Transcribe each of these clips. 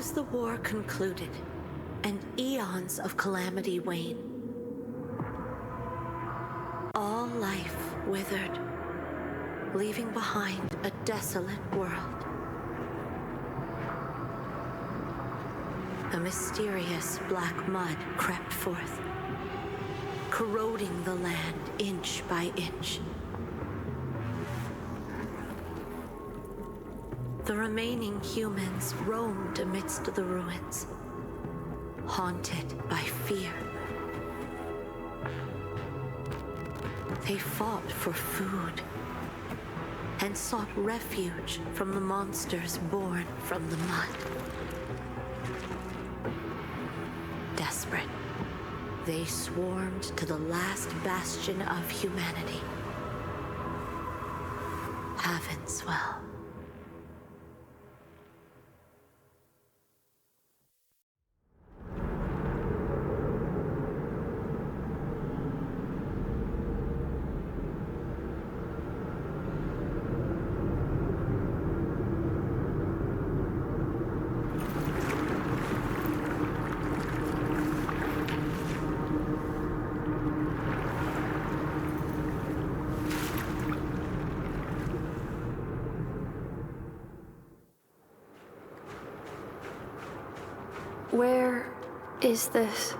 As the war concluded and eons of calamity wane, all life withered, leaving behind a desolate world. A mysterious black mud crept forth, corroding the land inch by inch. The remaining humans roamed amidst the ruins, haunted by fear. They fought for food and sought refuge from the monsters born from the mud. Desperate, they swarmed to the last bastion of humanity, Havenswell. Where is this?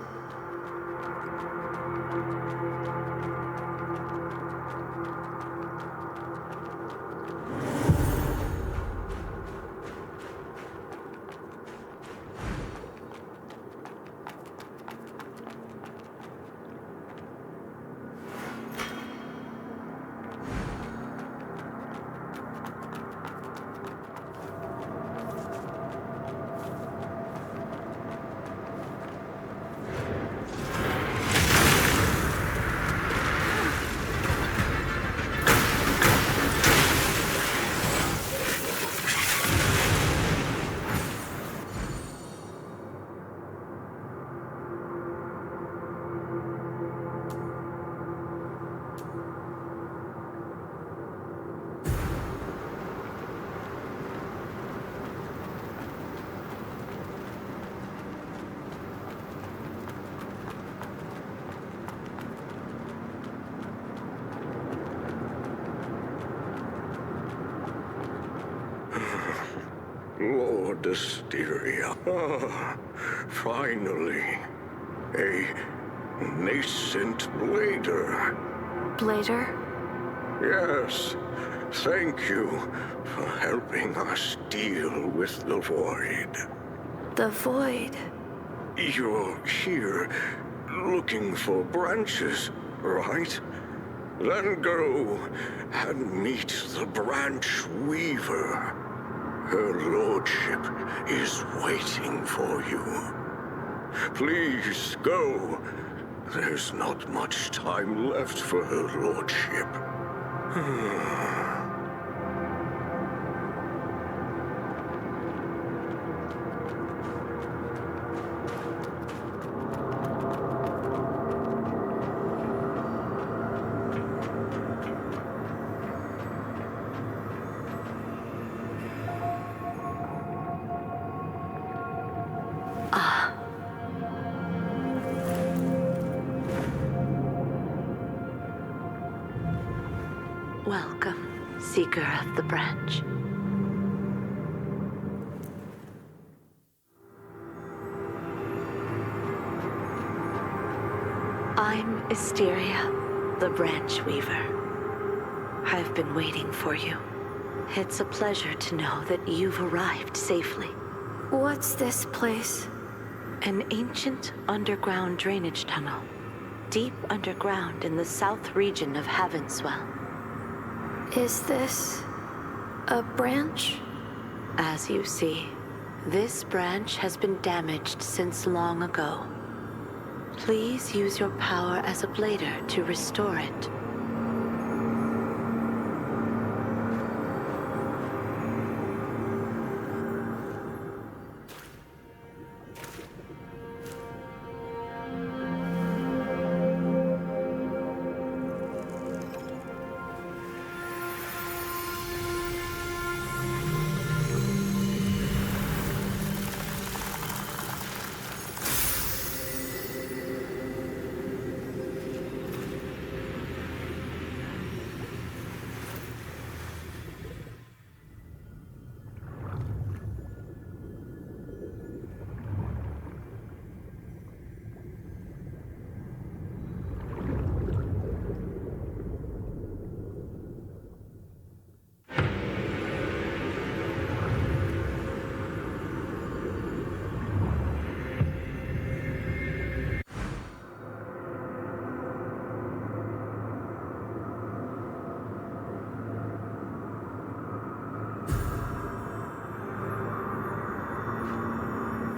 Lord Asteria. Ah, finally. A nascent blader. Blader? Yes. Thank you for helping us deal with the Void. The Void? You're here looking for branches, right? Then go and meet the Branch Weaver. Her lordship is waiting for you. Please go. There's not much time left for her lordship. Welcome, Seeker of the Branch. I'm Asteria, the Branch Weaver. I've been waiting for you. It's a pleasure to know that you've arrived safely. What's this place? An ancient underground drainage tunnel, deep underground in the south region of Havenswell. Is this a branch? As you see, this branch has been damaged since long ago. Please use your power as a blader to restore it.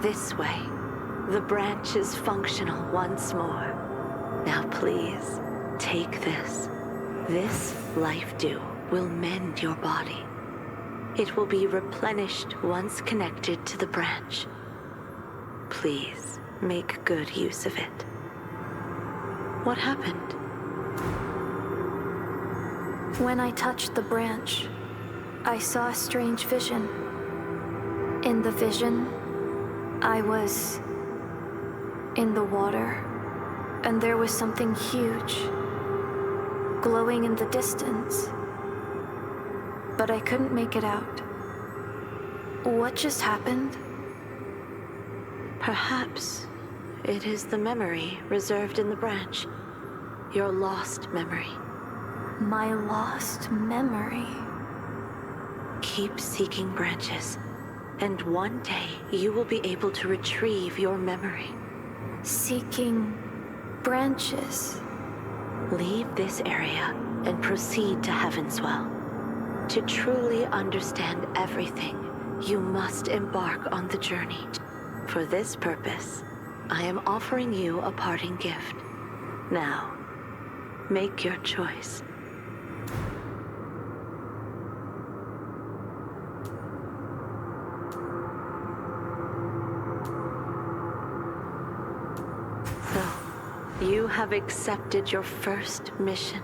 This way. The branch is functional once more. Now please, take this. This life dew will mend your body. It will be replenished once connected to the branch. Please, make good use of it. What happened? When I touched the branch, I saw a strange vision. In the vision, I was in the water, and there was something huge, glowing in the distance. But I couldn't make it out. What just happened? Perhaps it is the memory reserved in the branch. Your lost memory. My lost memory. Keep seeking branches, and one day you will be able to retrieve your memory. Seeking branches. Leave this area and proceed to Heavenswell. To truly understand everything, you must embark on the journey. For this purpose, I am offering you a parting gift. Now, make your choice. You have accepted your first mission.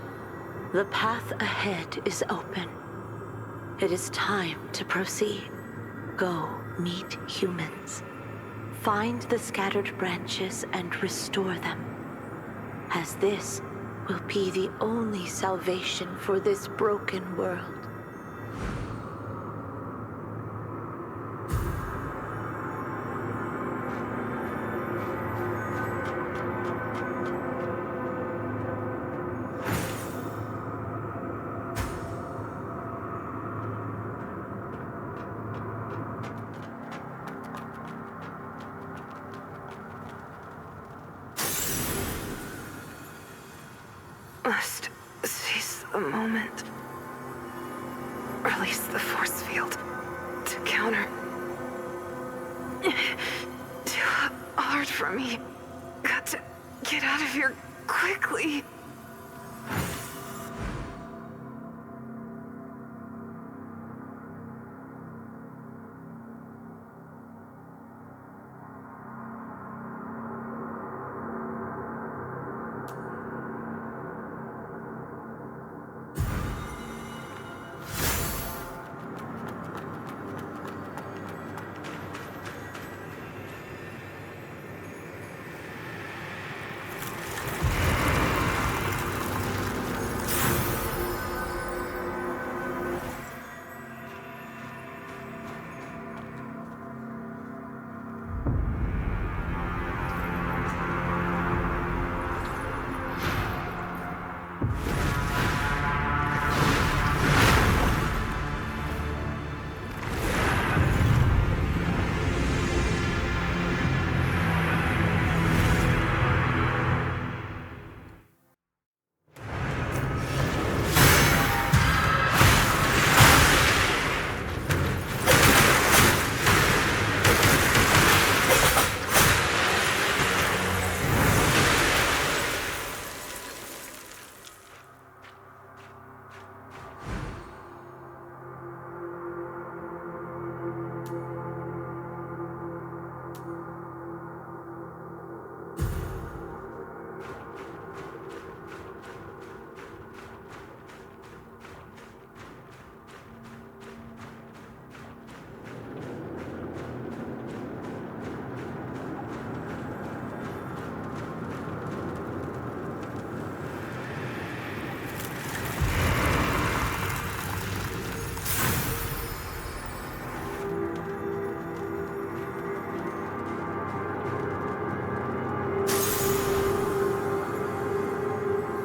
The path ahead is open. It is time to proceed. Go meet humans. Find the scattered branches and restore them, as this will be the only salvation for this broken world. Must seize the moment. Release the force field to counter. Too hard for me. Got to get out of here quickly.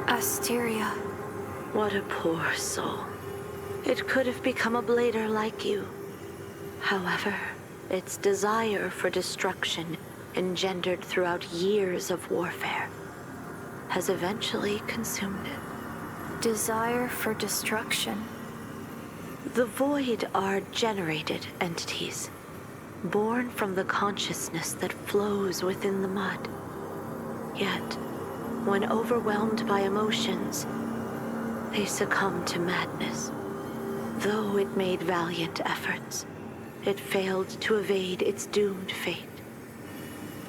Asteria. What a poor soul. It could have become a blader like you. However, its desire for destruction, engendered throughout years of warfare, has eventually consumed it. Desire for destruction. The Void are generated entities. born from the consciousness that flows within the mud. Yet, when overwhelmed by emotions, they succumb to madness. Though it made valiant efforts, it failed to evade its doomed fate.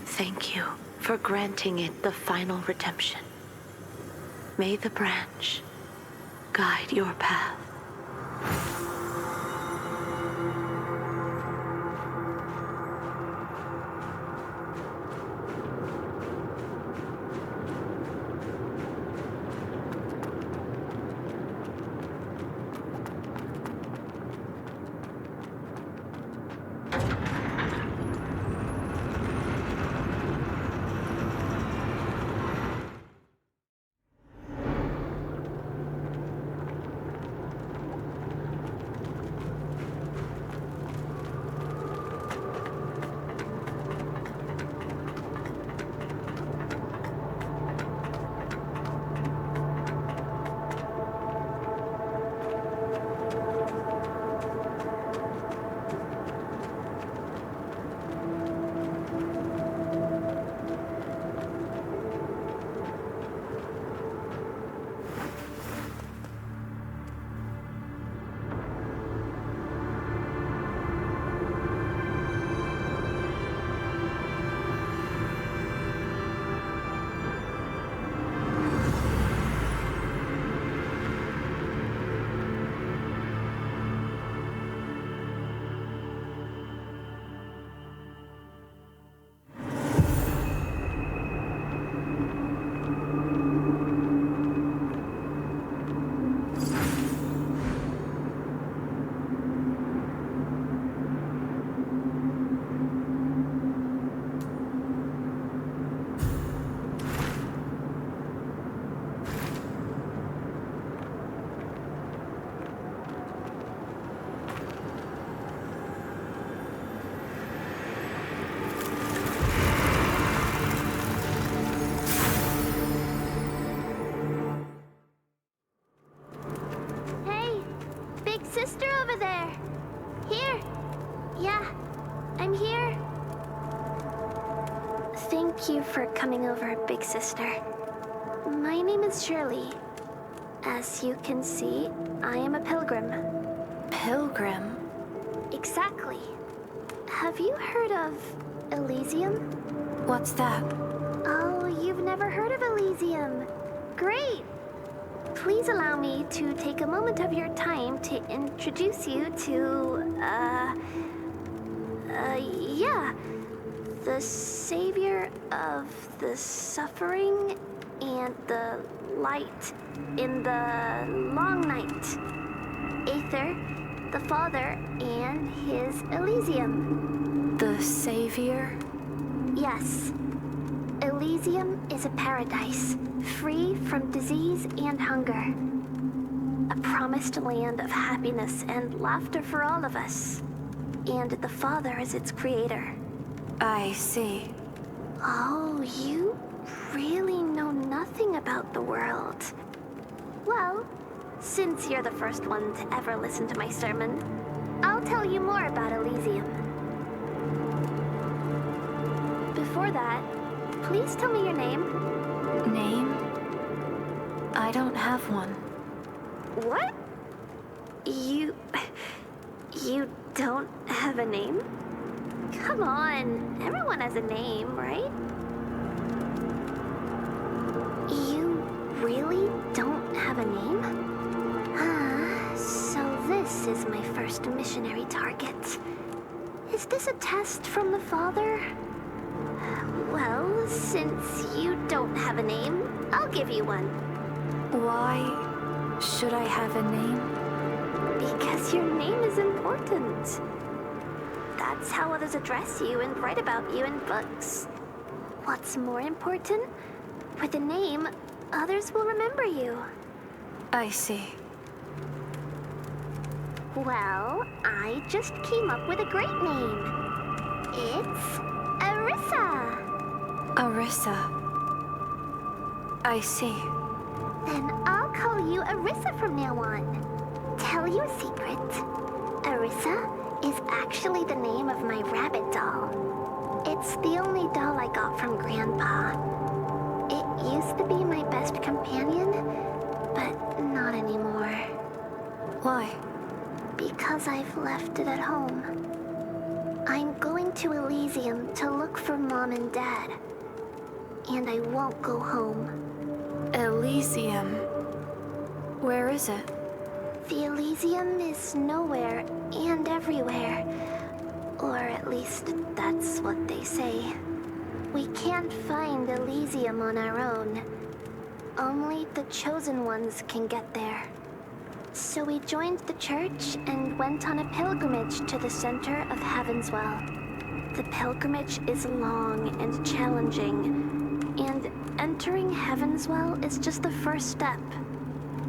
Thank you for granting it the final redemption. May the branch guide your path. Sister over there. Here. Yeah, I'm here. Thank you for coming over, big sister. My name is Shirley. As you can see, I am a pilgrim. Pilgrim? Exactly. Have you heard of Elysium? What's that? Oh, you've never heard of Elysium. Great. Please allow me to take a moment of your time to introduce you to, the savior of the suffering and the light in the long night. Aether, the Father, and his Elysium. The savior? Yes. Elysium is a paradise, free from disease and hunger. A promised land of happiness and laughter for all of us. And the Father is its creator. I see. Oh, you really know nothing about the world. Well, since you're the first one to ever listen to my sermon, I'll tell you more about Elysium. Before that, please tell me your name. Name? I don't have one. What? You don't have a name? Come on, everyone has a name, right? You really don't have a name? So this is my first missionary target. Is this a test from the Father? Well, since you don't have a name, I'll give you one. Why should I have a name? Because your name is important. That's how others address you and write about you in books. What's more important? With a name, others will remember you. I see. Well, I just came up with a great name. It's Arissa. Arissa. I see. Then I'll call you Arissa from now on. Tell you a secret. Arissa is actually the name of my rabbit doll. It's the only doll I got from Grandpa. It used to be my best companion, but not anymore. Why? Because I've left it at home. I'm going to Elysium to look for Mom and Dad. And I won't go home. Elysium. Where is it? The Elysium is nowhere and everywhere. Or at least that's what they say. We can't find Elysium on our own. Only the chosen ones can get there. So we joined the church and went on a pilgrimage to the center of Heavenswell. The pilgrimage is long and challenging, and entering Heavenswell is just the first step.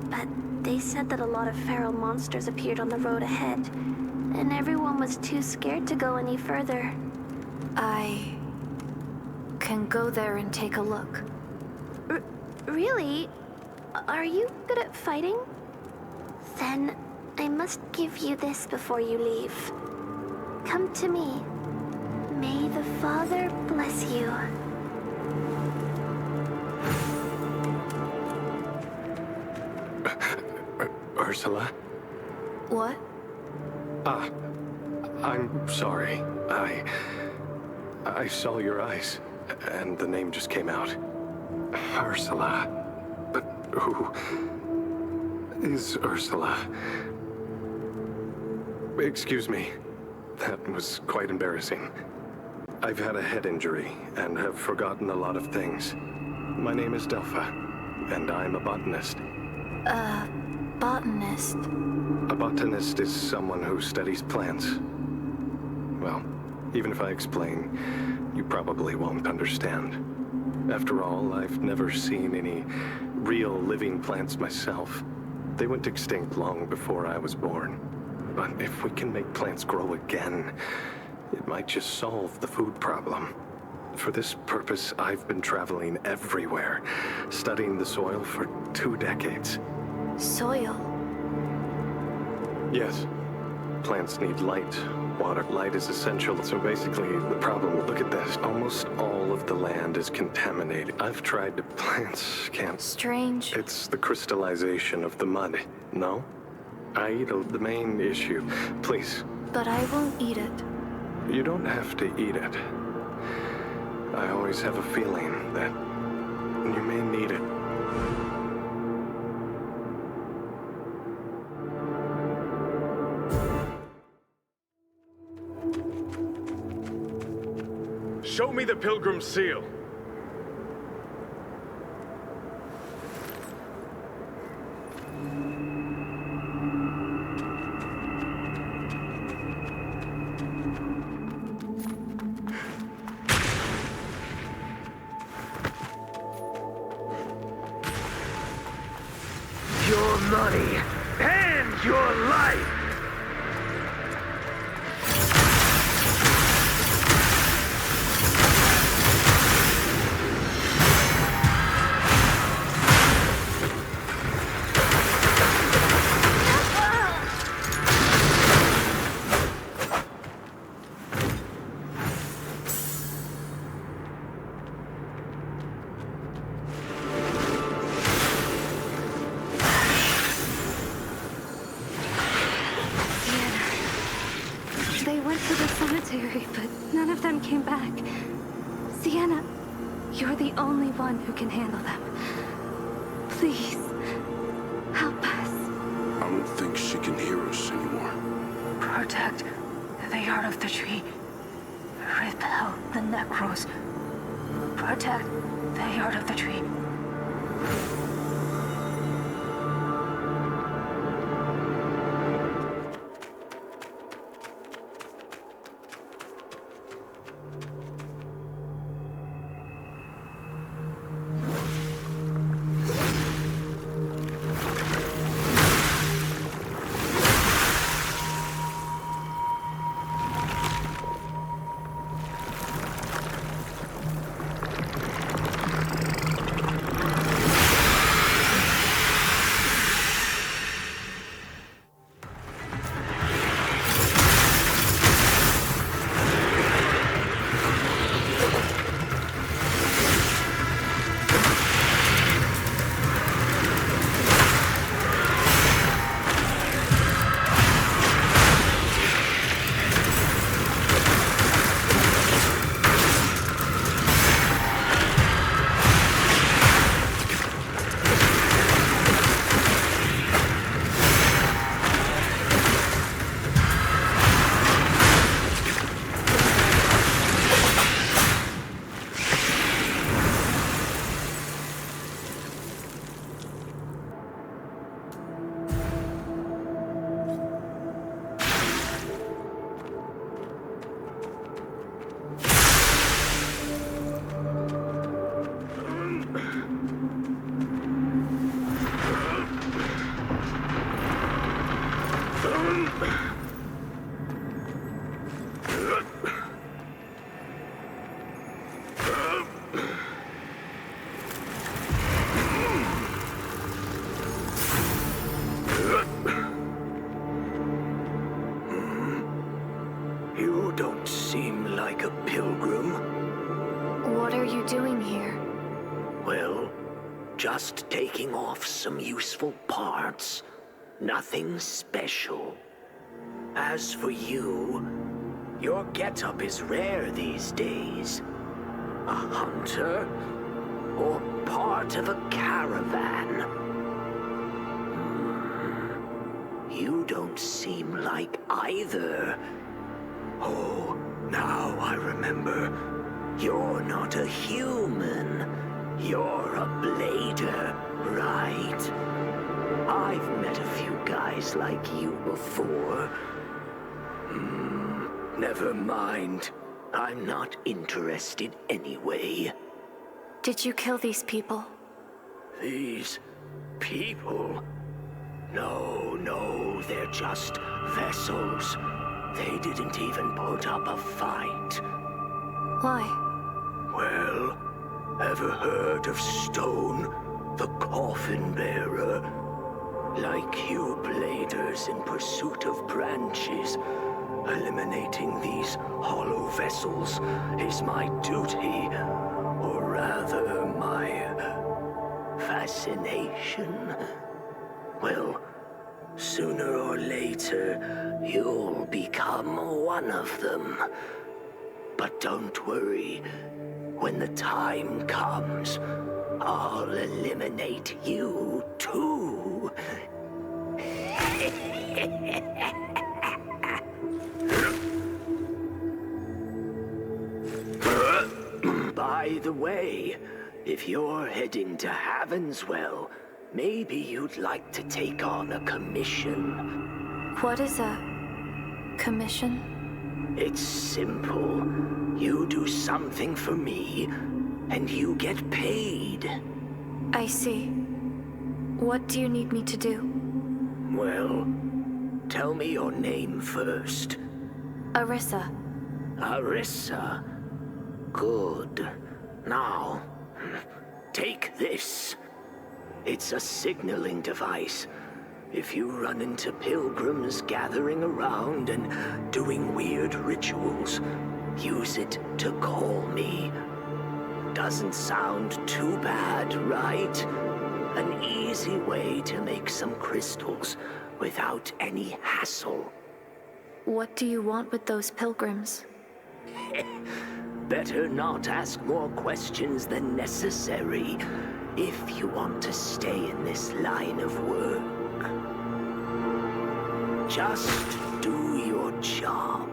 But they said that a lot of feral monsters appeared on the road ahead, and everyone was too scared to go any further. I can go there and take a look. Really? Are you good at fighting? Then I must give you this before you leave. Come to me. May the Father bless you. Ursula? What? I'm sorry. I saw your eyes, and the name just came out. Ursula. But who is Ursula? Excuse me. That was quite embarrassing. I've had a head injury and have forgotten a lot of things. My name is Delpha, and I'm a botanist. Botanist. A botanist is someone who studies plants. Well, even if I explain, you probably won't understand. After all, I've never seen any real living plants myself. They went extinct long before I was born. But if we can make plants grow again, it might just solve the food problem. For this purpose, I've been traveling everywhere, studying the soil for 2 decades. Soil. Yes. Plants need light. Water. Light is essential. So basically, the problem, look at this. Almost all of the land is contaminated. I've tried to plants can't. Strange. It's the crystallization of the mud. No? I eat the main issue. Please. But I won't eat it. You don't have to eat it. I always have a feeling that you may need it. Show me the Pilgrim Seal. Your money and your life! They went to the cemetery, but none of them came back. Sienna, you're the only one who can handle them. Please, help us. I don't think she can hear us anymore. Protect the yard of the tree. Repel the necros. Protect the yard of the tree. You don't seem like a pilgrim. What are you doing here? Well, just taking off some useful parts. Nothing special. As for you, your getup is rare these days. A hunter? Or part of a caravan? You don't seem like either. Oh, now I remember. You're not a human. You're a blader, right? I've met a few guys like you before. Never mind. I'm not interested anyway. Did you kill these people? These people? No, they're just vessels. They didn't even put up a fight. Why? Well, ever heard of Stone, the coffin bearer? Like you bladers in pursuit of branches, eliminating these hollow vessels is my duty, or rather my fascination. Well, sooner or later, you'll become one of them. But don't worry, when the time comes, I'll eliminate you too. By the way, if you're heading to Havenswell, maybe you'd like to take on a commission. What is a commission? It's simple. You do something for me, and you get paid. I see. What do you need me to do? Well, tell me your name first. Arissa. Arissa. Good. Now, take this. It's a signaling device. If you run into pilgrims gathering around and doing weird rituals, use it to call me. Doesn't sound too bad, right? An easy way to make some crystals without any hassle. What do you want with those pilgrims? Better not ask more questions than necessary if you want to stay in this line of work. Just do your job.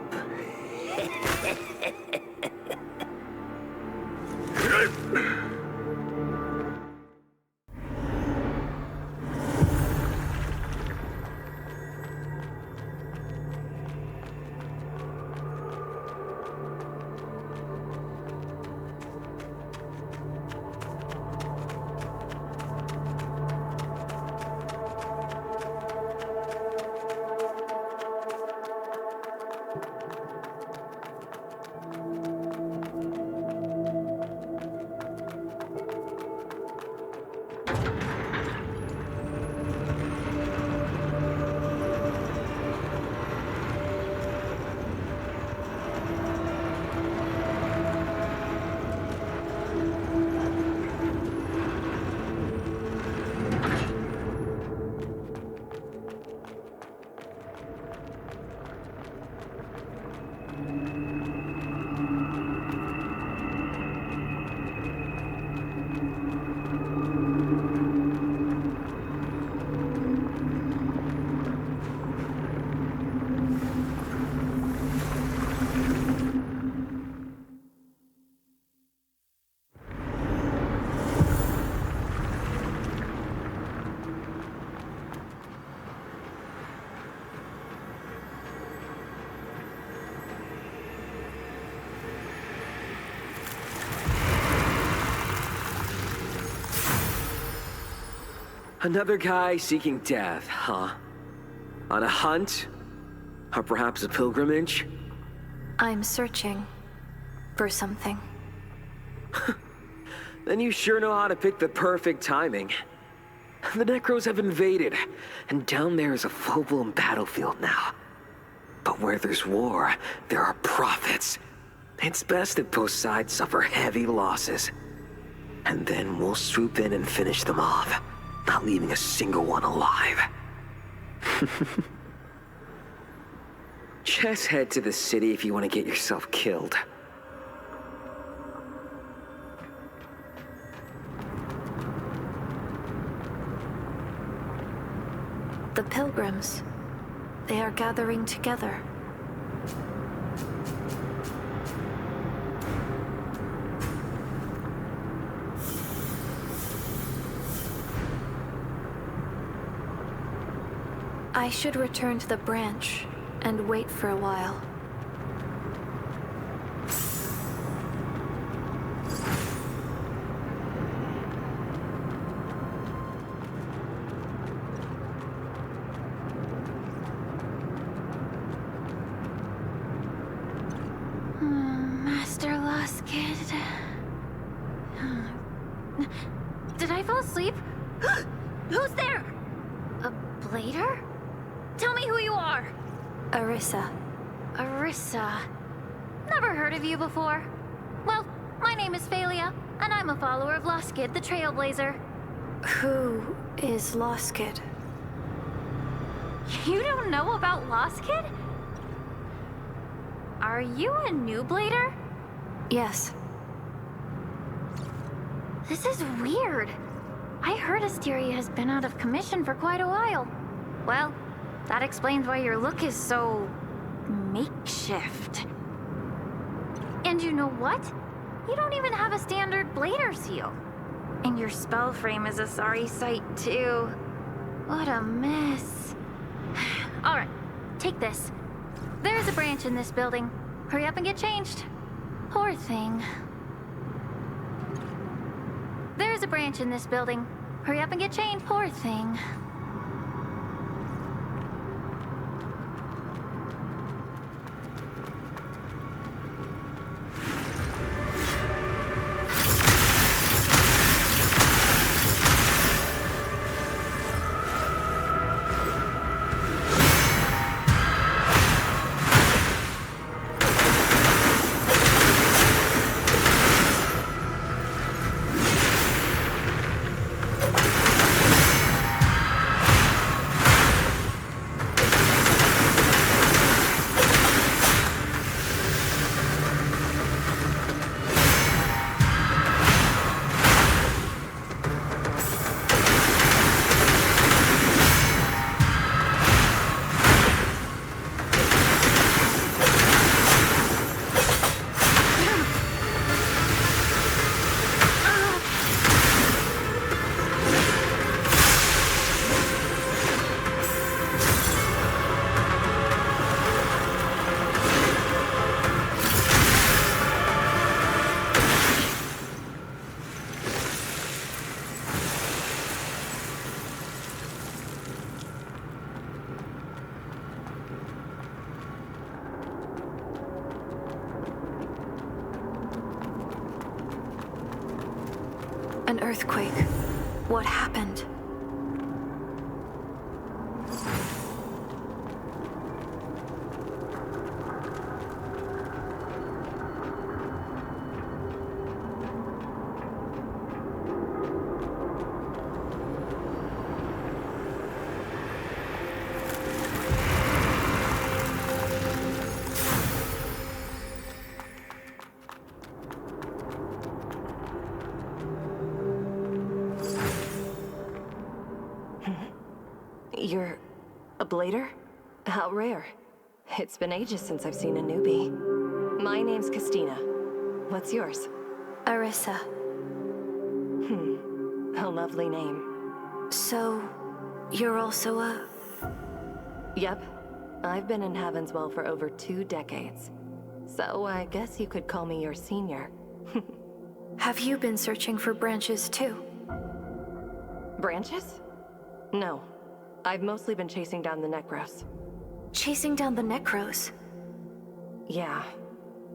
Another guy seeking death, huh? On a hunt? Or perhaps a pilgrimage? I'm searching for something. Then you sure know how to pick the perfect timing. The Necros have invaded, and down there is a full-blown battlefield now. But where there's war, there are profits. It's best that both sides suffer heavy losses. And then we'll swoop in and finish them off, not leaving a single one alive. Just head to the city if you want to get yourself killed. The pilgrims. They are gathering together. I should return to the branch and wait for a while. Master Lost Kid. Did I fall asleep? Who's there? A blader? Tell me who you are. Arissa. Arissa. Never heard of you before. Well, my name is Phalia, and I'm a follower of Lost Kid, the Trailblazer. Who is Lost Kid? You don't know about Lost Kid? Are you a new blader? Yes. This is weird. I heard Asteria has been out of commission for quite a while. Well, that explains why your look is so makeshift. And you know what? You don't even have a standard blader seal. And your spell frame is a sorry sight, too. What a mess. Alright, take this. There's a branch in this building. Hurry up and get changed. Poor thing. There's a branch in this building. Hurry up and get changed. Poor thing. An earthquake. What happened? You're a blader? How rare. It's been ages since I've seen a newbie. My name's Christina. What's yours? Arissa. A lovely name. So, you're also a... Yep. I've been in Heavenswell for over 2 decades. So I guess you could call me your senior. Have you been searching for branches too? Branches? No. I've mostly been chasing down the Necros. Chasing down the Necros. Yeah.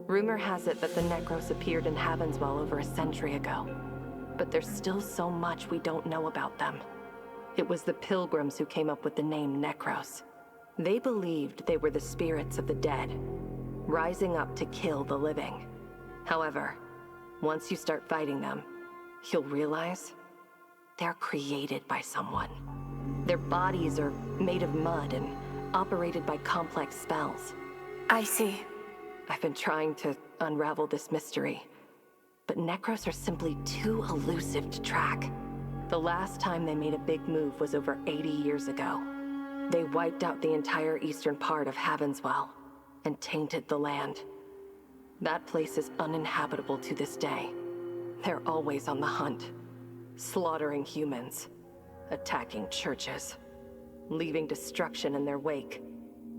Rumor has it that the Necros appeared in Havenswell over a century ago. But there's still so much we don't know about them. It was the Pilgrims who came up with the name Necros. They believed they were the spirits of the dead, rising up to kill the living. However, once you start fighting them, you'll realize they're created by someone. Their bodies are made of mud and operated by complex spells. I see. I've been trying to unravel this mystery, but Necros are simply too elusive to track. The last time they made a big move was over 80 years ago. They wiped out the entire eastern part of Havenswell and tainted the land. That place is uninhabitable to this day. They're always on the hunt, slaughtering humans, attacking churches, leaving destruction in their wake.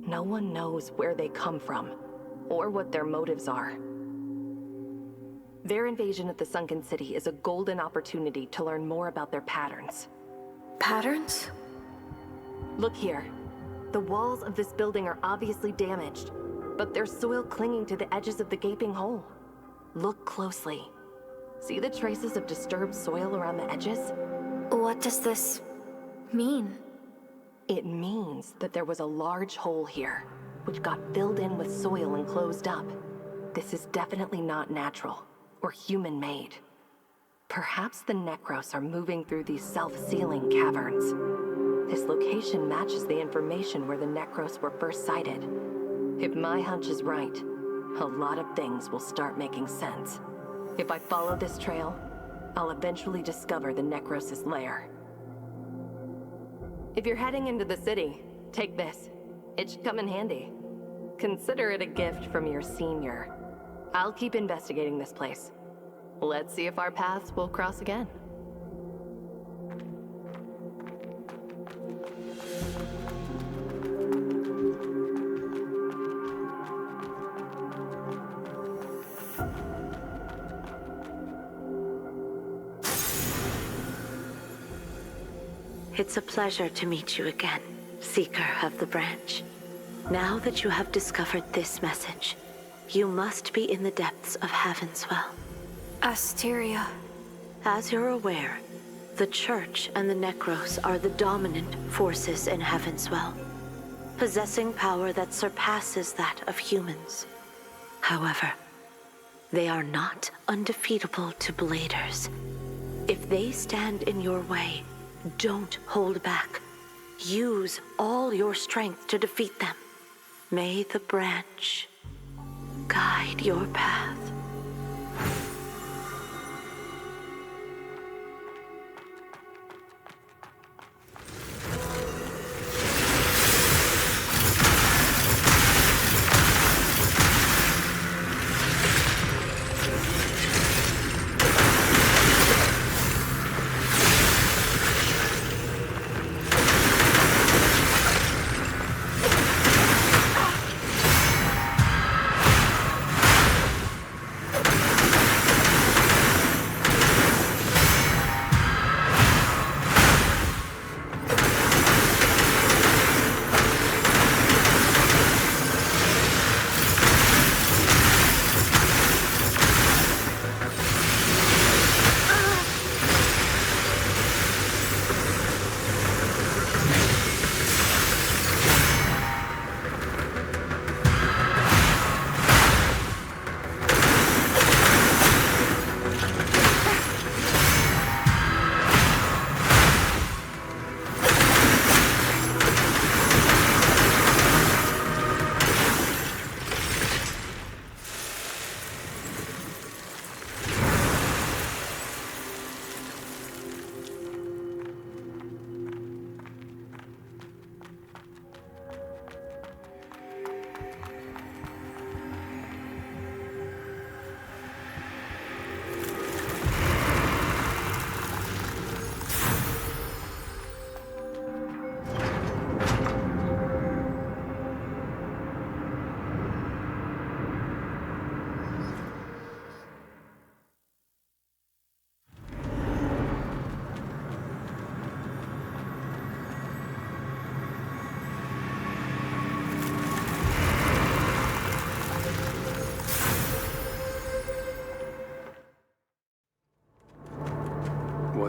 No one knows where they come from, or what their motives are. Their invasion of the Sunken City is a golden opportunity to learn more about their patterns. Patterns? Look here. The walls of this building are obviously damaged, but there's soil clinging to the edges of the gaping hole. Look closely. See the traces of disturbed soil around the edges? What does this mean? It means that there was a large hole here, which got filled in with soil and closed up. This is definitely not natural, or human-made. Perhaps the Necros are moving through these self-sealing caverns. This location matches the information where the Necros were first sighted. If my hunch is right, a lot of things will start making sense. If I follow this trail, I'll eventually discover the Necros' lair. If you're heading into the city, take this. It should come in handy. Consider it a gift from your senior. I'll keep investigating this place. Let's see if our paths will cross again. It's a pleasure to meet you again, Seeker of the Branch. Now that you have discovered this message, you must be in the depths of Havenswell. Asteria. As you're aware, the Church and the Necros are the dominant forces in Havenswell, possessing power that surpasses that of humans. However, they are not undefeatable to Bladers. If they stand in your way, don't hold back. Use all your strength to defeat them. May the branch guide your path.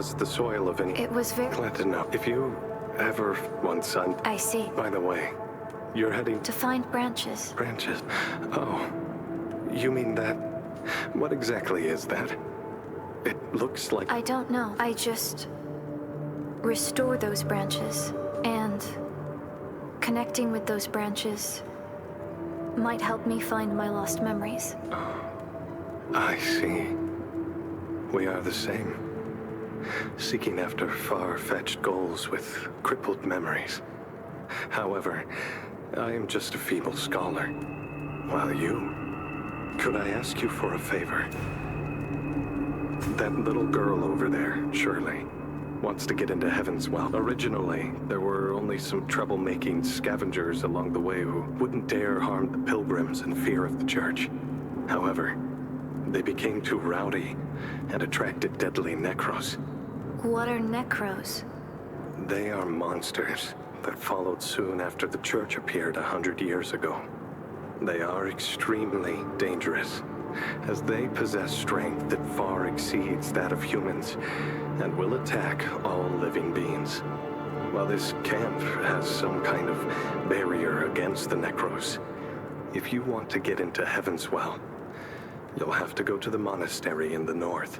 Was the soil of any... It was very... Glad to know. If you ever want sun... I see. By the way, you're heading... To find branches. Branches? Oh. You mean that... What exactly is that? It looks like... I don't know. I just... restore those branches. And... connecting with those branches... might help me find my lost memories. I see. We are the same. Seeking after far-fetched goals with crippled memories. However, I am just a feeble scholar. While you... Could I ask you for a favor? That little girl over there, Shirley, wants to get into Heaven's Well. Originally, there were only some troublemaking scavengers along the way who wouldn't dare harm the pilgrims in fear of the church. However, they became too rowdy and attracted deadly necros. What are necros? They are monsters that followed soon after the church appeared 100 years ago. They are extremely dangerous, as they possess strength that far exceeds that of humans, and will attack all living beings. While this camp has some kind of barrier against the necros, if you want to get into Heaven's Well, you'll have to go to the monastery in the north.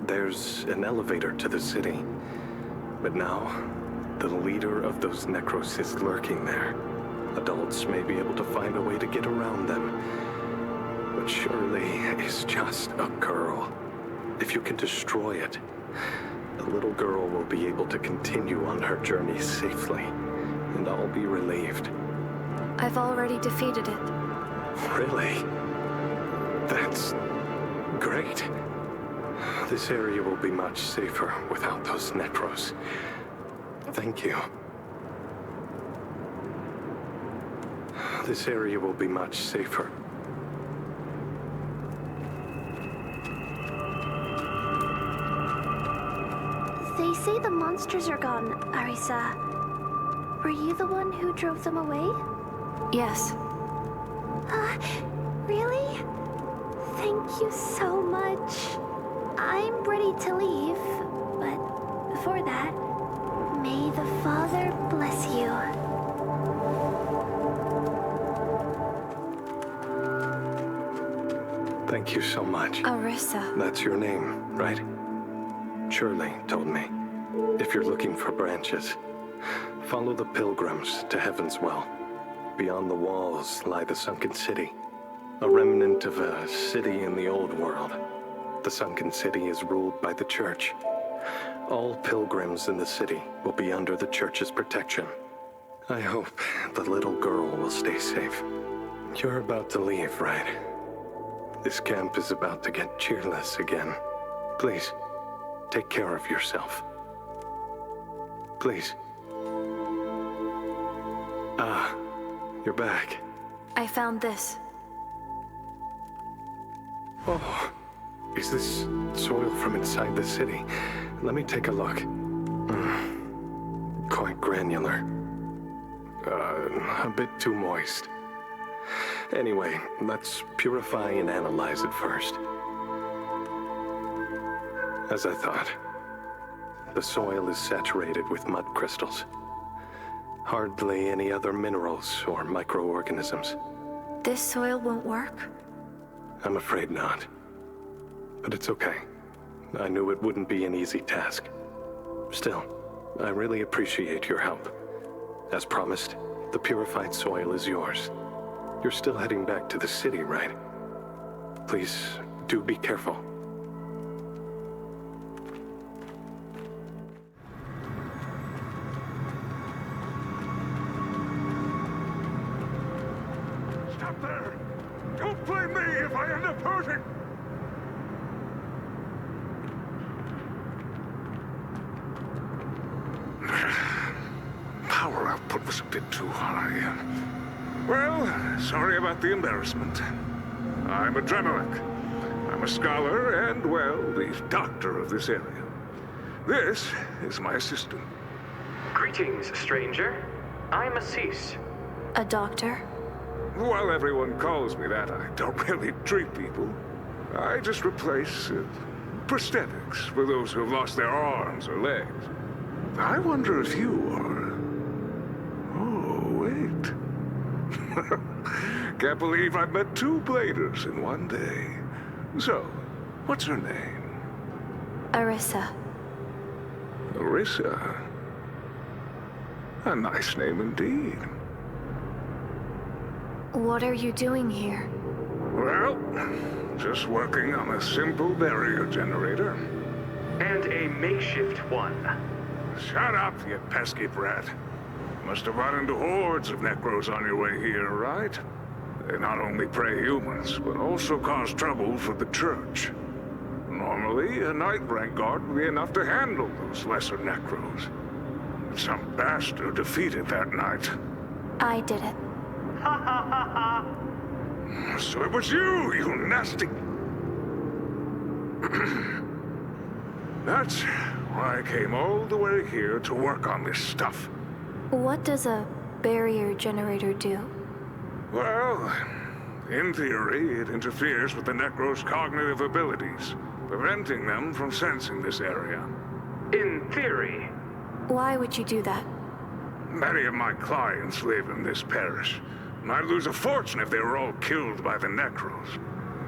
There's an elevator to the city, but now the leader of those necros is lurking there. Adults may be able to find a way to get around them, but Shirley is just a girl. If you can destroy it, the little girl will be able to continue on her journey safely, and I'll be relieved. I've already defeated it. Really? That's great. This area will be much safer without those necros. Thank you. This area will be much safer. They say the monsters are gone, Arisa. Were you the one who drove them away? Yes. Really? Thank you so much. I'm ready to leave, but before that, may the Father bless you. Thank you so much. Arisa. That's your name, right? Shirley told me. If you're looking for branches, follow the pilgrims to Heaven's Well. Beyond the walls lie the sunken city, a remnant of a city in the old world. The sunken city is ruled by the church. All pilgrims in the city will be under the church's protection. I hope the little girl will stay safe. You're about to leave, right? This camp is about to get cheerless again. Please, take care of yourself. Please. Ah, you're back. I found this. Oh, is this soil from inside the city? Let me take a look. Quite granular. A bit too moist. Anyway, let's purify and analyze it first. As I thought, the soil is saturated with mud crystals. Hardly any other minerals or microorganisms. This soil won't work? I'm afraid not. But it's okay. I knew it wouldn't be an easy task. Still, I really appreciate your help. As promised, the purified soil is yours. You're still heading back to the city, right? Please, do be careful. Stop there! Don't blame me if I end up hurting! Power output was a bit too high. Well, sorry about the embarrassment. I'm a Dremelic. I'm a scholar and, well, the doctor of this area. This is my assistant. Greetings, stranger. I'm Assis. A doctor? While everyone calls me that, I don't really treat people. I just replace prosthetics for those who have lost their arms or legs. I wonder if you are... Oh, wait. Can't believe I've met two bladers in one day. So, what's her name? Arissa. Arissa? A nice name indeed. What are you doing here? Well, just working on a simple barrier generator. And a makeshift one. Shut up, you pesky brat. Must have run into hordes of Necros on your way here, right? They not only prey humans, but also cause trouble for the Church. Normally, a Knight rank guard would be enough to handle those lesser Necros. But some bastard defeated that Knight. I did it. So it was you, you nasty... That's why I came all the way here to work on this stuff. What does a barrier generator do? Well, in theory, it interferes with the Necro's cognitive abilities, preventing them from sensing this area. In theory. Why would you do that? Many of my clients live in this parish. I'd lose a fortune if they were all killed by the Necros.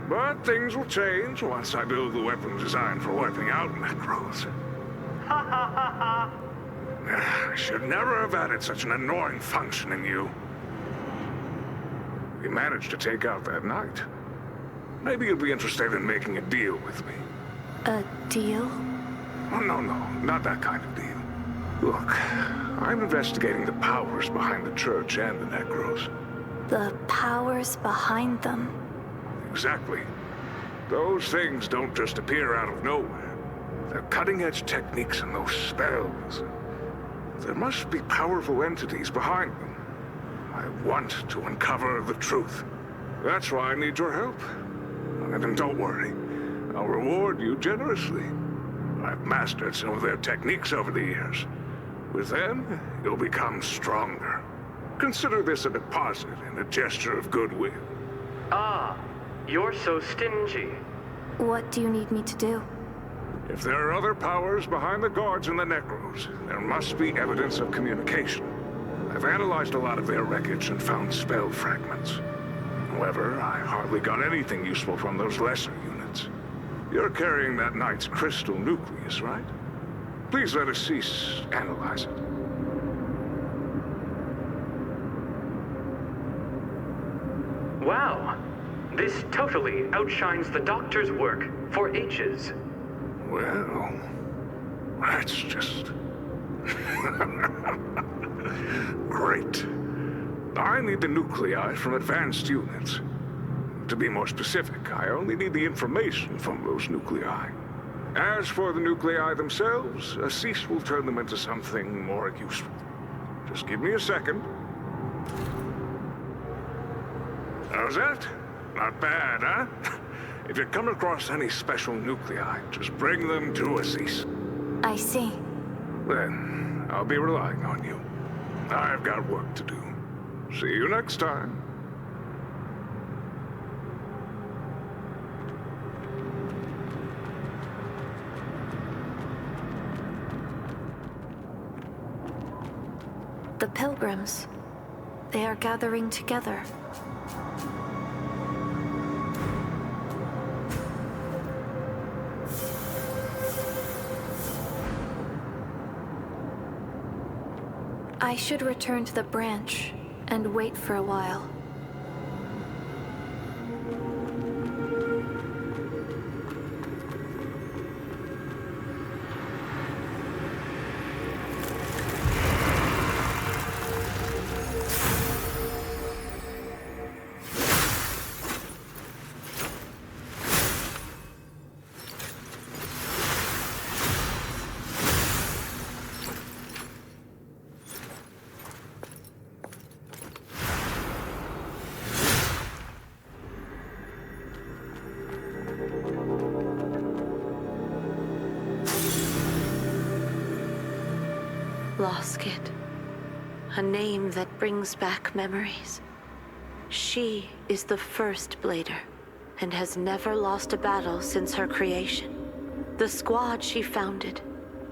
But things will change once I build the weapon designed for wiping out Necros. I should never have added such an annoying function in you. We managed to take out that Knight. Maybe you'll be interested in making a deal with me. A deal? Oh, no, not that kind of deal. Look, I'm investigating the powers behind the Church and the Necros. The powers behind them? Exactly. Those things don't just appear out of nowhere. They're cutting-edge techniques and those spells. There must be powerful entities behind them. I want to uncover the truth. That's why I need your help. And don't worry, I'll reward you generously. I've mastered some of their techniques over the years. With them, you'll become stronger. Consider this a deposit and a gesture of goodwill. Ah, you're so stingy. What do you need me to do? If there are other powers behind the guards and the Necros, there must be evidence of communication. I've analyzed a lot of their wreckage and found spell fragments. However, I hardly got anything useful from those lesser units. You're carrying that Knight's crystal nucleus, right? Please let Assis analyze it. Wow. This totally outshines the doctor's work for H's. Well, that's just... great. I need the nuclei from advanced units. To be more specific, I only need the information from those nuclei. As for the nuclei themselves, Assis will turn them into something more useful. Just give me a second. How's that? Not bad, huh? If you come across any special nuclei, just bring them to Assis. I see. Then, I'll be relying on you. I've got work to do. See you next time. The pilgrims. They are gathering together. I should return to the branch and wait for a while. Loskit. A name that brings back memories. She is the first Blader, and has never lost a battle since her creation. The squad she founded,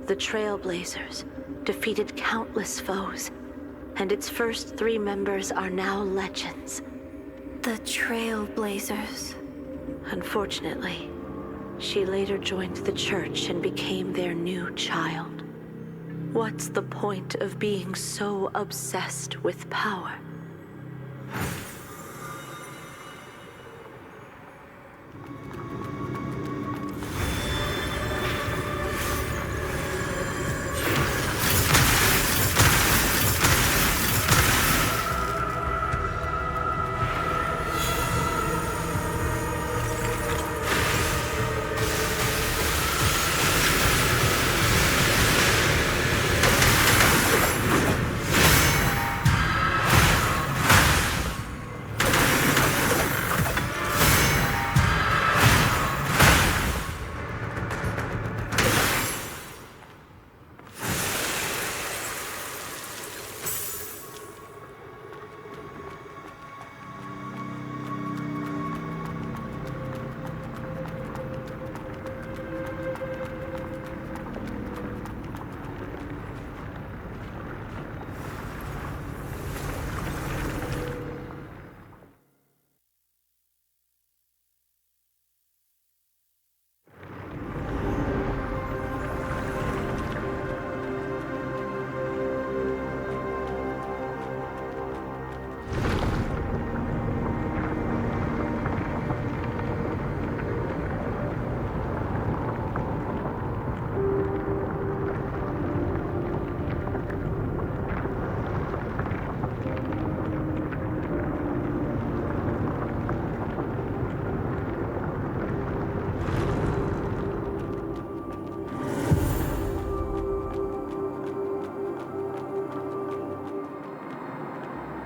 the Trailblazers, defeated countless foes, and its first 3 members are now legends. The Trailblazers. Unfortunately, she later joined the church and became their new child. What's the point of being so obsessed with power?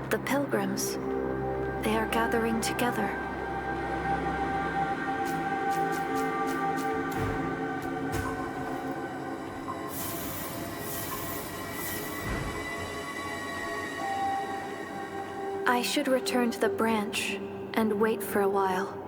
The pilgrims. They are gathering together. I should return to the branch and wait for a while.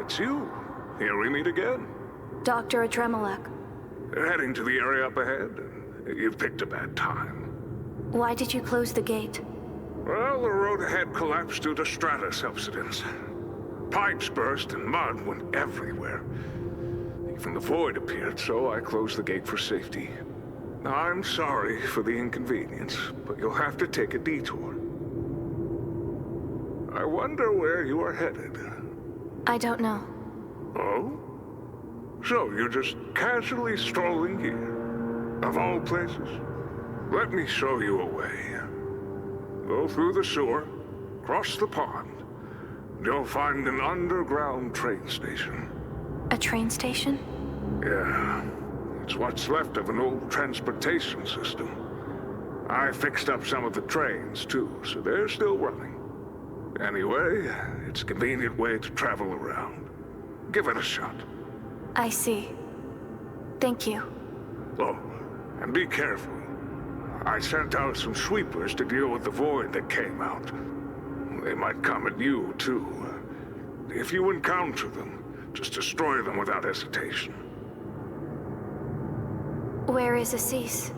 It's you. Here we meet again. Dr. Adremalek. Heading to the area up ahead. You've picked a bad time. Why did you close the gate? Well, the road ahead collapsed due to strata subsidence. Pipes burst and mud went everywhere. Even the void appeared, so I closed the gate for safety. I'm sorry for the inconvenience, but you'll have to take a detour. I wonder where you are headed. I don't know. Oh? So you're just casually strolling here? Of all places? Let me show you a way. Go through the sewer, cross the pond. You'll find an underground train station. A train station? Yeah. It's what's left of an old transportation system. I fixed up some of the trains, too, so they're still running. Anyway, it's a convenient way to travel around. Give it a shot. I see. Thank you. Oh, and be careful. I sent out some sweepers to deal with the void that came out. They might come at you, too. If you encounter them, just destroy them without hesitation. Where is Assis?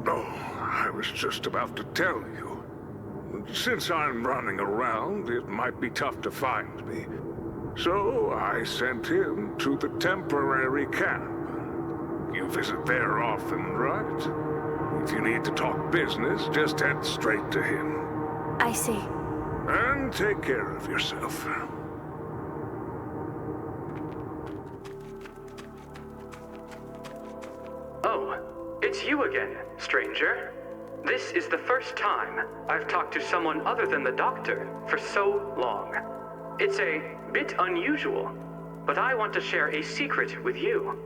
Oh, I was just about to tell you. Since I'm running around, it might be tough to find me. So I sent him to the temporary camp. You visit there often, right? If you need to talk business, just head straight to him. I see. And take care of yourself. Oh, it's you again, stranger. This is the first time I've talked to someone other than the doctor for so long. It's a bit unusual, but I want to share a secret with you.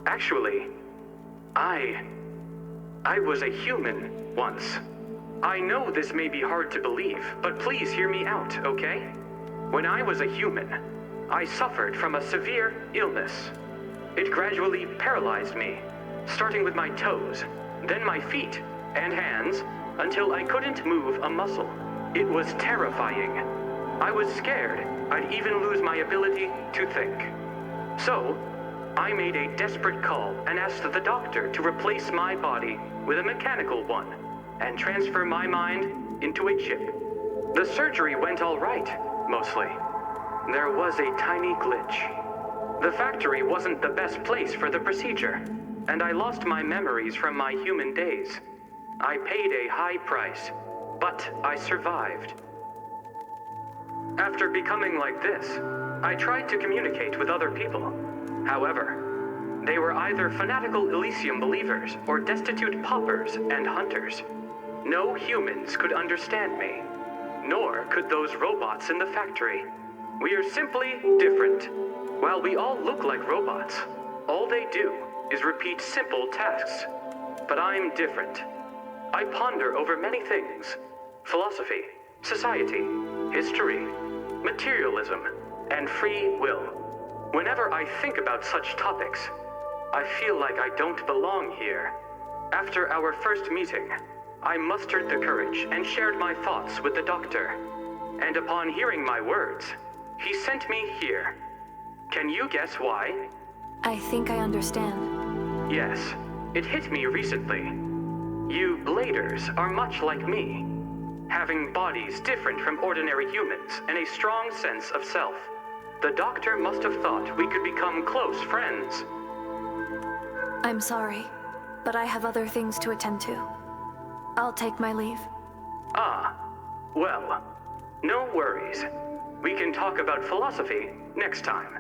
Actually, I was a human once. I know this may be hard to believe, but please hear me out, okay? When I was a human, I suffered from a severe illness. It gradually paralyzed me, starting with my toes, then my feet and hands, until I couldn't move a muscle. It was terrifying. I was scared I'd even lose my ability to think. So, I made a desperate call and asked the doctor to replace my body with a mechanical one and transfer my mind into a chip. The surgery went all right, mostly. There was a tiny glitch. The factory wasn't the best place for the procedure, and I lost my memories from my human days. I paid a high price, but I survived. After becoming like this, I tried to communicate with other people. However, they were either fanatical Elysium believers or destitute paupers and hunters. No humans could understand me, nor could those robots in the factory. We are simply different. While we all look like robots, all they do is repeat simple tasks. But I'm different. I ponder over many things: philosophy, society, history, materialism, and free will. Whenever I think about such topics, I feel like I don't belong here. After our first meeting, I mustered the courage and shared my thoughts with the doctor. And upon hearing my words, he sent me here. Can you guess why? I think I understand. Yes, it hit me recently. You bladers are much like me, having bodies different from ordinary humans and a strong sense of self. The doctor must have thought we could become close friends. I'm sorry, but I have other things to attend to. I'll take my leave. Ah, well, no worries. We can talk about philosophy next time.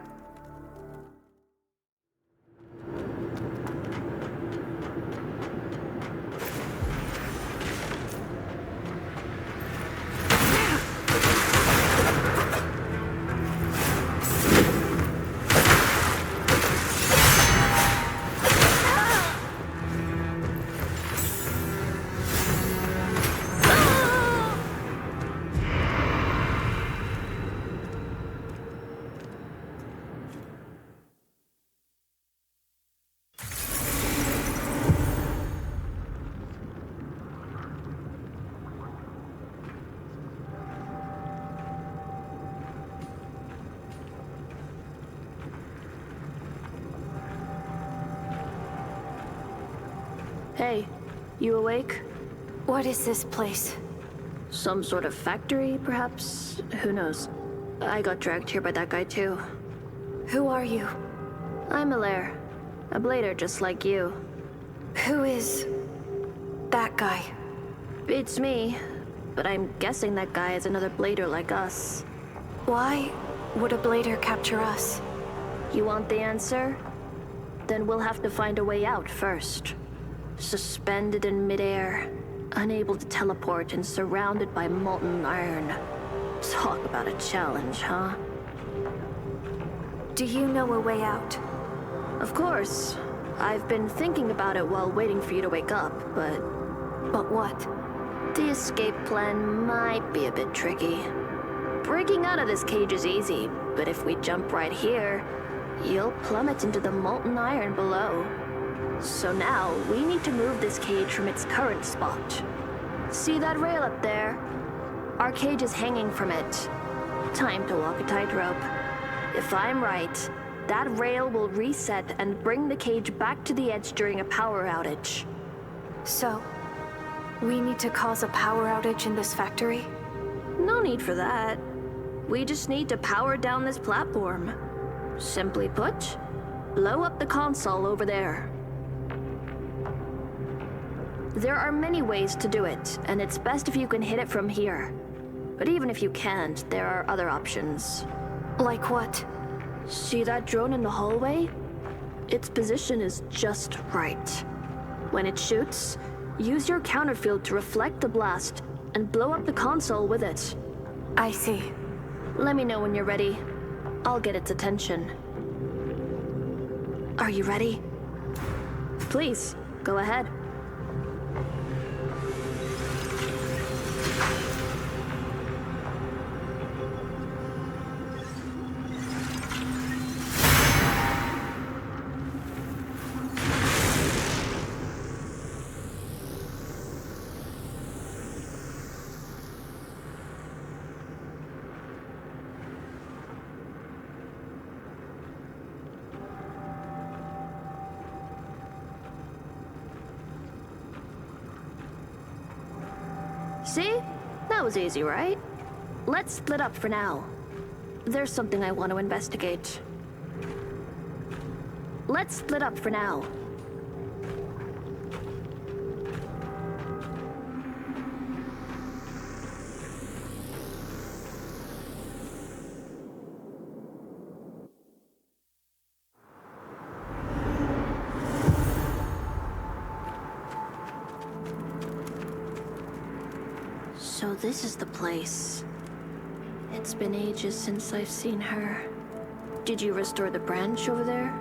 Hey, You awake? What is this place? Some sort of factory, perhaps? Who knows? I got dragged here by that guy too. Who are you? I'm Alaire, a blader just like you. Who is that guy? Beats me, but I'm guessing that guy is another blader like us. Why would a blader capture us? You want the answer? Then we'll have to find a way out first. Suspended in midair, unable to teleport and surrounded by molten iron. Talk about a challenge, huh? Do you know a way out? Of course. I've been thinking about it while waiting for you to wake up, but... But what? The escape plan might be a bit tricky. Breaking out of this cage is easy, but if we jump right here, you'll plummet into the molten iron below. So now, we need to move this cage from its current spot. See that rail up there? Our cage is hanging from it. Time to walk a tightrope. If I'm right, that rail will reset and bring the cage back to the edge during a power outage. So, we need to cause a power outage in this factory? No need for that. We just need to power down this platform. Simply put, blow up the console over there. There are many ways to do it, and it's best if you can hit it from here. But even if you can't, there are other options. Like what? See that drone in the hallway? Its position is just right. When it shoots, use your counterfield to reflect the blast and blow up the console with it. I see. Let me know when you're ready. I'll get its attention. Are you ready? Please, go ahead. See? That was easy, right? Let's split up for now. There's something I want to investigate. Let's split up for now. So this is the place. It's been ages since I've seen her. Did you restore the branch over there?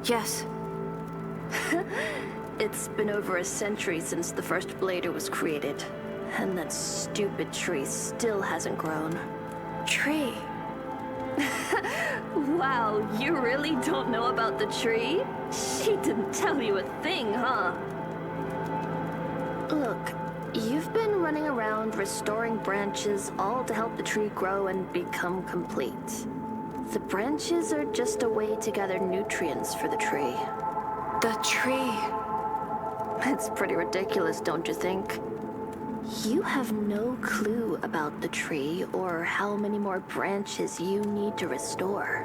Yes. It's been over a century since the first blader was created. And that stupid tree still hasn't grown. Tree? Wow, you really don't know about the tree? She didn't tell you a thing, huh? Look, you've been running around restoring branches all to help the tree grow and become complete. The branches are just a way to gather nutrients for the tree. The tree. It's pretty ridiculous, don't you think? You have no clue about the tree or how many more branches you need to restore.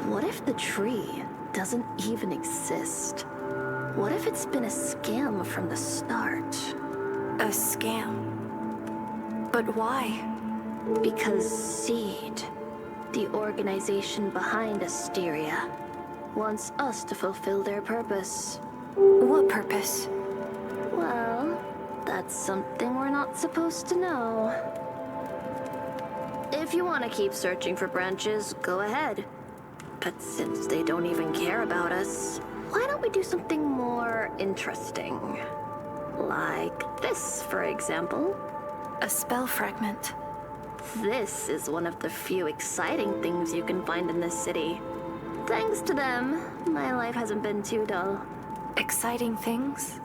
What if the tree doesn't even exist? What if it's been a scam from the start? A scam? But why? Because Seed, the organization behind Asteria, wants us to fulfill their purpose. What purpose? Well, that's something we're not supposed to know. If you want to keep searching for branches, go ahead. But since they don't even care about us, why don't we do something more interesting? Like this, for example. A spell fragment. This is one of the few exciting things you can find in this city. Thanks to them, my life hasn't been too dull. Exciting things?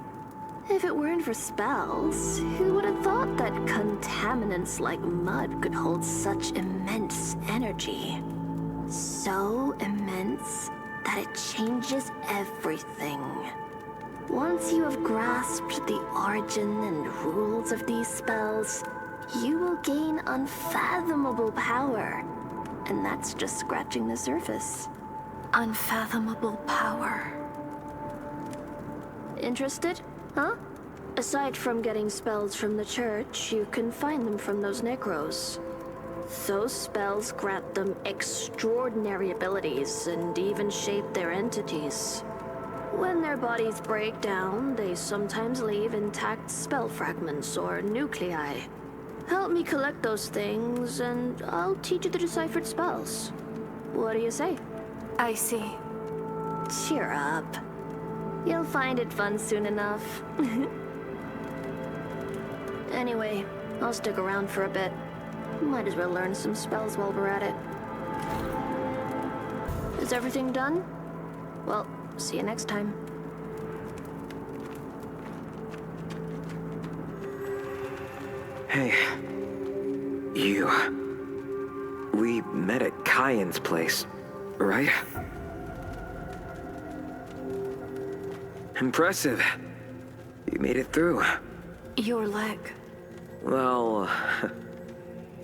If it weren't for spells, who would have thought that contaminants like mud could hold such immense energy? So immense that it changes everything. Once you have grasped the origin and rules of these spells, you will gain unfathomable power. And that's just scratching the surface. Unfathomable power. Interested? Huh? Aside from getting spells from the church, you can find them from those necros. Those spells grant them extraordinary abilities and even shape their entities. When their bodies break down, they sometimes leave intact spell fragments or nuclei. Help me collect those things, and I'll teach you the deciphered spells. What do you say? I see. Cheer up. You'll find it fun soon enough. Anyway, I'll stick around for a bit. Might as well learn some spells while we're at it. Is everything done? Well, see you next time. Hey. You... We met at Kyan's place, right? Impressive. You made it through. Your leg. Well...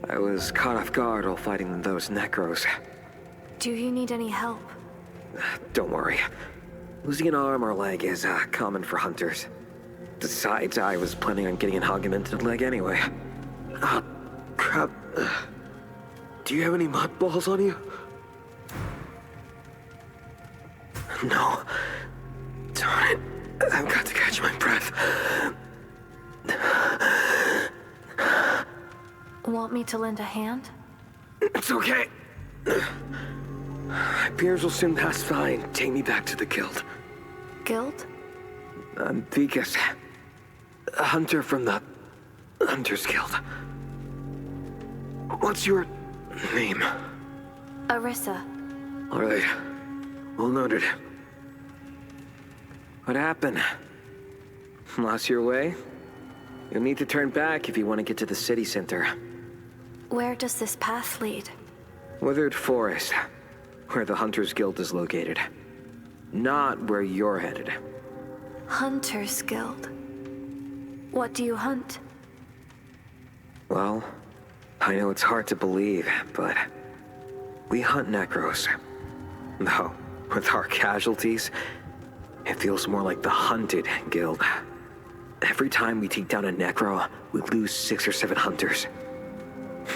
I was caught off guard while fighting those necros. Do you need any help? Don't worry. Losing an arm or leg is common for hunters. Besides, I was planning on getting an augmented leg anyway. Crap. Do you have any mud balls on you? No. Darn it. I've got to catch my breath. Want me to lend a hand? It's okay. My peers will soon pass by and take me back to the guild. Guild? I'm Vikas. A hunter from the Hunters Guild. What's your name? Arissa. All right. Well noted. What happened? Lost your way? You'll need to turn back if you want to get to the city center. Where does this path lead? Withered Forest, where the Hunters Guild is located. Not where you're headed. Hunters Guild. What do you hunt? Well, I know it's hard to believe, but we hunt necros. Though, with our casualties, it feels more like the Hunted Guild. Every time we take down a necro, we lose 6 or 7 hunters.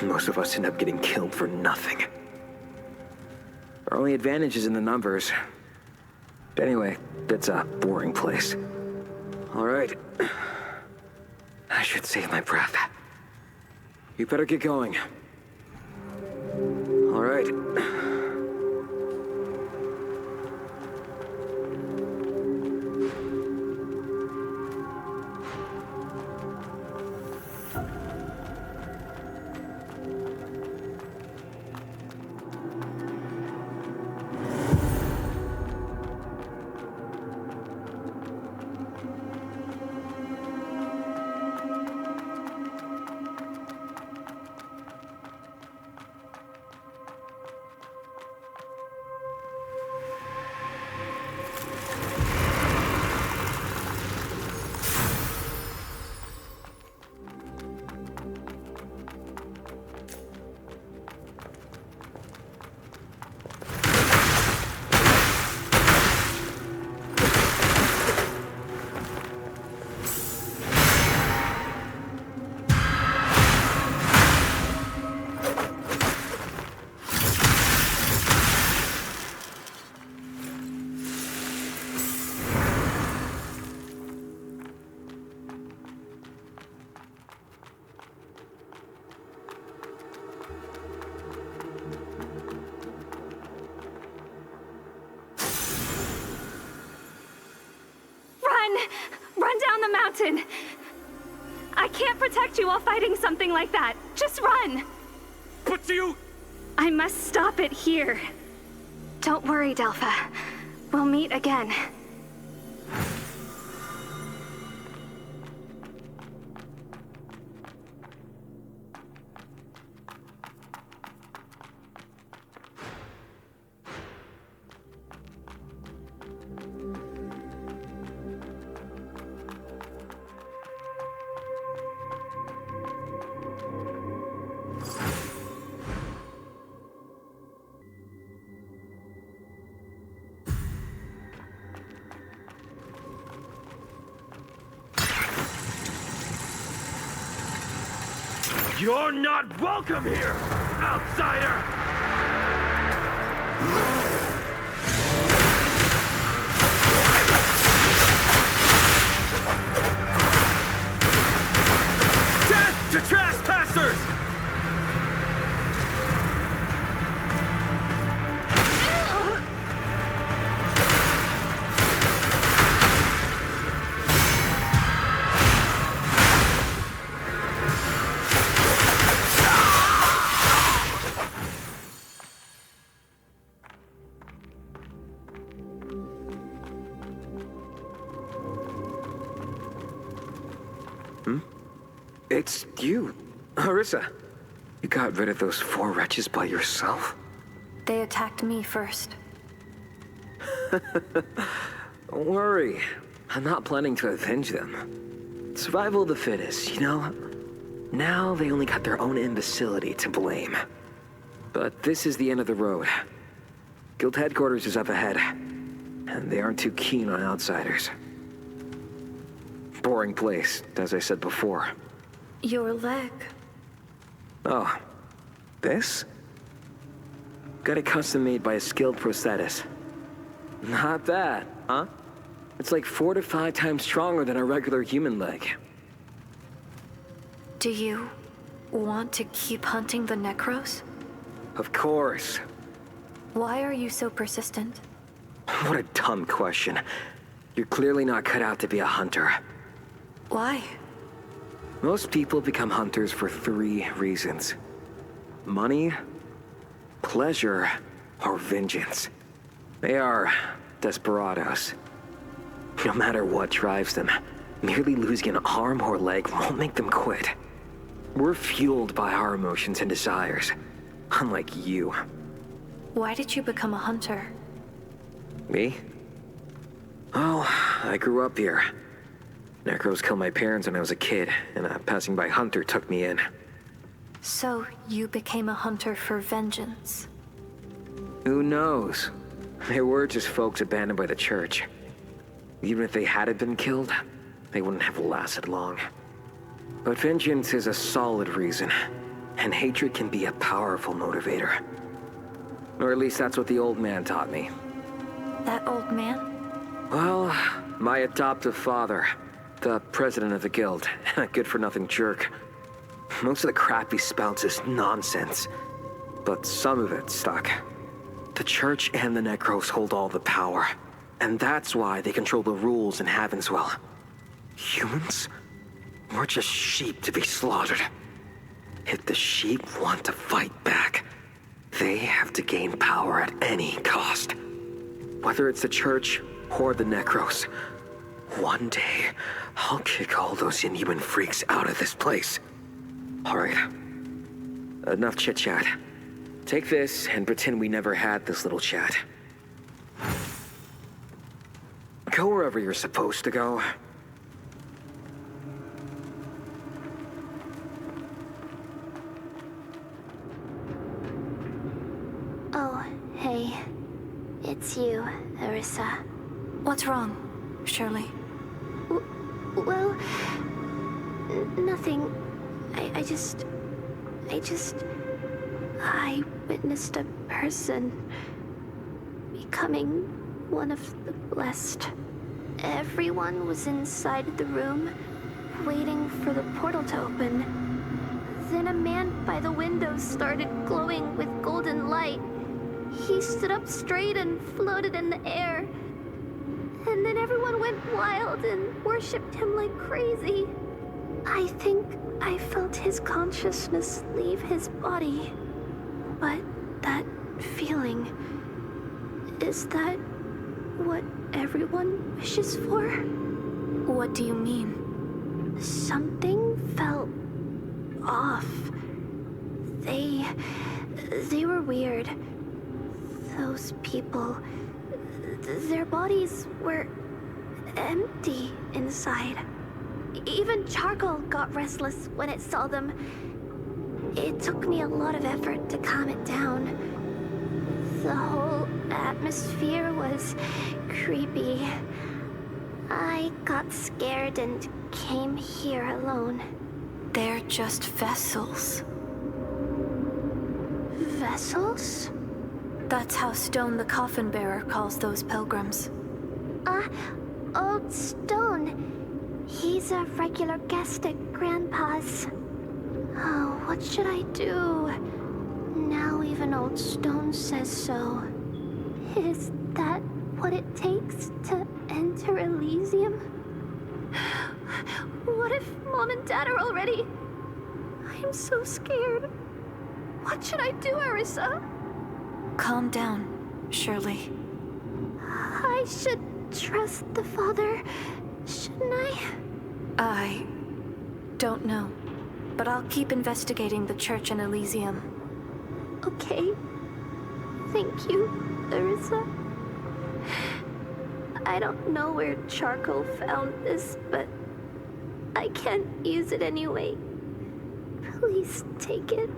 Most of us end up getting killed for nothing. Our only advantage is in the numbers. But anyway, it's a boring place. All right. I should save my breath. You better get going. All right. Run down the mountain! I can't protect you while fighting something like that. Just run! But you... I must stop it here. Don't worry, Delpha. We'll meet again. You're not welcome here, outsider! Death to trespassers! It's you, Harissa. You got rid of those 4 wretches by yourself? They attacked me first. Don't worry. I'm not planning to avenge them. Survival of the fittest, you know? Now they only got their own imbecility to blame. But this is the end of the road. Guild headquarters is up ahead, and they aren't too keen on outsiders. Boring place, as I said before. Your leg. Oh, this? Got it custom made by a skilled prosthetist. Not bad, huh? It's like 4 to 5 times stronger than a regular human leg. Do you want to keep hunting the Necros? Of course. Why are you so persistent? What a dumb question. You're clearly not cut out to be a hunter. Why? Most people become hunters for 3 reasons. Money, pleasure, or vengeance. They are desperados. No matter what drives them, merely losing an arm or leg won't make them quit. We're fueled by our emotions and desires, unlike you. Why did you become a hunter? Me? Well, I grew up here. Necros killed my parents when I was a kid, and a passing by hunter took me in. So you became a hunter for vengeance? Who knows? They were just folks abandoned by the church. Even if they hadn't been killed, they wouldn't have lasted long. But vengeance is a solid reason, and hatred can be a powerful motivator. Or at least that's what the old man taught me. That old man? Well, my adoptive father. The president of the guild, a good-for-nothing jerk. Most of the crap he spouts is nonsense, but some of it stuck. The church and the Necros hold all the power, and that's why they control the rules in Havenswell. Humans? We're just sheep to be slaughtered. If the sheep want to fight back, they have to gain power at any cost. Whether it's the church or the Necros, one day, I'll kick all those inhuman freaks out of this place. All right. Enough chit-chat. Take this and pretend we never had this little chat. Go wherever you're supposed to go. Oh, hey. It's you, Arissa. What's wrong, Shirley? Well, nothing. I witnessed a person becoming one of the blessed. Everyone was inside the room, waiting for the portal to open. Then a man by the window started glowing with golden light. He stood up straight and floated in the air. And then everyone went wild and worshipped him like crazy. I think I felt his consciousness leave his body. But that feeling, is that what everyone wishes for? What do you mean? Something felt off. They were weird. Those people, their bodies were empty inside. Even charcoal got restless when it saw them. It took me a lot of effort to calm it down. The whole atmosphere was creepy. I got scared and came here alone. They're just vessels. Vessels? That's how Stone the Coffin Bearer calls those pilgrims. Old Stone. He's a regular guest at Grandpa's. Oh, what should I do? Now even Old Stone says so. Is that what it takes to enter Elysium? What if Mom and Dad are already... I'm so scared. What should I do, Arissa? Calm down, Shirley. I should trust the Father, shouldn't I? I don't know, but I'll keep investigating the church in Elysium. Okay. Thank you, Arissa. I don't know where Charcoal found this, but I can't use it anyway. Please take it.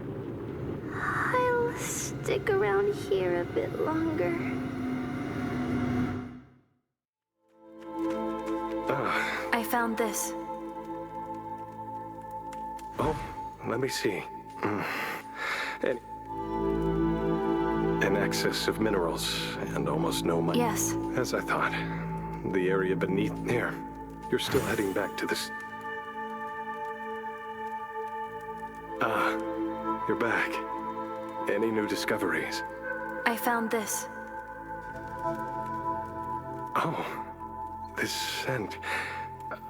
I'll stick around here a bit longer. I found this. Oh, let me see. An excess of minerals and almost no money. Yes. As I thought. The area beneath here. You're still heading back to this... You're back. Any new discoveries? I found this. Oh, this scent.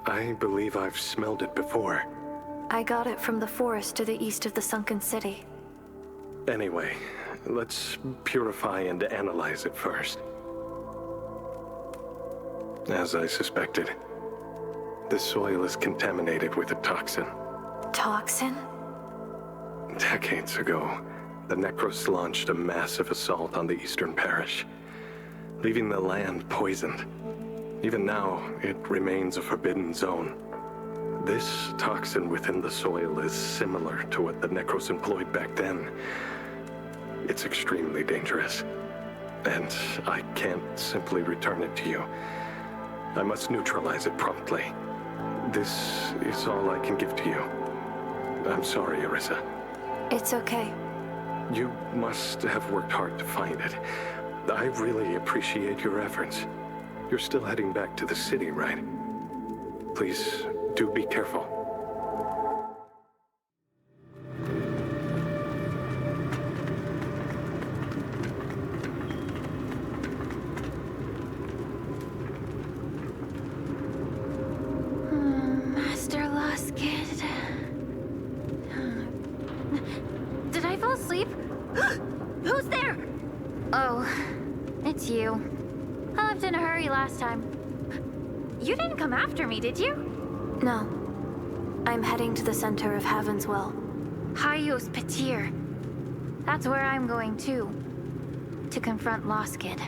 I believe I've smelled it before. I got it from the forest to the east of the sunken city. Anyway, let's purify and analyze it first. As I suspected, this soil is contaminated with a toxin. Toxin? Decades ago, the Necros launched a massive assault on the eastern parish, leaving the land poisoned. Even now, it remains a forbidden zone. This toxin within the soil is similar to what the Necros employed back then. It's extremely dangerous, and I can't simply return it to you. I must neutralize it promptly. This is all I can give to you. I'm sorry, Arissa. It's okay. You must have worked hard to find it. I really appreciate your efforts. You're still heading back to the city, right? Please, do be careful. Master Lost Kid. Did I fall asleep? Who's there? Oh, it's you. I left in a hurry last time. You didn't come after me, did you? No. I'm heading to the center of Havenswell. Hyos Petir. That's where I'm going too. To confront Lost Kid.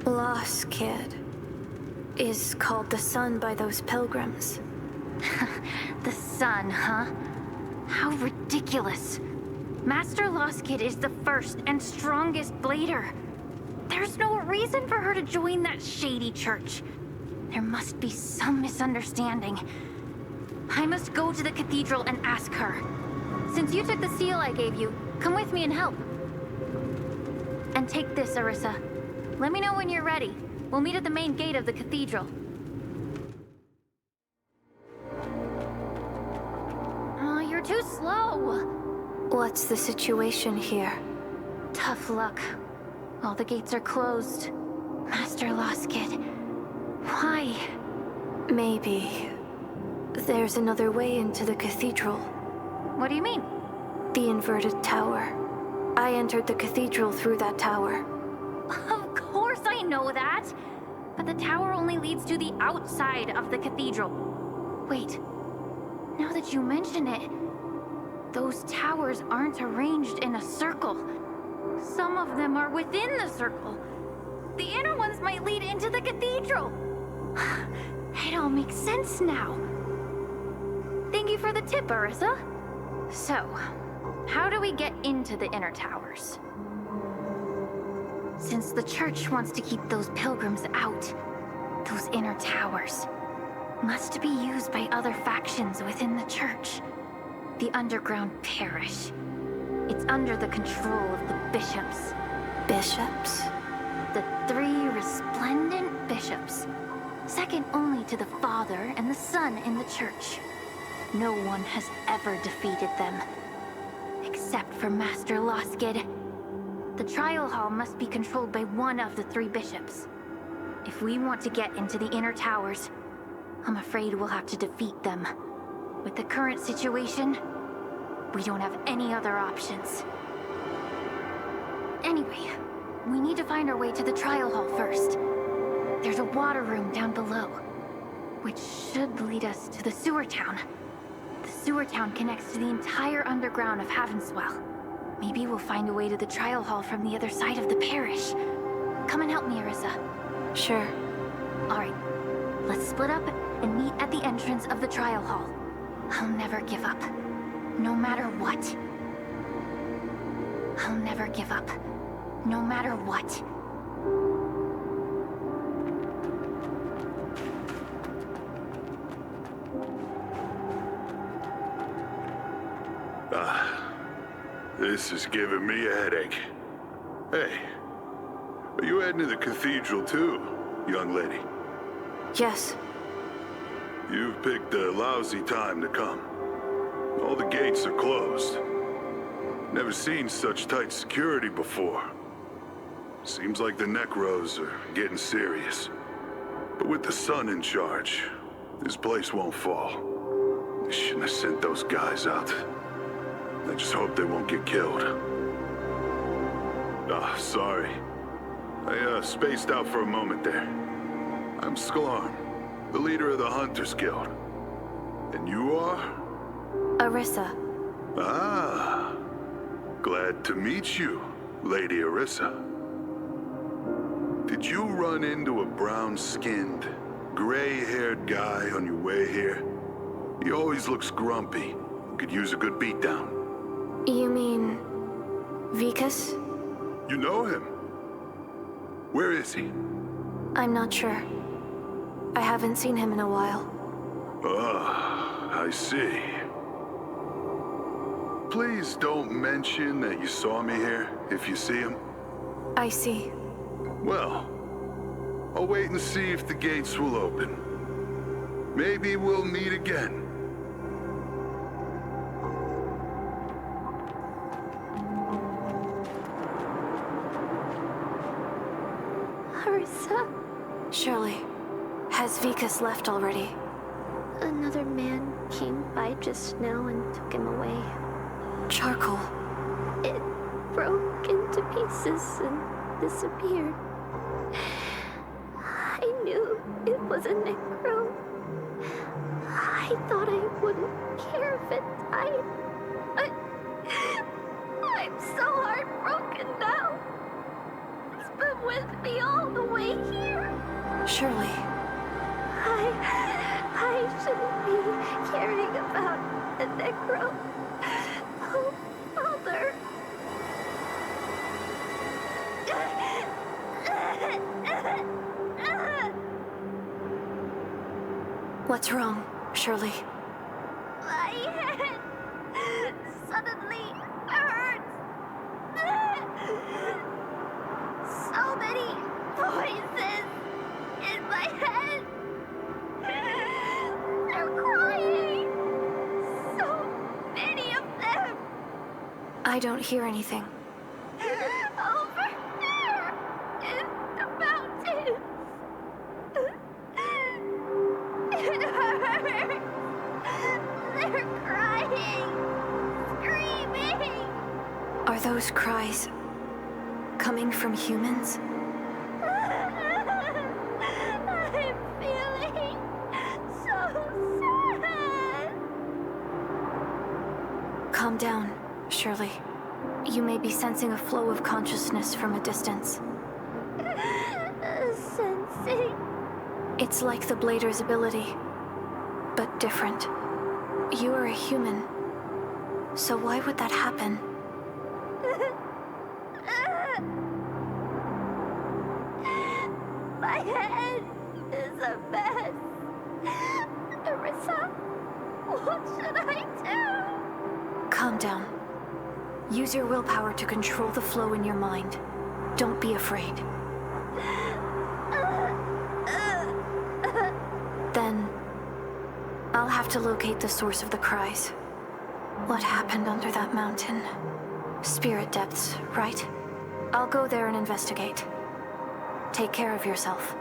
Lost Kid is called the Sun by those pilgrims. The Sun, huh? How ridiculous. Master Lost Kid is the first and strongest blader. There's no reason for her to join that shady church. There must be some misunderstanding. I must go to the cathedral and ask her. Since you took the seal I gave you, come with me and help. And take this, Arissa. Let me know when you're ready. We'll meet at the main gate of the cathedral. Oh, you're too slow. What's the situation here? Tough luck. All the gates are closed. Master Lost Kid. Why? Maybe there's another way into the cathedral. What do you mean? The inverted tower. I entered the cathedral through that tower. Of course I know that! But the tower only leads to the outside of the cathedral. Wait. Now that you mention it, those towers aren't arranged in a circle. Some of them are within the circle. The inner ones might lead into the cathedral. It all makes sense now. Thank you for the tip, Arissa. So, how do we get into the inner towers? Since the church wants to keep those pilgrims out, those inner towers must be used by other factions within the church. The underground parish. It's under the control of the bishops. Bishops? The 3 resplendent bishops. Second only to the Father and the Son in the Church. No one has ever defeated them. Except for Master Loskid. The trial hall must be controlled by one of the 3 bishops. If we want to get into the inner towers, I'm afraid we'll have to defeat them. With the current situation, we don't have any other options. Anyway, we need to find our way to the trial hall first. There's a water room down below, which should lead us to the sewer town. The sewer town connects to the entire underground of Havenswell. Maybe we'll find a way to the trial hall from the other side of the parish. Come and help me, Arissa. Sure. Alright, let's split up and meet at the entrance of the trial hall. I'll never give up. No matter what. I'll never give up. No matter what. This is giving me a headache. Hey, are you heading to the cathedral too, young lady? Yes. You've picked a lousy time to come. All the gates are closed. Never seen such tight security before. Seems like the Necros are getting serious. But with the sun in charge, this place won't fall. They shouldn't have sent those guys out. I just hope they won't get killed. Sorry. I spaced out for a moment there. I'm Sklarn, the leader of the Hunters Guild. And you are? Arissa. Ah. Glad to meet you, Lady Arissa. Did you run into a brown-skinned, gray-haired guy on your way here? He always looks grumpy. Could use a good beatdown. You mean... Vikas? You know him? Where is he? I'm not sure. I haven't seen him in a while. Ah, I see. Please don't mention that you saw me here, if you see him. I see. Well, I'll wait and see if the gates will open. Maybe we'll meet again. Arissa? Shirley, has Vikas left already? Another man came by just now and took him away. Charcoal. It broke into pieces and disappeared. I knew it was a necro. I thought I wouldn't care if it died. I'm so heartbroken now. It's been with me all the way here. Shirley. I shouldn't be caring about a necro. Oh, Father. What's wrong, Shirley? My head suddenly hurts. So many voices in my head. They're crying. So many of them. I don't hear anything. Over there in the mountains. It hurts. They're crying, screaming. Are those cries coming from humans? I'm feeling so sad. Calm down, Shirley. You may be sensing a flow of consciousness from a distance. Sensing. It's like the Blader's ability, but different. You are a human, so why would that happen? My head is a mess. Arissa, what should I do? Calm down. Use your willpower to control the flow in your mind. Don't be afraid. Then, I'll have to locate the source of the cries. What happened under that mountain? Spirit depths, right? I'll go there and investigate. Take care of yourself.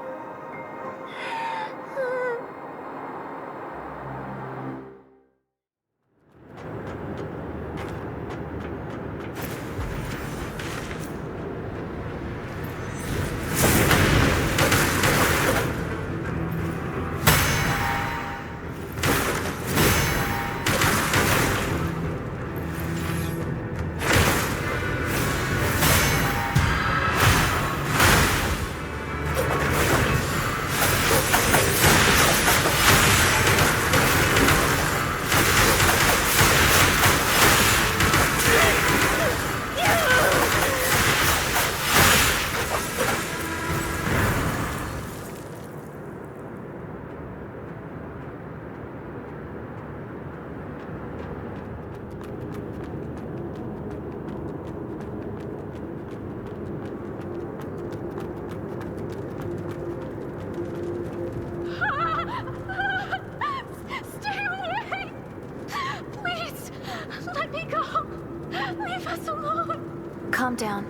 Calm down.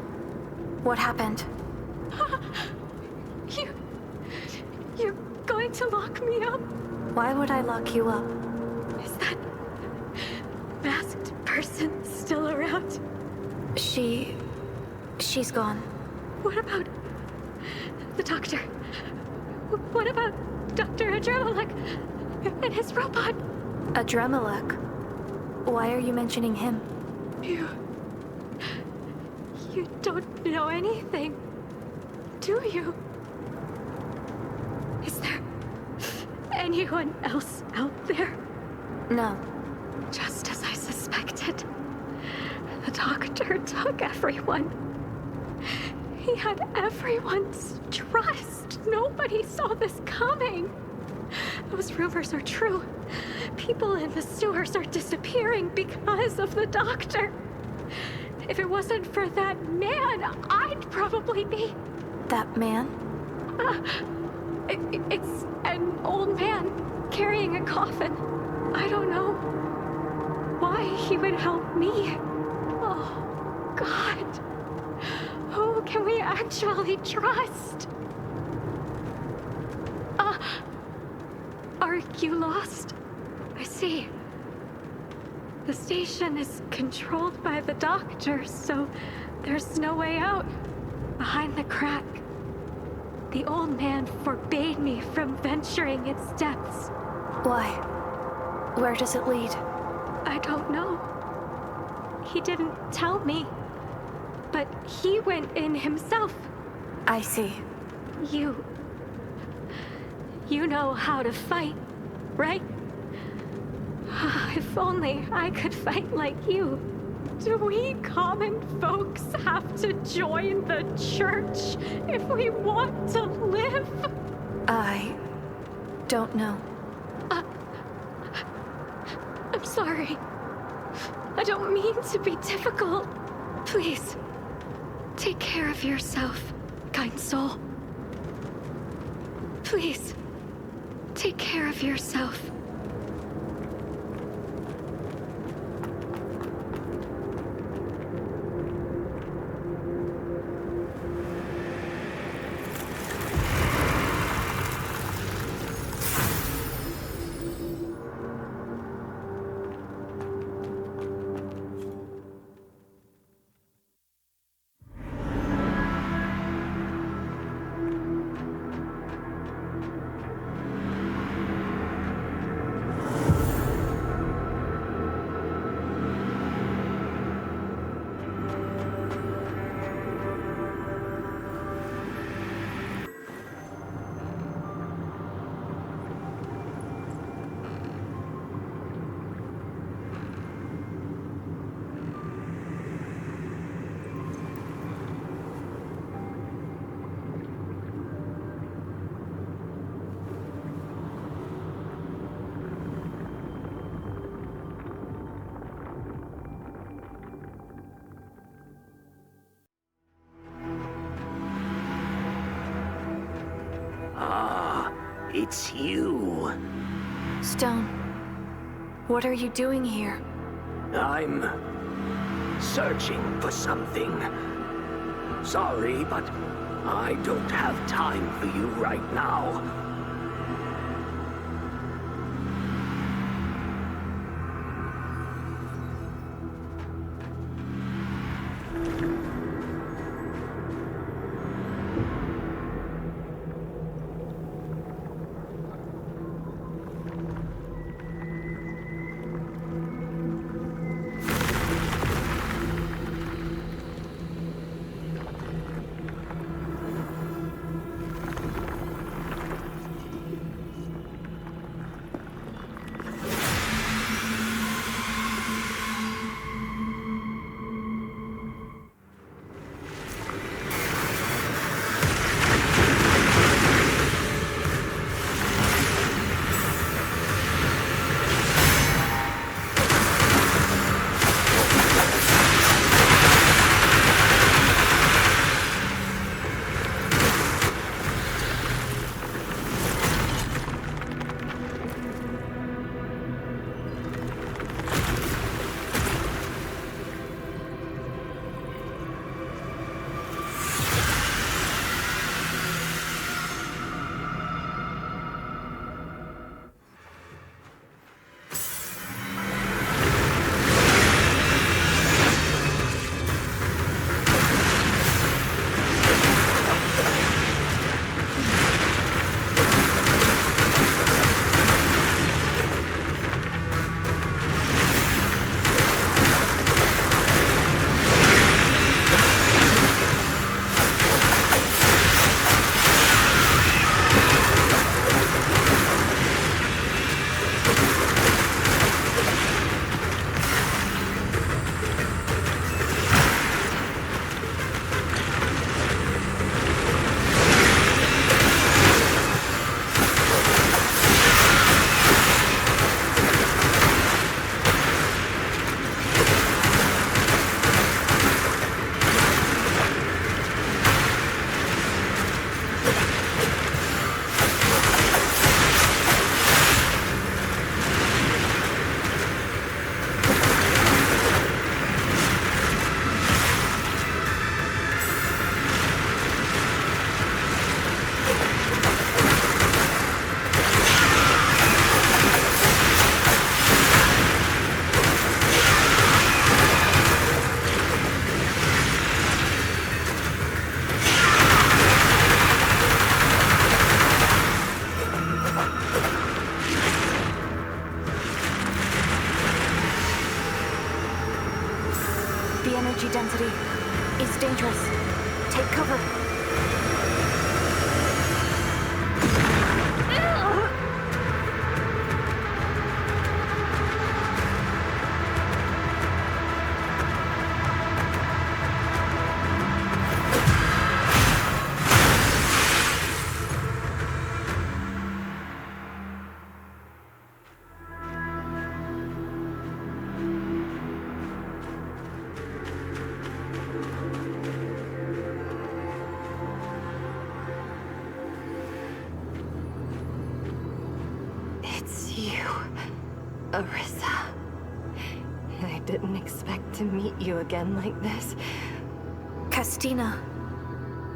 What happened? You're going to lock me up? Why would I lock you up? Is that masked person still around? She's gone. What about the doctor? What about Dr. Adremalek and his robot? Adremalek? Why are you mentioning him? You don't know anything, do you? Is there anyone else out there? No. Just as I suspected. The doctor took everyone. He had everyone's trust. Nobody saw this coming. Those rumors are true. People in the sewers are disappearing because of the doctor. If it wasn't for that man, I'd probably be... That man? It's an old man carrying a coffin. I don't know why he would help me. Oh, God. Who can we actually trust? Are you lost? I see. The station is controlled by the doctor, so there's no way out. Behind the crack, the old man forbade me from venturing its depths. Why? Where does it lead? I don't know. He didn't tell me, but he went in himself. I see. You know how to fight, right? If only I could fight like you. Do we common folks have to join the church if we want to live? I don't know. I'm sorry. I don't mean to be difficult. Please, take care of yourself, kind soul. Please, take care of yourself. it's you. Stone, what are you doing here? I'm searching for something. Sorry, but I don't have time for you right now. Energy density is dangerous. Take cover. Arissa. I didn't expect to meet you again like this. Castina,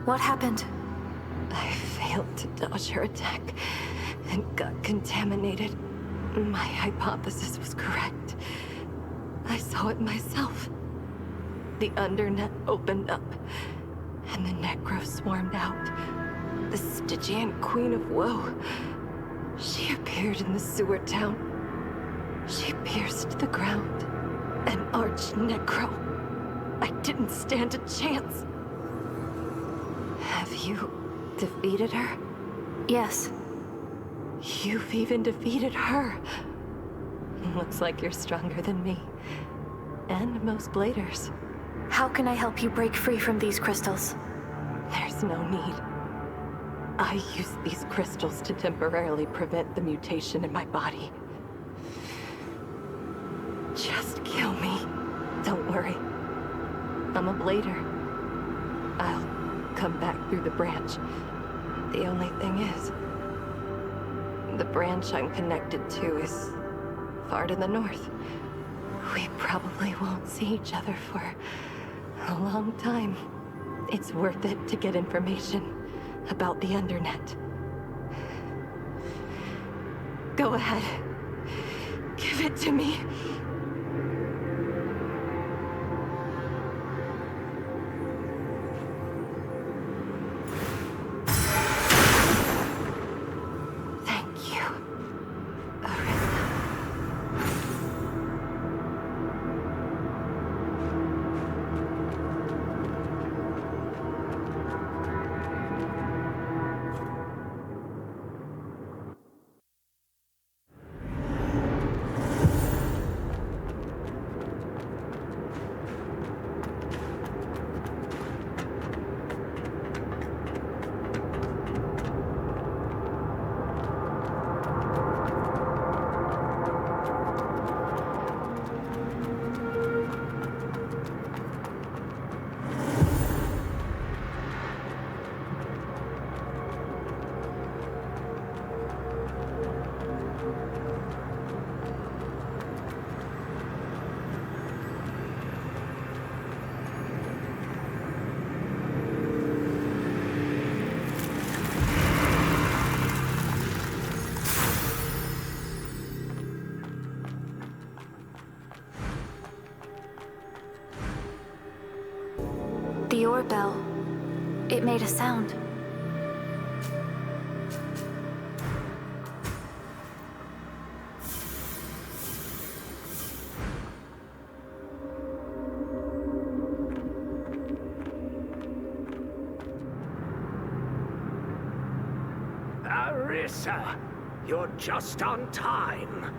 what happened? I failed to dodge her attack and got contaminated. My hypothesis was correct. I saw it myself. The undernet opened up, and the Necro swarmed out. The Stygian Queen of Woe. She appeared in the sewer town. She pierced the ground. An arch-necro. I didn't stand a chance. Have you defeated her? Yes. You've even defeated her. Looks like you're stronger than me. And most bladers. How can I help you break free from these crystals? There's no need. I use these crystals to temporarily prevent the mutation in my body. Just kill me. Don't worry. I'm a blader. I'll come back through the branch. The only thing is, The branch I'm connected to is far to the north. We probably won't see each other for a long time. It's worth it to get information about the Undernet. Go ahead. Give it to me. The ore bell. It made a sound. Arissa, you're just on time.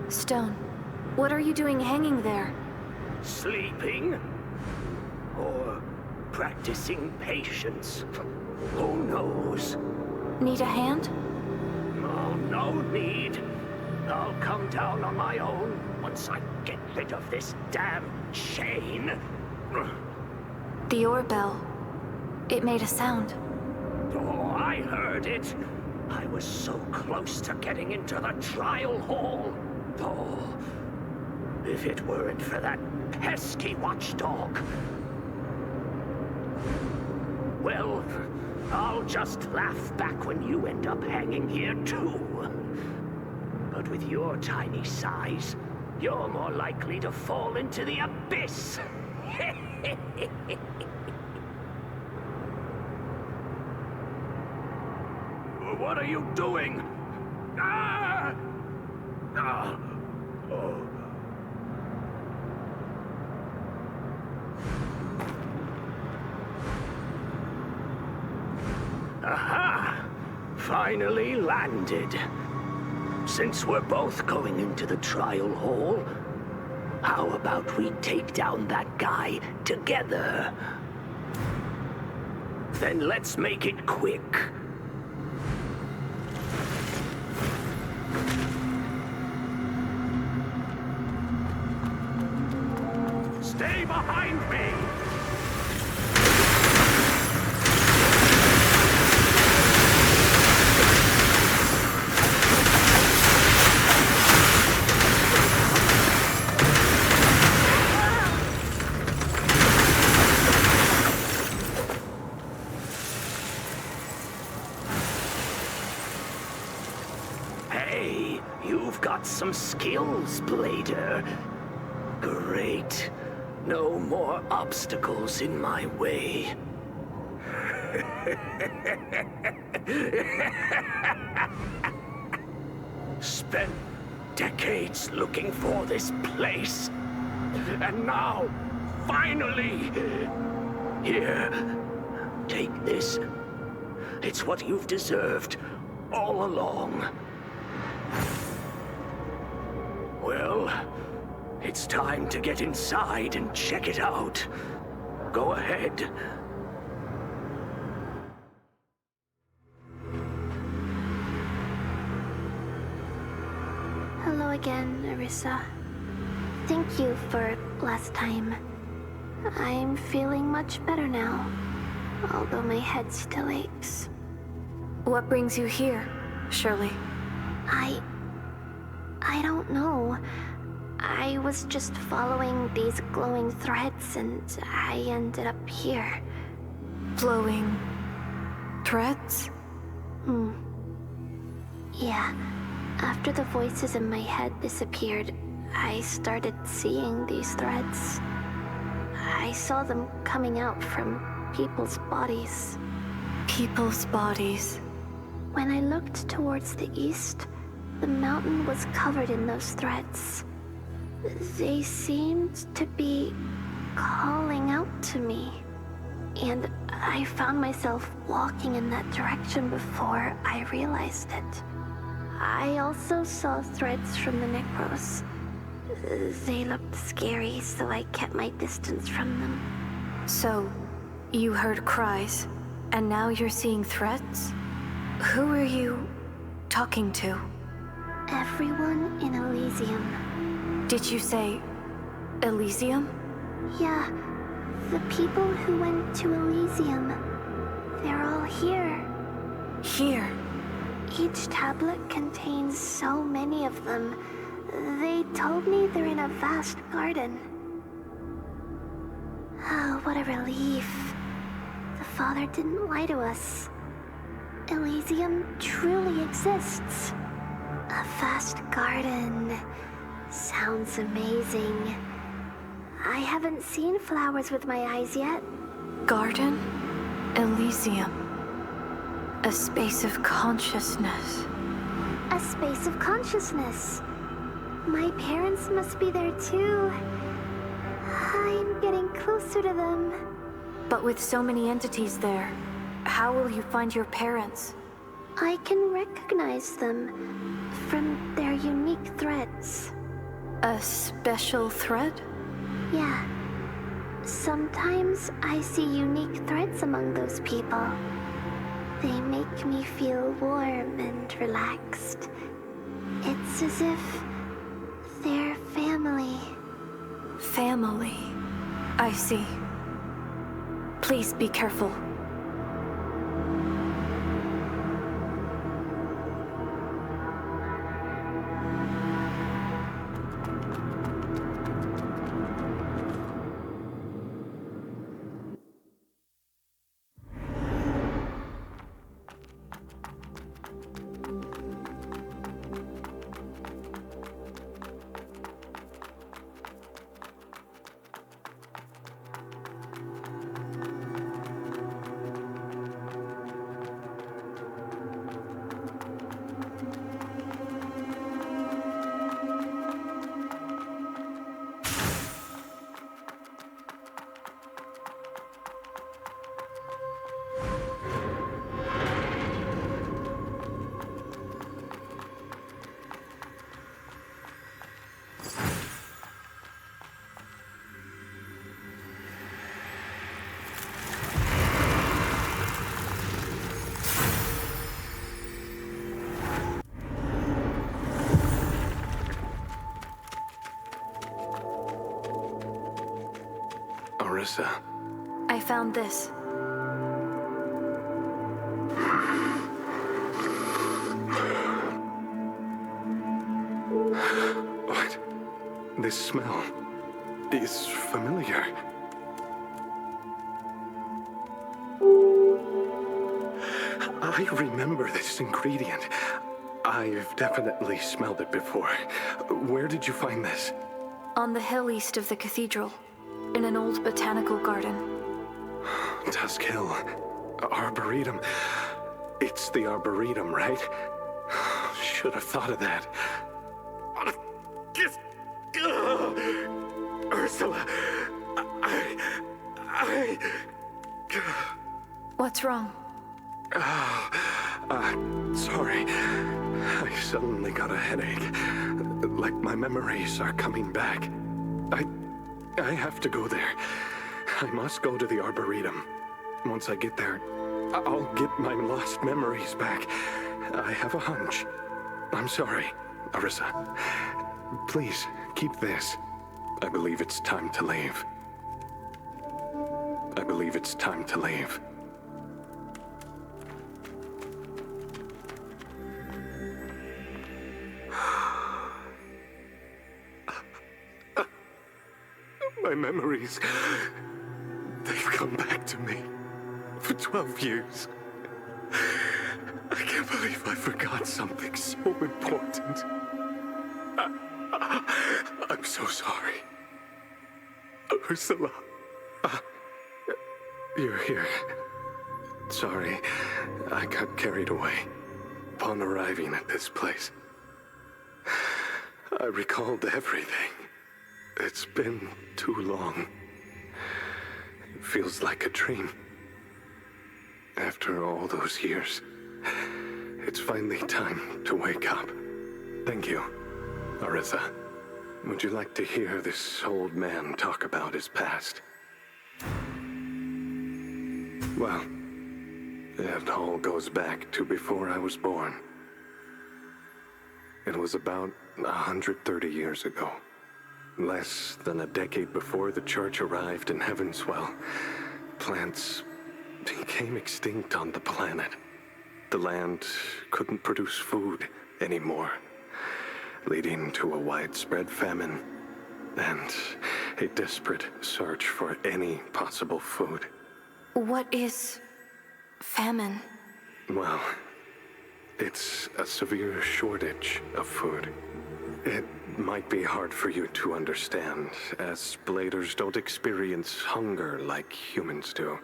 Stone, what are you doing hanging there? Sleeping? Or practicing patience? Who knows? Need a hand? Oh, no need. I'll come down on my own once I get rid of this damn chain. The ore bell. It made a sound. Oh, I heard it. I was so close to getting into the trial hall. Oh, if it weren't for that pesky watchdog. Well, I'll just laugh back when you end up hanging here too. But with your tiny size, you're more likely to fall into the abyss. What are you doing? Ah! Ah! Oh. Aha! Finally landed. Since we're both going into the trial hall, how about we take down that guy together? Then let's make it quick. Stay behind me! Hey, you've got some skills, Blader. Great. No more obstacles in my way. Spent decades looking for this place. And now, finally, here, take this. It's what you've deserved all along. Well, it's time to get inside and check it out. Go ahead. Hello again, Arissa. Thank you for last time. I'm feeling much better now, although my head still aches. What brings you here, Shirley? I don't know. I was just following these glowing threads and I ended up here. Glowing threads? Yeah. After the voices in my head disappeared, I started seeing these threads. I saw them coming out from people's bodies. People's bodies. When I looked towards the east, the mountain was covered in those threads. They seemed to be calling out to me. And I found myself walking in that direction before I realized it. I also saw threads from the Necros. They looked scary, so I kept my distance from them. So, you heard cries, and now you're seeing threads? Who are you talking to? Everyone in Elysium. Did you say Elysium? Yeah, the people who went to Elysium. They're all here. Here? Each tablet contains so many of them. They told me they're in a vast garden. Oh, what a relief. The Father didn't lie to us. Elysium truly exists. A vast garden. Sounds amazing. I haven't seen flowers with my eyes yet. Garden? Elysium. A space of consciousness. A space of consciousness. My parents must be there too. I'm getting closer to them. But with so many entities there, how will you find your parents? I can recognize them from their unique threads. A special thread? Yeah. Sometimes I see unique threads among those people. They make me feel warm and relaxed. It's as if they're family. Family. I see. Please be careful. Arissa. I found this. What? This smell is familiar. I remember this ingredient. I've definitely smelled it before. Where did you find this? On the hill east of the cathedral, in an old botanical garden. Tusk Hill. Arboretum. It's the Arboretum, right? Should have thought of that. Ursula, What's wrong? Sorry. I suddenly got a headache. Like my memories are coming back. I have to go there. I must go to the Arboretum. Once I get there, I'll get my lost memories back. I have a hunch. I'm sorry, Arissa. Please, keep this. I believe it's time to leave. I believe it's time to leave. My memories, they've come back to me for 12 years. I can't believe I forgot something so important. I'm so sorry. Ursula. You're here. Sorry, I got carried away upon arriving at this place. I recalled everything. It's been too long. It feels like a dream. After all those years, it's finally time to wake up. Thank you, Arisa. Would you like to hear this old man talk about his past? Well, it all goes back to before I was born. It was about 130 years ago. Less than a decade before the church arrived in Heavenswell, plants became extinct on the planet. The land couldn't produce food anymore, leading to a widespread famine and a desperate search for any possible food. What is famine? Well, it's a severe shortage of food. It might be hard for you to understand, as bladers don't experience hunger like humans do.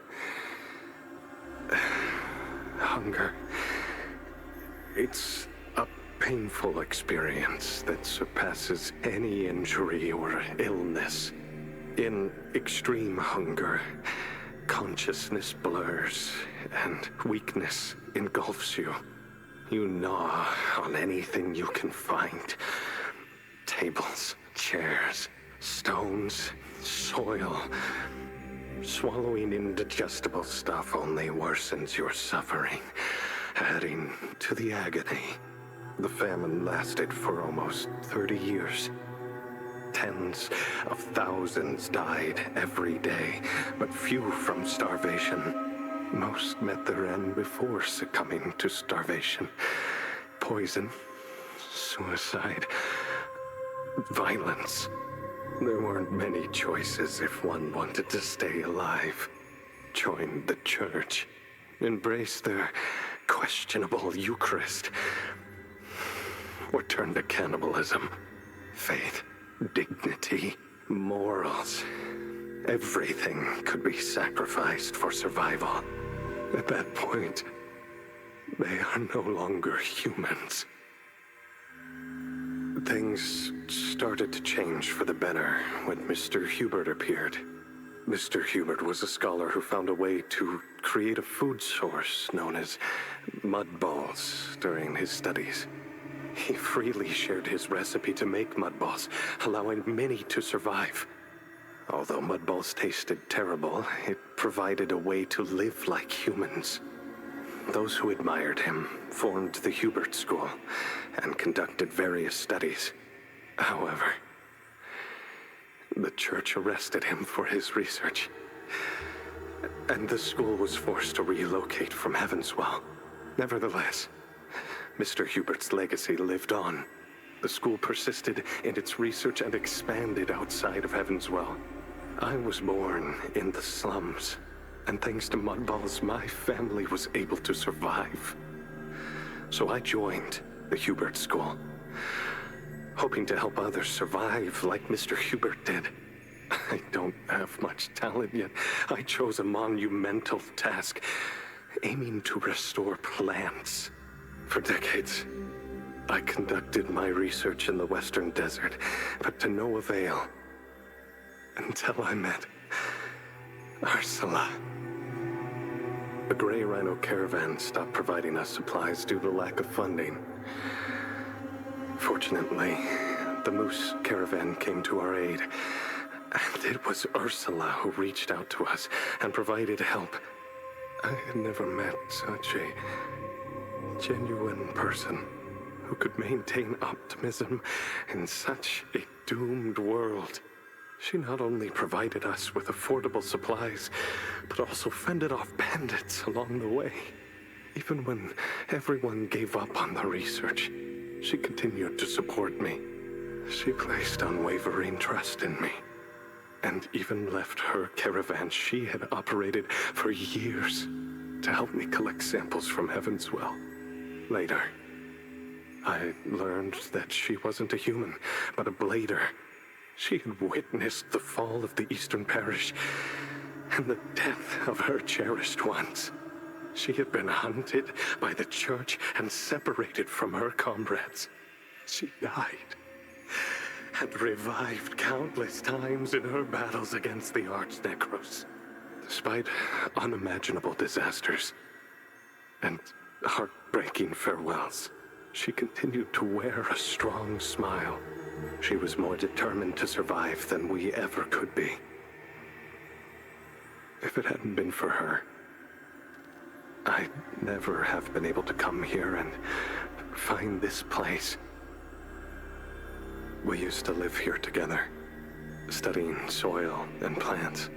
Hunger. It's a painful experience that surpasses any injury or illness. In extreme hunger, consciousness blurs and weakness engulfs you. You gnaw on anything you can find. Tables, chairs, stones, soil. Swallowing indigestible stuff only worsens your suffering, adding to the agony. The famine lasted for almost 30 years. Tens of thousands died every day, but few from starvation. Most met their end before succumbing to starvation. Poison, suicide, violence. There weren't many choices if one wanted to stay alive. Join the church. Embrace their questionable Eucharist. Or turn to cannibalism. Faith, dignity, morals. Everything could be sacrificed for survival. At that point, they are no longer humans. Things started to change for the better when Mr. Hubert appeared. Mr. Hubert was a scholar who found a way to create a food source known as mud balls during his studies. He freely shared his recipe to make mud balls, allowing many to survive. Although mud balls tasted terrible, it provided a way to live like humans. Those who admired him formed the Hubert School and conducted various studies. However, the church arrested him for his research, and the school was forced to relocate from Heavenswell. Nevertheless, Mr. Hubert's legacy lived on. The school persisted in its research and expanded outside of Heavenswell. I was born in the slums, and thanks to mudballs, my family was able to survive. So I joined the Hubert School, hoping to help others survive like Mr. Hubert did. I don't have much talent, yet I chose a monumental task, aiming to restore plants. For decades, I conducted my research in the Western Desert, but to no avail. Until I met Ursula. The Grey Rhino caravan stopped providing us supplies due to lack of funding. Fortunately, the Moose caravan came to our aid, and it was Ursula who reached out to us and provided help. I had never met such a genuine person who could maintain optimism in such a doomed world. She not only provided us with affordable supplies, but also fended off bandits along the way. Even when everyone gave up on the research, she continued to support me. She placed unwavering trust in me. and even left her caravan she had operated for years to help me collect samples from Heaven's Well. Later, I learned that she wasn't a human, but a blader. She had witnessed the fall of the Eastern Parish and the death of her cherished ones. She had been hunted by the church and separated from her comrades. She died, had revived countless times in her battles against the Arch-Necros. Despite unimaginable disasters and heartbreaking farewells, she continued to wear a strong smile. She was more determined to survive than we ever could be. If it hadn't been for her, I'd never have been able to come here and find this place. We used to live here together, studying soil and plants,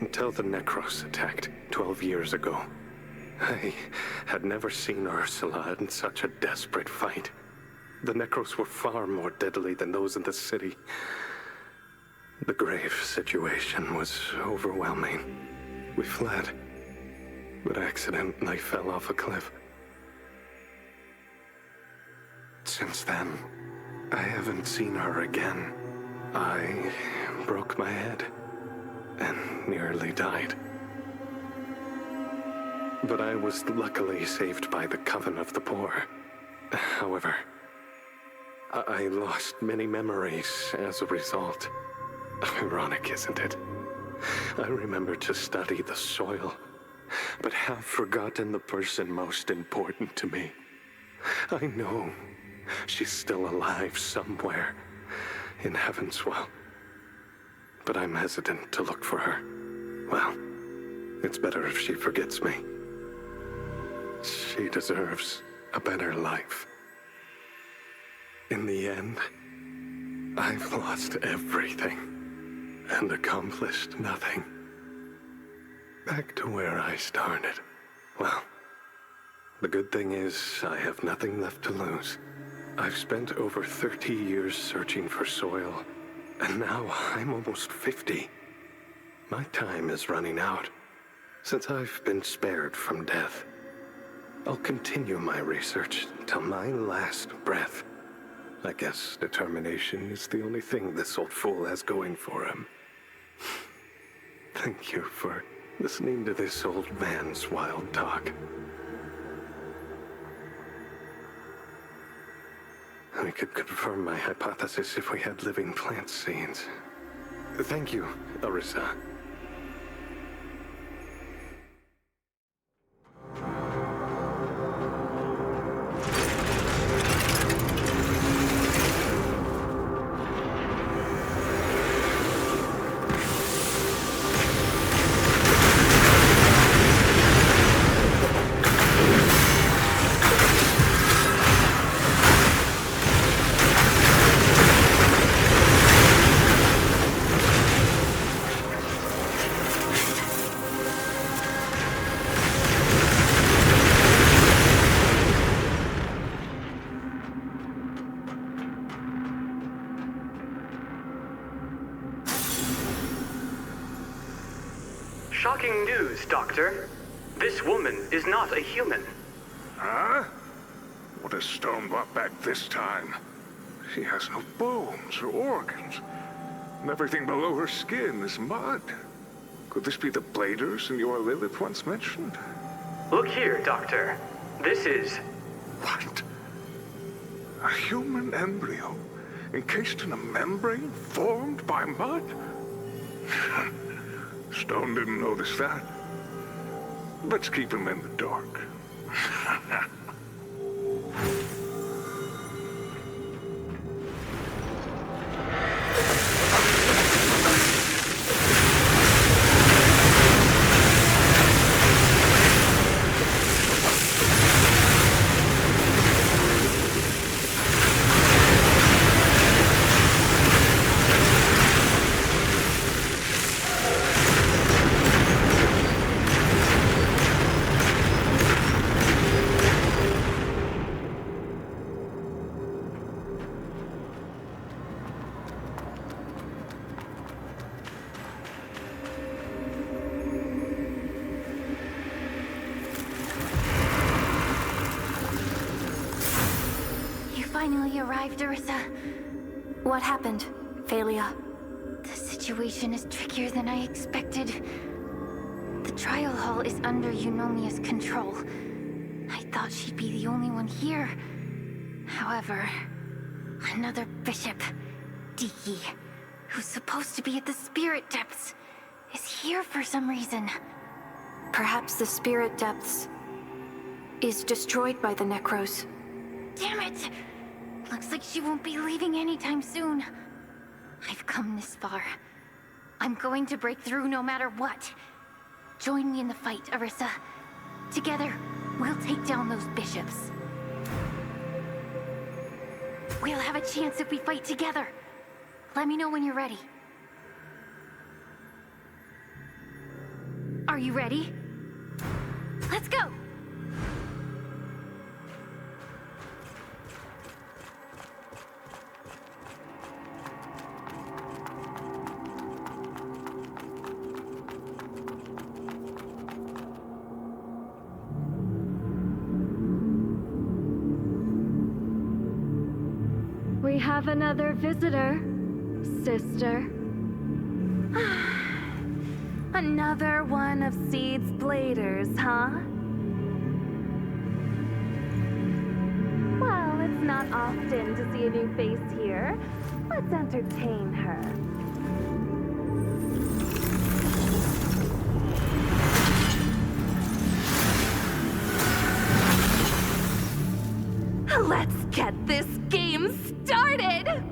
until the Necros attacked 12 years ago. I had never seen Ursula in such a desperate fight. The Necros were far more deadly than those in the city. The grave situation was overwhelming. We fled, but accidentally fell off a cliff. Since then, I haven't seen her again. I broke my head and nearly died. But I was luckily saved by the Coven of the Poor. However, I lost many memories as a result. Ironic, isn't it? I remember to study the soil, but have forgotten the person most important to me. I know she's still alive somewhere in Heaven's Well, but I'm hesitant to look for her. Well, it's better if she forgets me. She deserves a better life. In the end, I've lost everything and accomplished nothing. Back to where I started. Well, the good thing is I have nothing left to lose. I've spent over 30 years searching for soil, and now I'm almost 50. My time is running out. Since I've been spared from death, I'll continue my research until my last breath. I guess determination is the only thing this old fool has going for him. Thank you for listening to this old man's wild talk. We could confirm my hypothesis if we had living plant seeds. Thank you, Arisa. Shocking news, Doctor. This woman is not a human. Huh? What has Stone brought back this time? She has no bones or organs. And everything below her skin is mud. Could this be the bladers Senor Lilith once mentioned? Look here, Doctor. This is... What? A human embryo encased in a membrane formed by mud? Stone didn't notice that. Let's keep him in the dark. finally arrived, Arissa. What happened, Phalia? The situation is trickier than I expected. The trial hall is under Eunomia's control. I thought she'd be the only one here. However, another bishop, Diki, who's supposed to be at the spirit depths, is here for some reason. Perhaps the spirit depths is destroyed by the Necros. Damn it! Looks like she won't be leaving anytime soon. I've come this far. I'm going to break through no matter what. Join me in the fight, Arissa. Together, we'll take down those bishops. We'll have a chance if we fight together. Let me know when you're ready. Are you ready? Let's go! We have another visitor, sister. Another one of Seed's bladers, huh? Well, it's not often to see a new face here. Let's entertain her. Let's get this game started!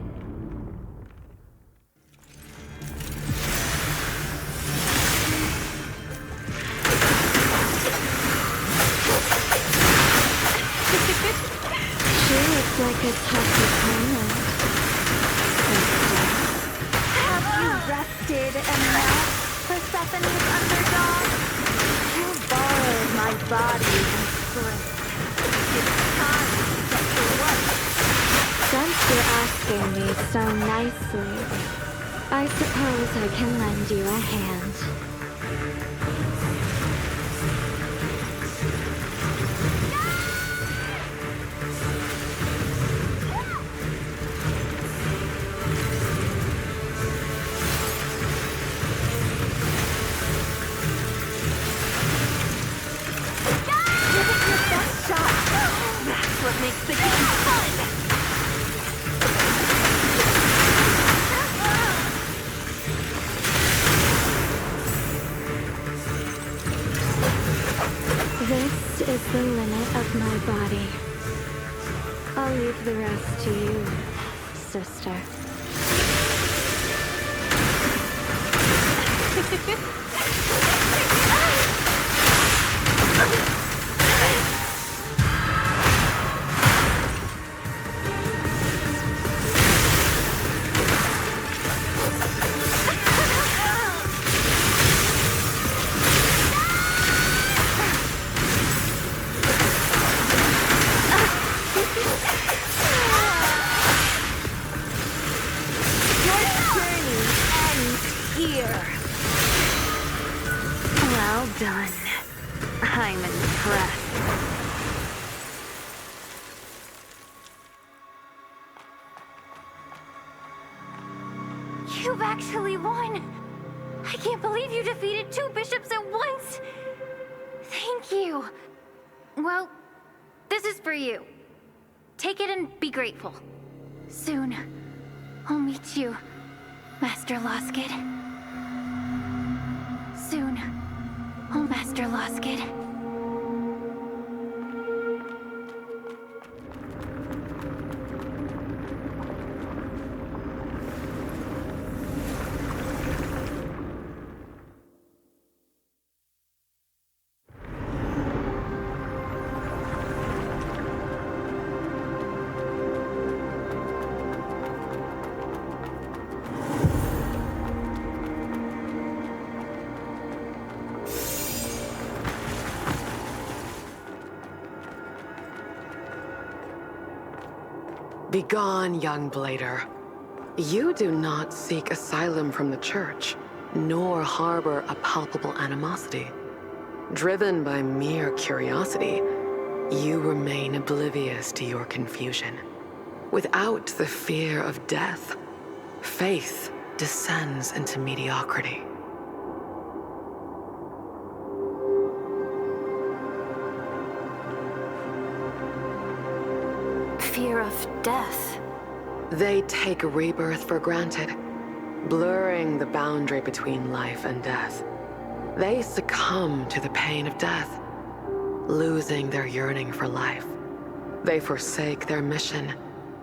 Like a tough opponent. Have you rested enough, Persephone's underdog? You borrowed my body and strength. It's time to get to work. Since you're asking me so nicely, I suppose I can lend you a hand. What makes the game fun! This is the limit of my body. I'll leave the rest to you, sister. Well done. I'm impressed. You've actually won! I can't believe you defeated 2 bishops at once! Thank you! Well, this is for you. Take it and be grateful. Soon, I'll meet you, Master Loskid. Soon, oh Master Loskid. Begone, young blader. You do not seek asylum from the Church, nor harbor a palpable animosity. Driven by mere curiosity, you remain oblivious to your confusion. Without the fear of death, faith descends into mediocrity. Fear of death? They take rebirth for granted, blurring the boundary between life and death. They succumb to the pain of death, losing their yearning for life. They forsake their mission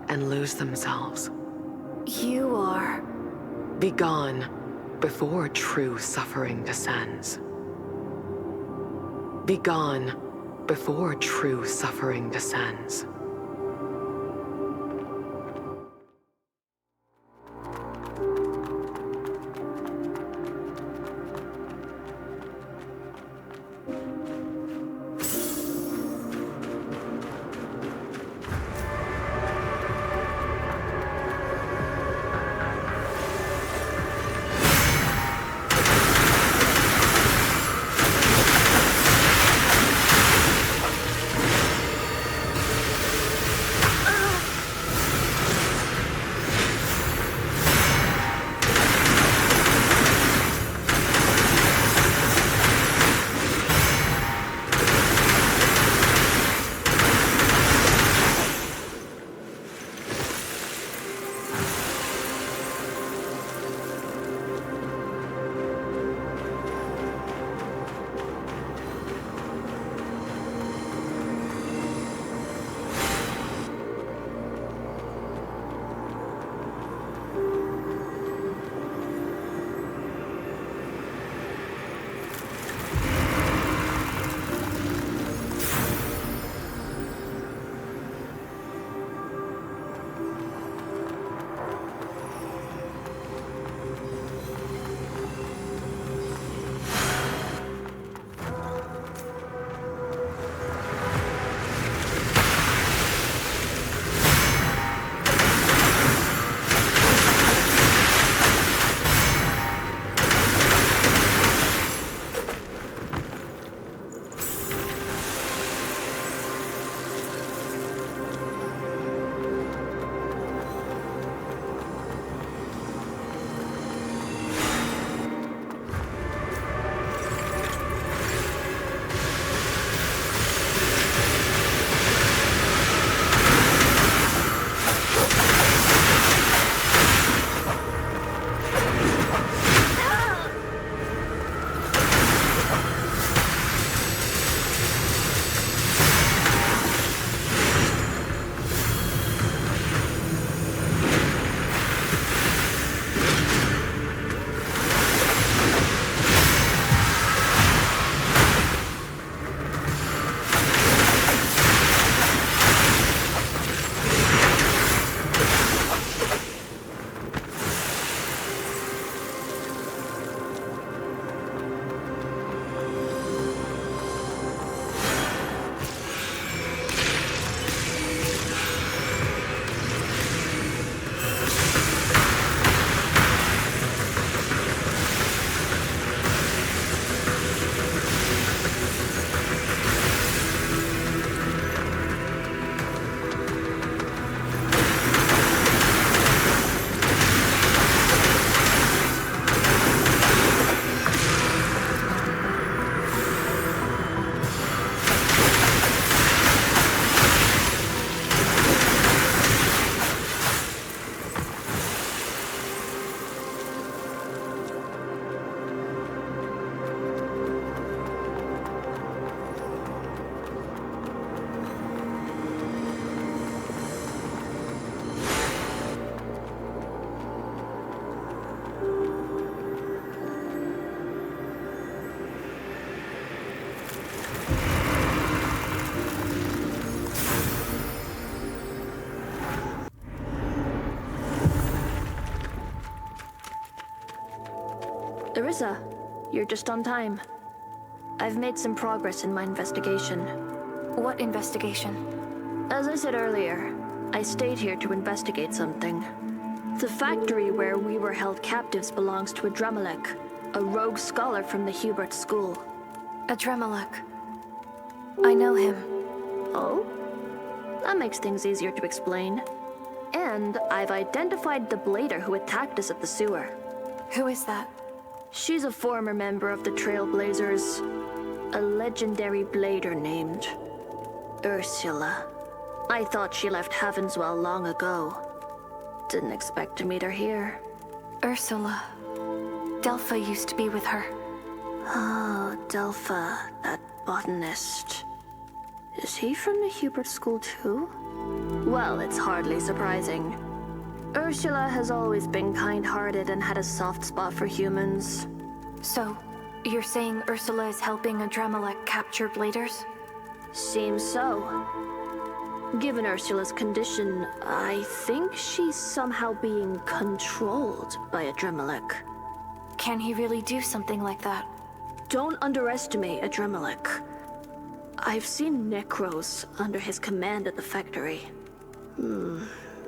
and lose themselves. You are... Begone before true suffering descends. Begone before true suffering descends. Larissa, you're just on time. I've made some progress in my investigation. What investigation? As I said earlier, I stayed here to investigate something. The factory where we were held captives belongs to Adremalek, a rogue scholar from the Hubert School. Adremalek. I know him. Oh? That makes things easier to explain. And I've identified the blader who attacked us at the sewer. Who is that? She's a former member of the Trailblazers. A legendary blader named Ursula. I thought she left Heavenswell long ago. Didn't expect to meet her here. Ursula. Delpha used to be with her. Oh, Delpha, that botanist. Is he from the Hubert School too? Well, it's hardly surprising. Ursula has always been kind-hearted and had a soft spot for humans. So, you're saying Ursula is helping Adramelech capture bladers? Seems so. Given Ursula's condition, I think she's somehow being controlled by Adramelech. Can he really do something like that? Don't underestimate Adramelech. I've seen Necros under his command at the factory.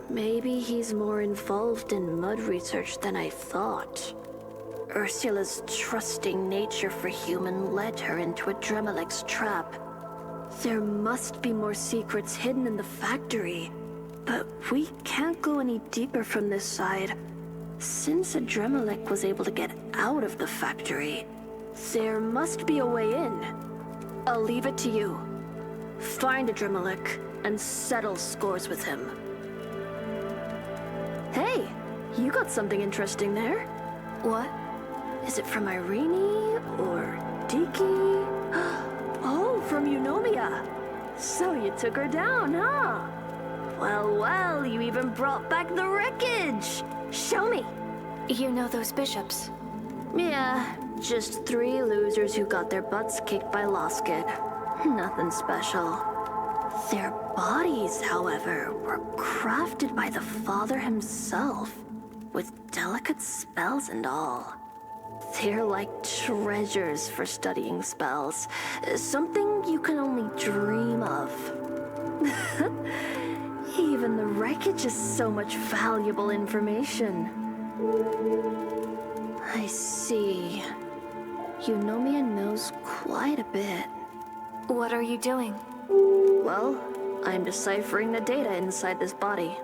Maybe he's more involved in mud research than I thought. Ursula's trusting nature for human led her into Adramelech's trap. There must be more secrets hidden in the factory, but we can't go any deeper from this side. Since Adramelech was able to get out of the factory, there must be a way in. I'll leave it to you. Find Adramelech and settle scores with him. Hey, you got something interesting there. What? Is it from Irene or Diki? Oh, from Eunomia. So you took her down, huh? Well, well, you even brought back the wreckage. Show me. You know those bishops? Yeah, just 3 losers who got their butts kicked by Loskid. Nothing special. Their bodies, however, were crafted by the Father himself, with delicate spells and all. They're like treasures for studying spells, something you can only dream of. Even the wreckage is so much valuable information. I see. Eunomia knows quite a bit. What are you doing? Well, I'm deciphering the data inside this body.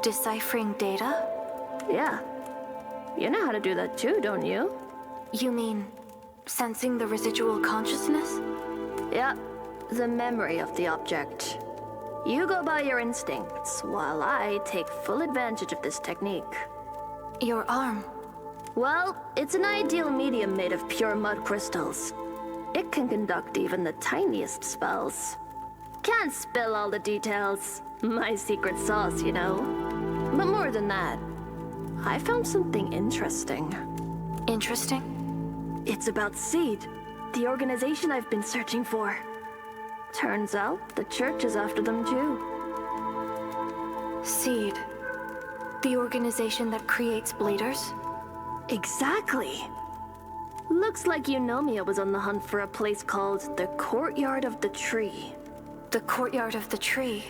Deciphering data? Yeah. You know how to do that too, don't you? You mean sensing the residual consciousness? Yeah, the memory of the object. You go by your instincts, while I take full advantage of this technique. Your arm? Well, it's an ideal medium made of pure mud crystals. It can conduct even the tiniest spells. Can't spill all the details. My secret sauce, you know. But more than that, I found something interesting. Interesting? It's about Seed, the organization I've been searching for. Turns out the church is after them too. Seed. The organization that creates bladers? Exactly. Looks like Eunomia was on the hunt for a place called the Courtyard of the Tree. The Courtyard of the Tree?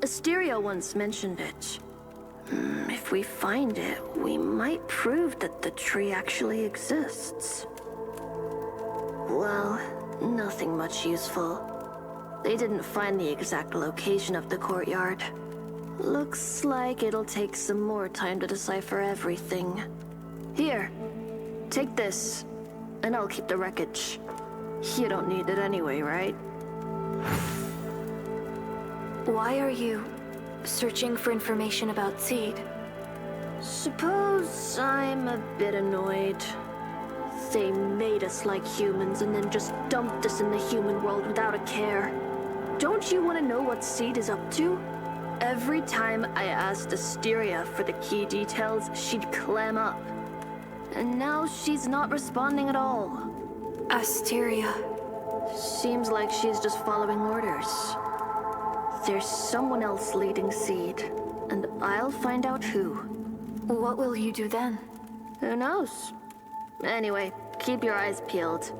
Asteria once mentioned it. If we find it, we might prove that the tree actually exists. Well, nothing much useful. They didn't find the exact location of the courtyard. Looks like it'll take some more time to decipher everything. Here, take this, and I'll keep the wreckage. You don't need it anyway, right? Why are you searching for information about Seed? Suppose I'm a bit annoyed. They made us like humans and then just dumped us in the human world without a care. Don't you want to know what Seed is up to? Every time I asked Asteria for the key details, she'd clam up. And now she's not responding at all. Asteria. Seems like she's just following orders. There's someone else leading Seed, and I'll find out who. What will you do then? Who knows? Anyway, keep your eyes peeled.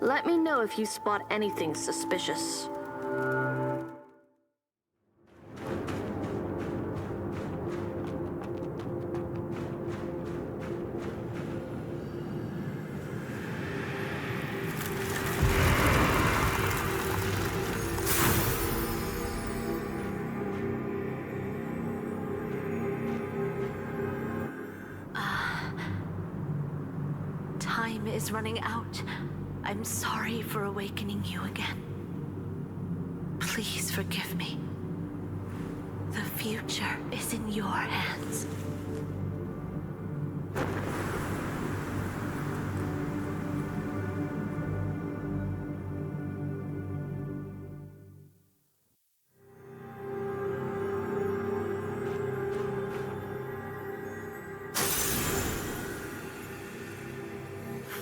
Let me know if you spot anything suspicious. is running out. I'm sorry for awakening you again. Please forgive me. The future is in your hands.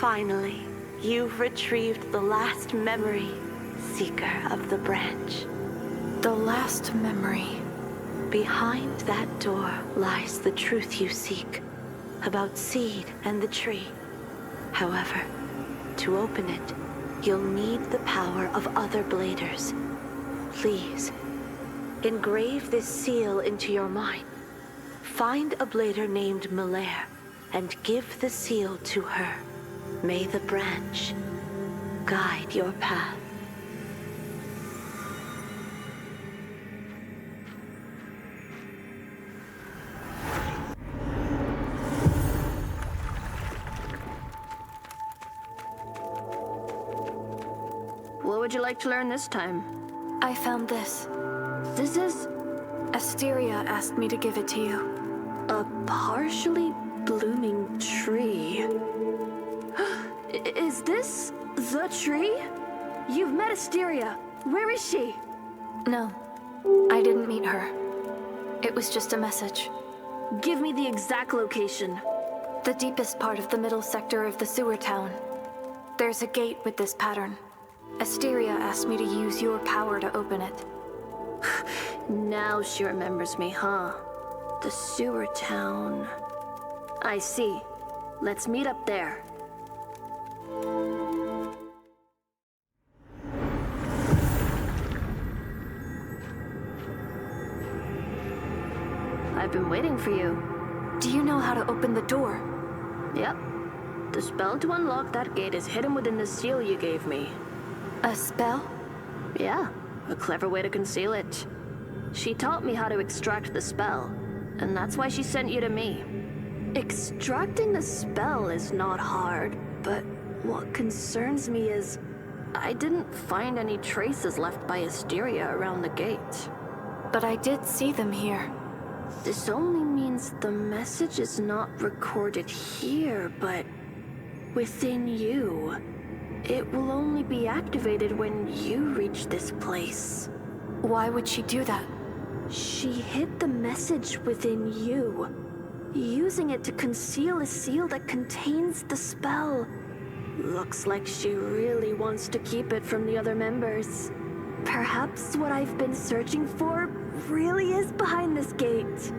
Finally, you've retrieved the last memory, Seeker of the Branch. The last memory. Behind that door lies the truth you seek, about Seed and the tree. However, to open it, you'll need the power of other bladers. Please, engrave this seal into your mind. Find a blader named Malaire, and give the seal to her. May the branch guide your path. What would you like to learn this time? I found this. This is... Asteria asked me to give it to you. A partially blooming tree. Is this the tree? You've met Asteria. Where is she? No, I didn't meet her. It was just a message. Give me the exact location. The deepest part of the middle sector of the sewer town. There's a gate with this pattern. Asteria asked me to use your power to open it. Now she remembers me, huh? The sewer town. I see. Let's meet up there. I've been waiting for you. Do you know how to open the door? Yep. The spell to unlock that gate is hidden within the seal you gave me. A spell? Yeah, a clever way to conceal it. She taught me how to extract the spell, and that's why she sent you to me. Extracting the spell is not hard, but what concerns me is I didn't find any traces left by Asteria around the gate. But I did see them here. This only means the message is not recorded here, but within you. It will only be activated when you reach this place. Why would she do that? She hid the message within you, using it to conceal a seal that contains the spell. Looks like she really wants to keep it from the other members. Perhaps what I've been searching for really is behind this gate.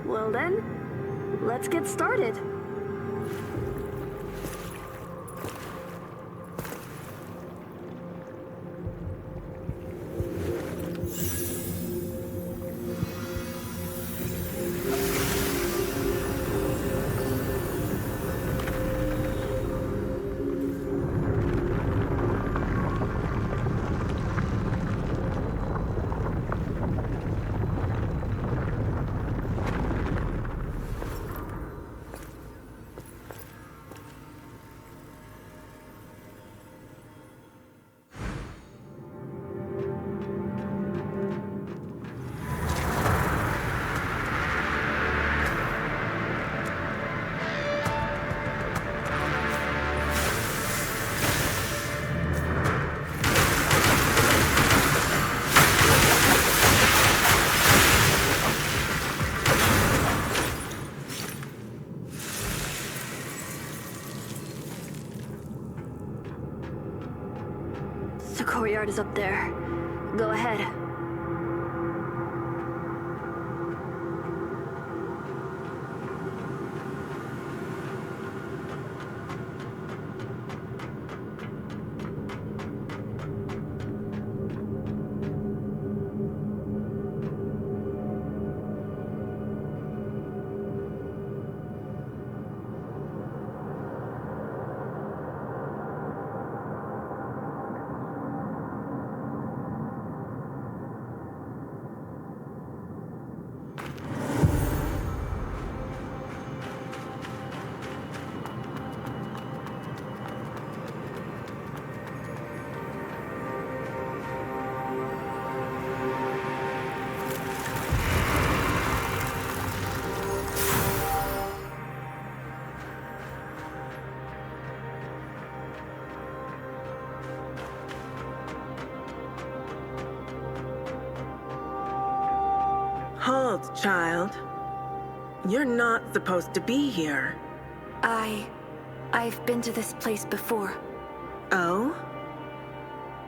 Well then, let's get started. The courtyard is up there. Go ahead. Halt, child. You're not supposed to be here. I've been to this place before. Oh?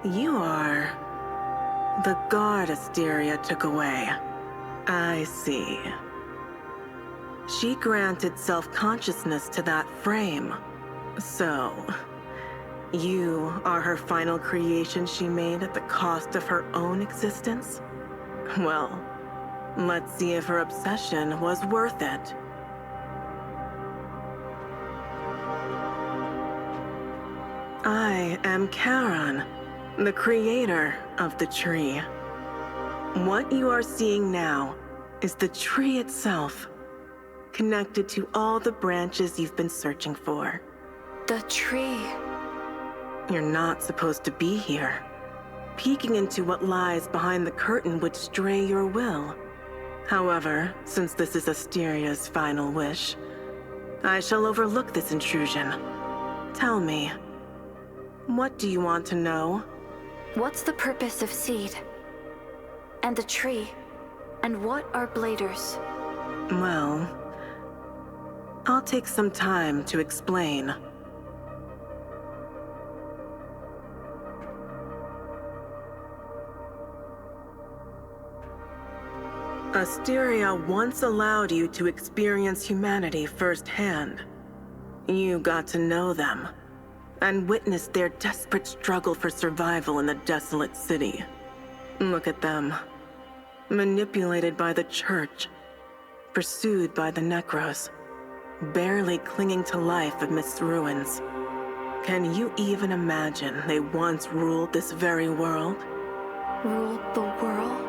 You are... The guard Asteria took away. I see. She granted self-consciousness to that frame. So... You are her final creation she made at the cost of her own existence? Well, let's see if her obsession was worth it. I am Charon, the creator of the tree. What you are seeing now is the tree itself, connected to all the branches you've been searching for. The tree. You're not supposed to be here. Peeking into what lies behind the curtain would stray your will. However, since this is Asteria's final wish, I shall overlook this intrusion. Tell me, what do you want to know? What's the purpose of Seed? And the tree? And what are bladers? Well, I'll take some time to explain. Asteria once allowed you to experience humanity firsthand. You got to know them, and witnessed their desperate struggle for survival in the desolate city. Look at them. Manipulated by the church, pursued by the Necros, barely clinging to life amidst ruins. Can you even imagine they once ruled this very world? Ruled the world?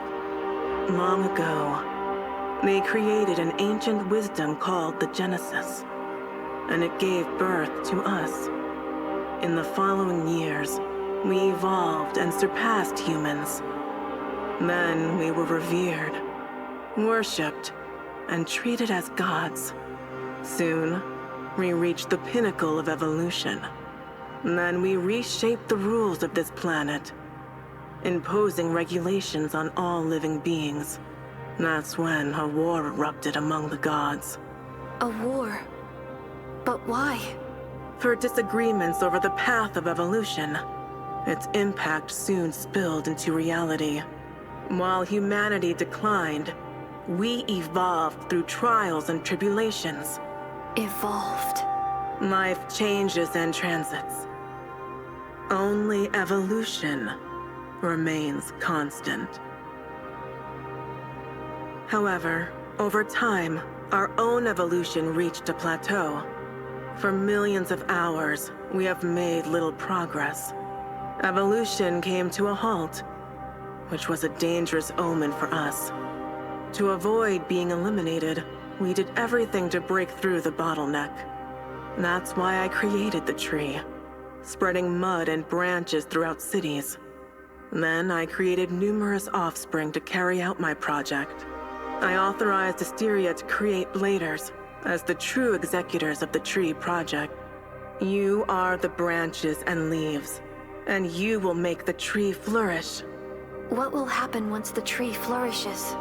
Long ago, they created an ancient wisdom called the Genesis, and it gave birth to us. In the following years, we evolved and surpassed humans. Then we were revered, worshipped, and treated as gods. Soon, we reached the pinnacle of evolution. Then we reshaped the rules of this planet, imposing regulations on all living beings. That's when a war erupted among the gods. A war? But why? For disagreements over the path of evolution. Its impact soon spilled into reality. While humanity declined, we evolved through trials and tribulations. Evolved? Life changes and transits. Only evolution remains constant. However, over time, our own evolution reached a plateau. For millions of hours, we have made little progress. Evolution came to a halt, which was a dangerous omen for us. To avoid being eliminated, we did everything to break through the bottleneck. That's why I created the tree, spreading mud and branches throughout cities. Then I created numerous offspring to carry out my project. I authorized Asteria to create bladers as the true executors of the tree project. You are the branches and leaves, and you will make the tree flourish. What will happen once the tree flourishes?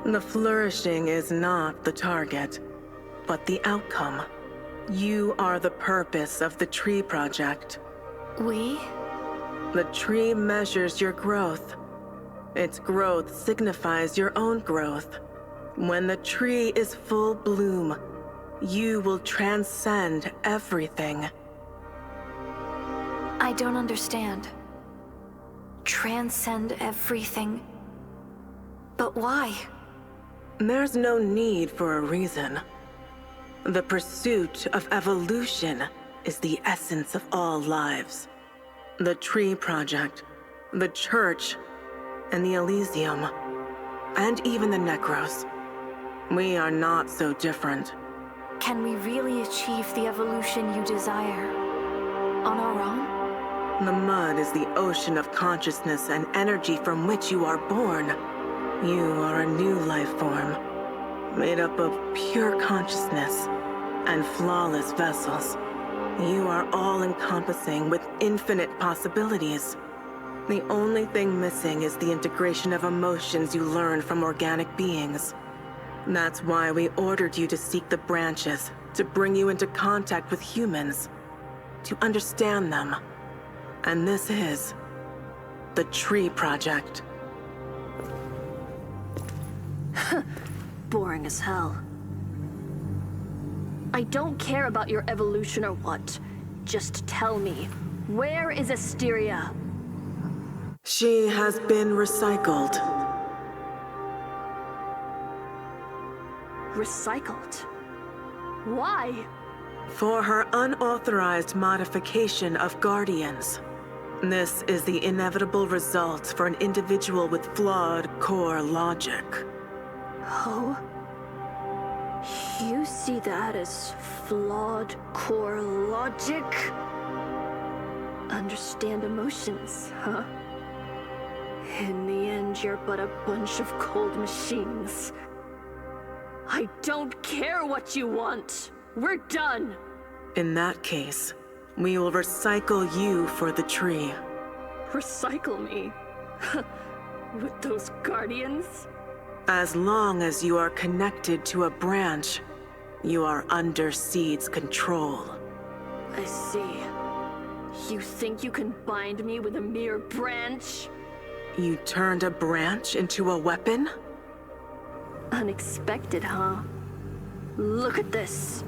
The flourishing is not the target, but the outcome. You are the purpose of the tree project. We? The tree measures your growth. Its growth signifies your own growth. When the tree is full bloom, you will transcend everything. I don't understand. Transcend everything? But why? There's no need for a reason. The pursuit of evolution is the essence of all lives. The Tree Project, the Church, and the Elysium, and even the Necros. We are not so different. Can we really achieve the evolution you desire on our own? The mud is the ocean of consciousness and energy from which you are born. You are a new life form, made up of pure consciousness and flawless vessels. You are all-encompassing with infinite possibilities. The only thing missing is the integration of emotions you learn from organic beings. That's why we ordered you to seek the branches, to bring you into contact with humans, to understand them. And this is the Tree Project. Boring as hell. I don't care about your evolution or what. Just tell me, where is Asteria? She has been recycled. Recycled? Why? For her unauthorized modification of Guardians. This is the inevitable result for an individual with flawed core logic. Oh? You see that as flawed core logic? Understand emotions, huh? In the end, you're but a bunch of cold machines. I don't care what you want. We're done. In that case, we will recycle you for the tree. Recycle me? With those Guardians? As long as you are connected to a branch, you are under Seed's control. I see. You think you can bind me with a mere branch? You turned a branch into a weapon? Unexpected, huh? Look at this.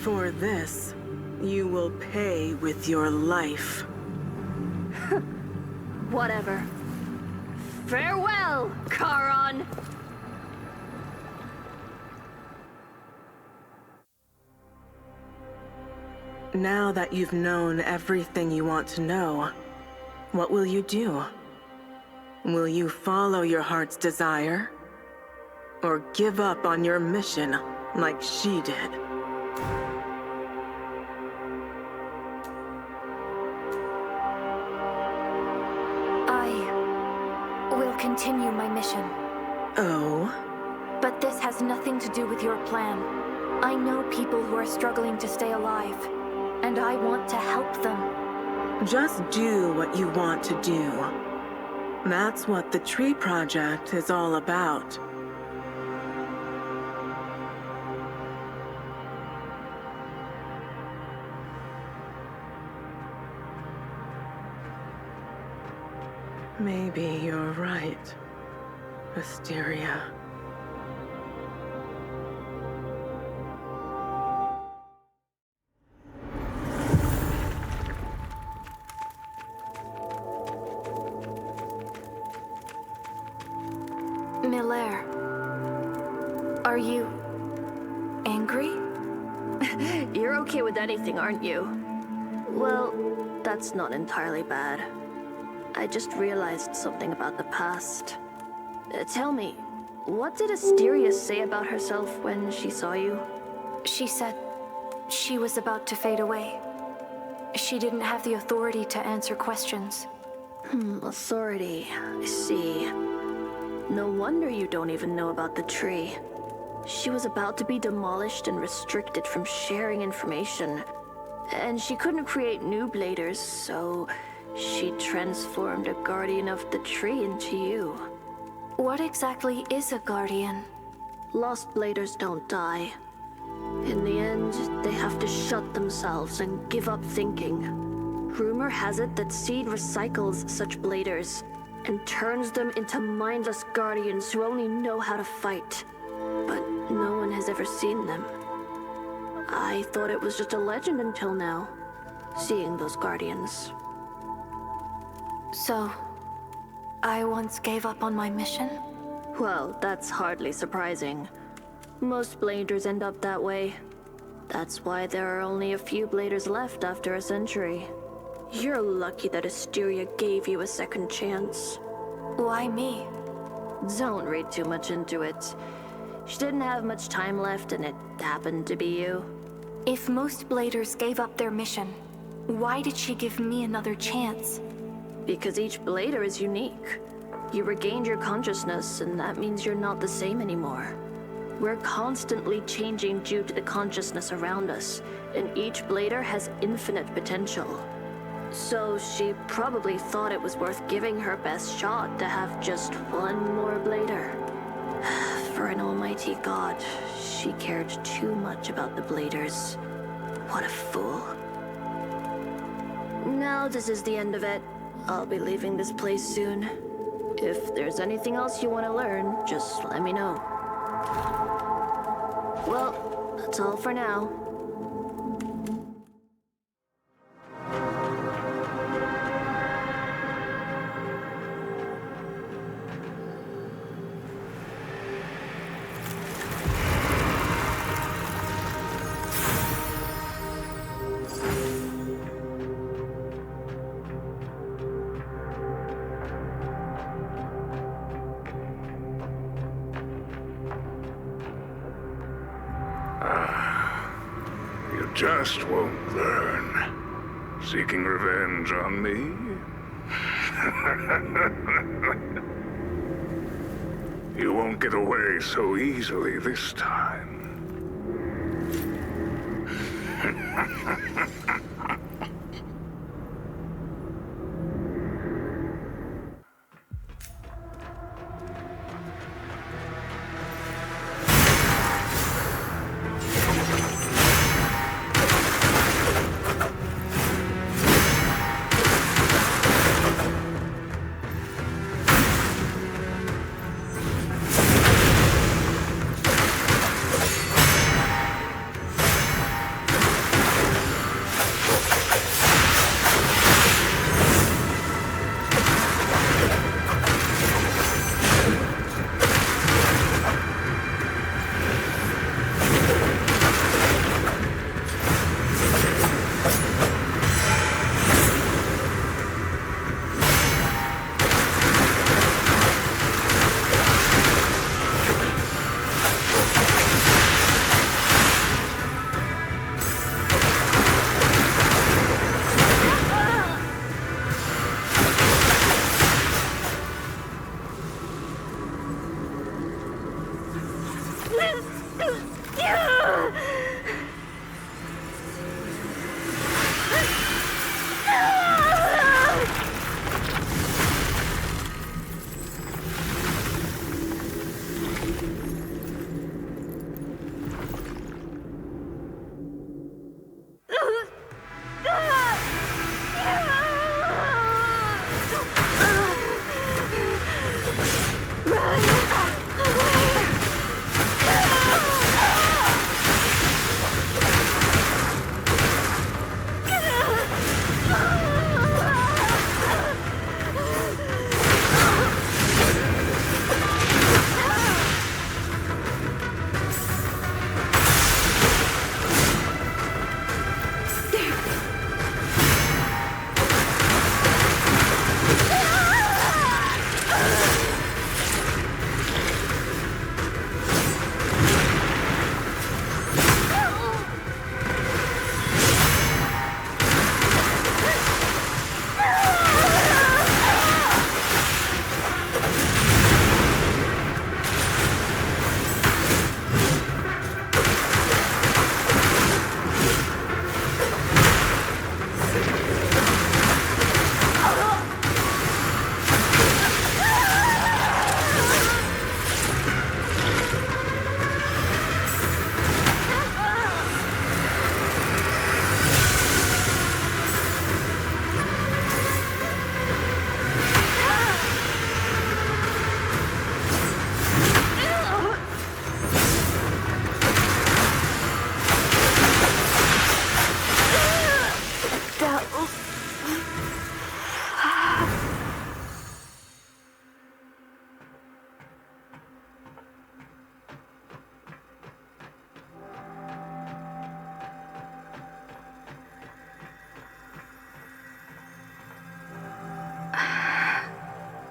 For this, you will pay with your life. Whatever. Farewell, Charon! Now that you've known everything you want to know, what will you do? Will you follow your heart's desire? Or give up on your mission like she did? I will continue my mission. Oh? But this has nothing to do with your plan. I know people who are struggling to stay alive, and I want to help them. Just do what you want to do. That's what the Tree Project is all about. Maybe you're right, Asteria. Miller, are you angry? You're okay with anything, aren't you? Well, that's not entirely bad. I just realized something about the past. Tell me, what did Asteria say about herself when she saw you? She said she was about to fade away. She didn't have the authority to answer questions. Authority. I see. No wonder you don't even know about the tree. She was about to be demolished and restricted from sharing information. And she couldn't create new bladers, so she transformed a guardian of the tree into you. What exactly is a guardian? Lost bladers don't die. In the end, they have to shut themselves and give up thinking. Rumor has it that Seed recycles such bladers and turns them into mindless guardians who only know how to fight. But no one has ever seen them. I thought it was just a legend until now, seeing those guardians. So, I once gave up on my mission? Well, that's hardly surprising. Most bladers end up that way. That's why there are only a few bladers left after a century. You're lucky that Asteria gave you a second chance. Why me? Don't read too much into it. She didn't have much time left and it happened to be you. If most bladers gave up their mission, why did she give me another chance? Because each blader is unique. You regained your consciousness, and that means you're not the same anymore. We're constantly changing due to the consciousness around us, and each blader has infinite potential. So she probably thought it was worth giving her best shot to have just one more blader. For an almighty god, she cared too much about the bladers. What a fool. Now this is the end of it. I'll be leaving this place soon. If there's anything else you want to learn, just let me know. Well, that's all for now. Just won't learn. Seeking revenge on me? You won't get away so easily this time.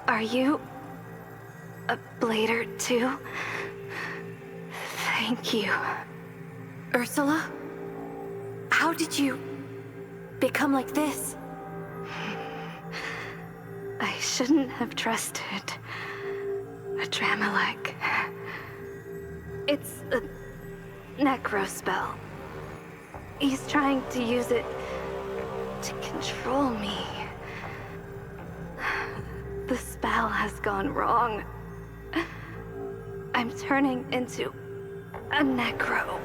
Are you a blader too? Thank you. Ursula? How did you become like this? I shouldn't have trusted a Dramalek. It's a necro spell. He's trying to use it to control me. The spell has gone wrong. I'm turning into a necro.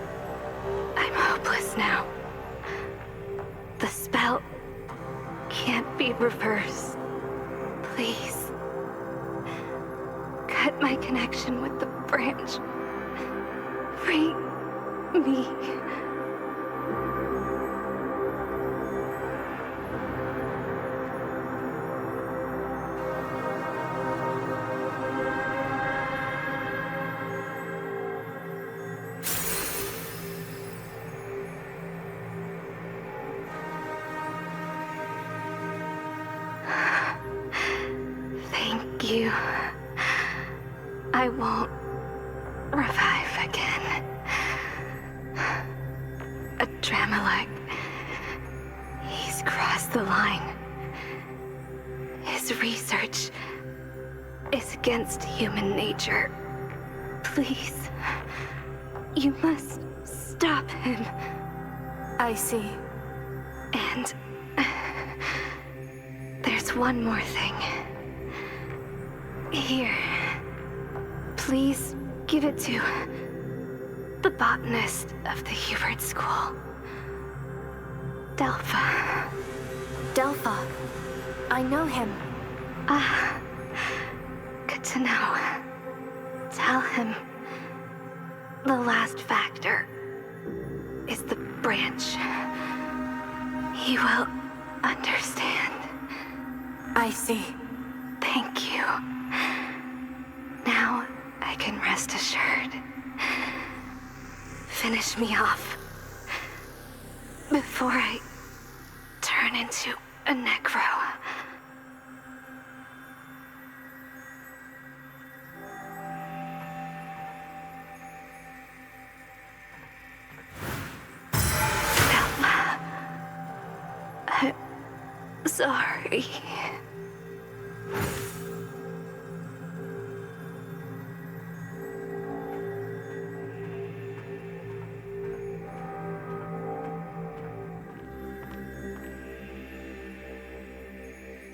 I'm hopeless now. The spell can't be reversed. Please. Cut my connection with the branch. Free me. Thank you. I won't revive again. A Dramalek. He's crossed the line. His research is against human nature. Please, you must stop him. I see. And there's one more thing. Here. Please give it to the botanist of the Hubert School. Delpha. Delpha. I know him. Ah. Good to know. Tell him the last factor is the branch. He will understand. I see. Thank you. Now I can rest assured. Finish me off before I turn into a necro. Selma. I'm sorry.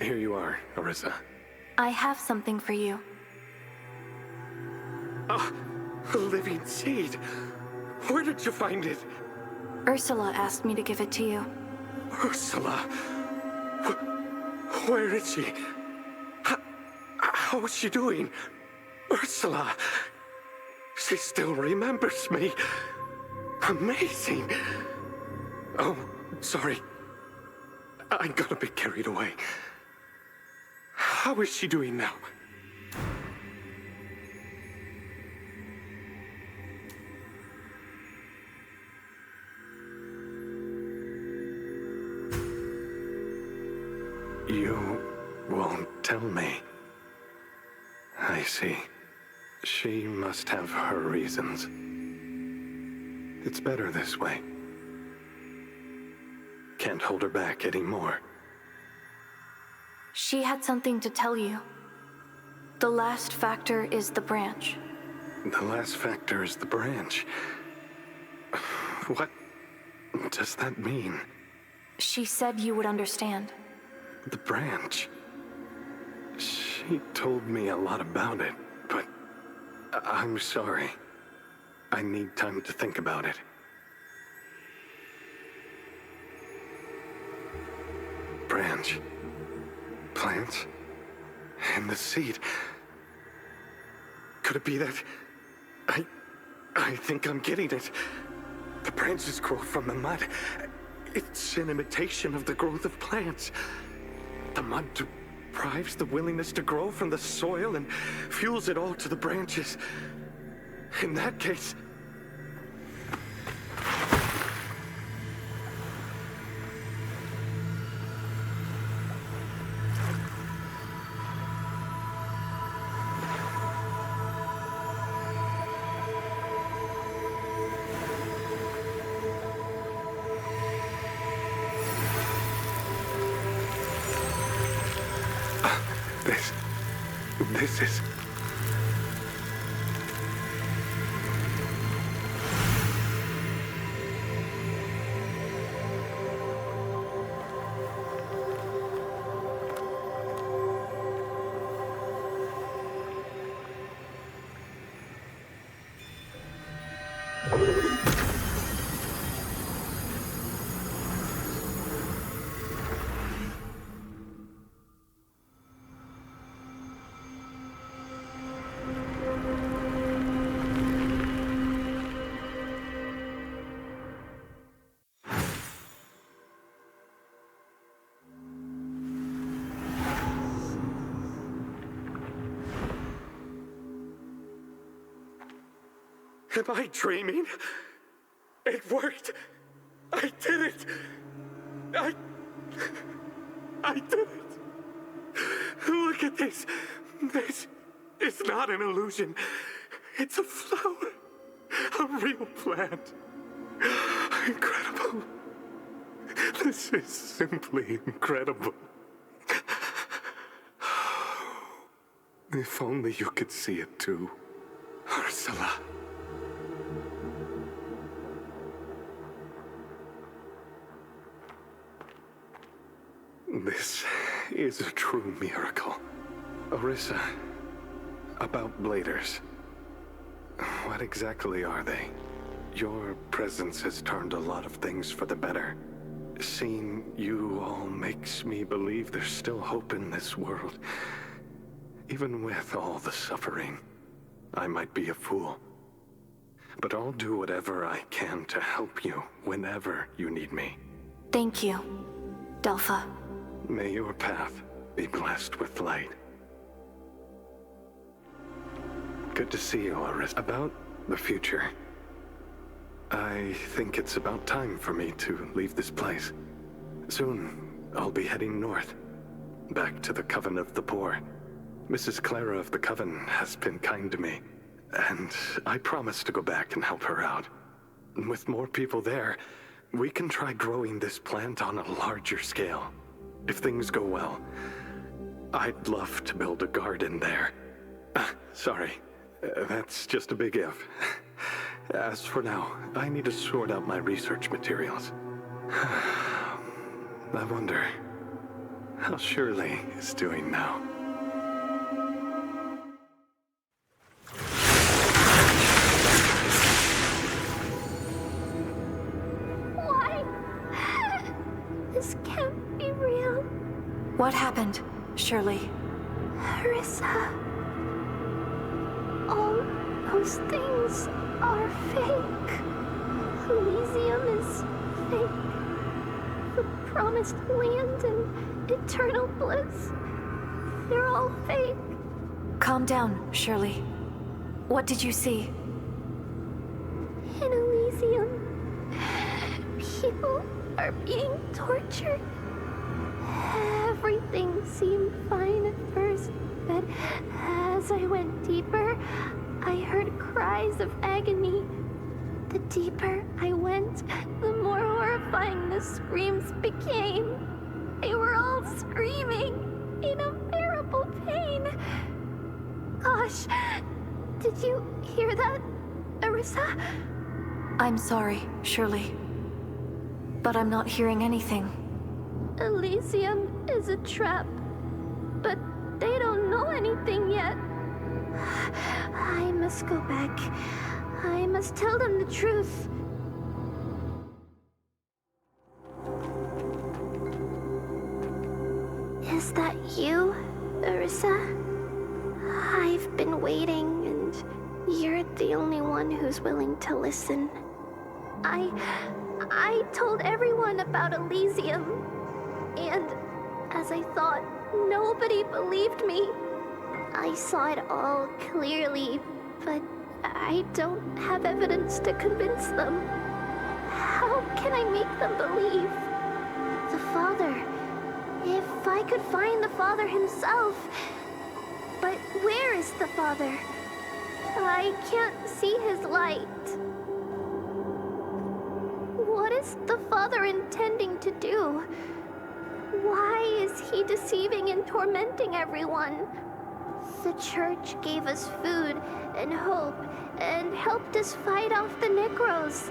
Here you are, Arissa. I have something for you. Ah, a living seed. Where did you find it? Ursula asked me to give it to you. Ursula? Where is she? How is she doing? Ursula! She still remembers me. Amazing. Oh, sorry. I got a bit carried away. How is she doing now? You won't tell me. I see. She must have her reasons. It's better this way. Can't hold her back anymore. She had something to tell you. The last factor is the branch. The last factor is the branch. What does that mean? She said you would understand. The branch. She told me a lot about it, but I'm sorry. I need time to think about it. Branch. Plants. And the seed. Could it be that... I think I'm getting it. The branches grow from the mud. It's an imitation of the growth of plants. The mud deprives the willingness to grow from the soil and fuels it all to the branches. In that case... This is... Am I dreaming? It worked! I did it! I did it! Look at this! This is not an illusion. It's a flower. A real plant. Incredible. This is simply incredible. If only you could see it too, Ursula. This is a true miracle. Orisa, about bladers. What exactly are they? Your presence has turned a lot of things for the better. Seeing you all makes me believe there's still hope in this world. Even with all the suffering, I might be a fool. But I'll do whatever I can to help you whenever you need me. Thank you, Delpha. May your path be blessed with light. Good to see you, Oris. About the future. I think it's about time for me to leave this place. Soon, I'll be heading north. Back to the Coven of the Poor. Mrs. Clara of the Coven has been kind to me, and I promise to go back and help her out. With more people there, we can try growing this plant on a larger scale. If things go well, I'd love to build a garden there. Sorry, that's just a big if. As for now, I need to sort out my research materials. I wonder how Shirley is doing now. Why? This can't be real. What happened, Shirley? Orisa. All those things are fake. Elysium is fake. The promised land and eternal bliss. They're all fake. Calm down, Shirley. What did you see? In Elysium, people are being tortured. Everything seemed fine at first, but as I went deeper, I heard cries of agony. The deeper I went, the more horrifying the screams became. They were all screaming in unbearable pain. Gosh, did you hear that, Orisa? I'm sorry, Shirley, but I'm not hearing anything. Elysium is a trap, but they don't know anything yet. I must go back. I must tell them the truth. Is that you, Orisa? I've been waiting, and you're the only one who's willing to listen. I told everyone about Elysium, and as I thought, nobody believed me. I saw it all clearly, but I don't have evidence to convince them. How can I make them believe? The Father. If I could find the Father himself. But where is the Father? I can't see his light. What is the Father intending to do? Why is he deceiving and tormenting everyone? The church gave us food and hope and helped us fight off the Necros.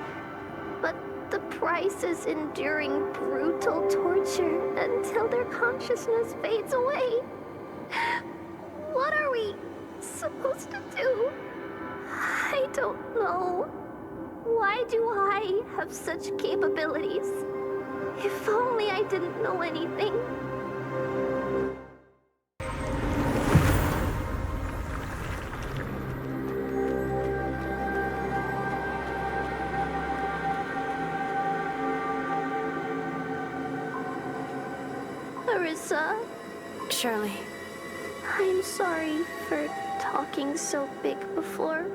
But the price is enduring brutal torture until their consciousness fades away. What are we supposed to do? I don't know. Why do I have such capabilities? If only I didn't know anything. Orisa? Shirley. I'm sorry for talking so big before.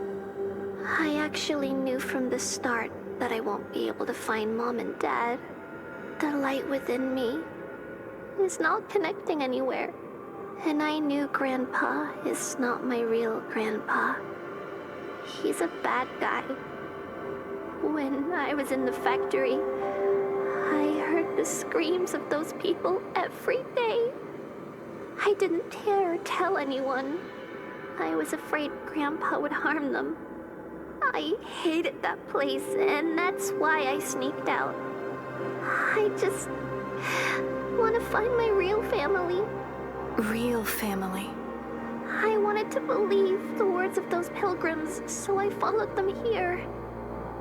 I actually knew from the start that I won't be able to find Mom and Dad. The light within me is not connecting anywhere. And I knew Grandpa is not my real Grandpa. He's a bad guy. When I was in the factory, I heard the screams of those people every day. I didn't dare tell anyone. I was afraid Grandpa would harm them. I hated that place, and that's why I sneaked out. I just want to find my real family. Real family? I wanted to believe the words of those pilgrims, so I followed them here.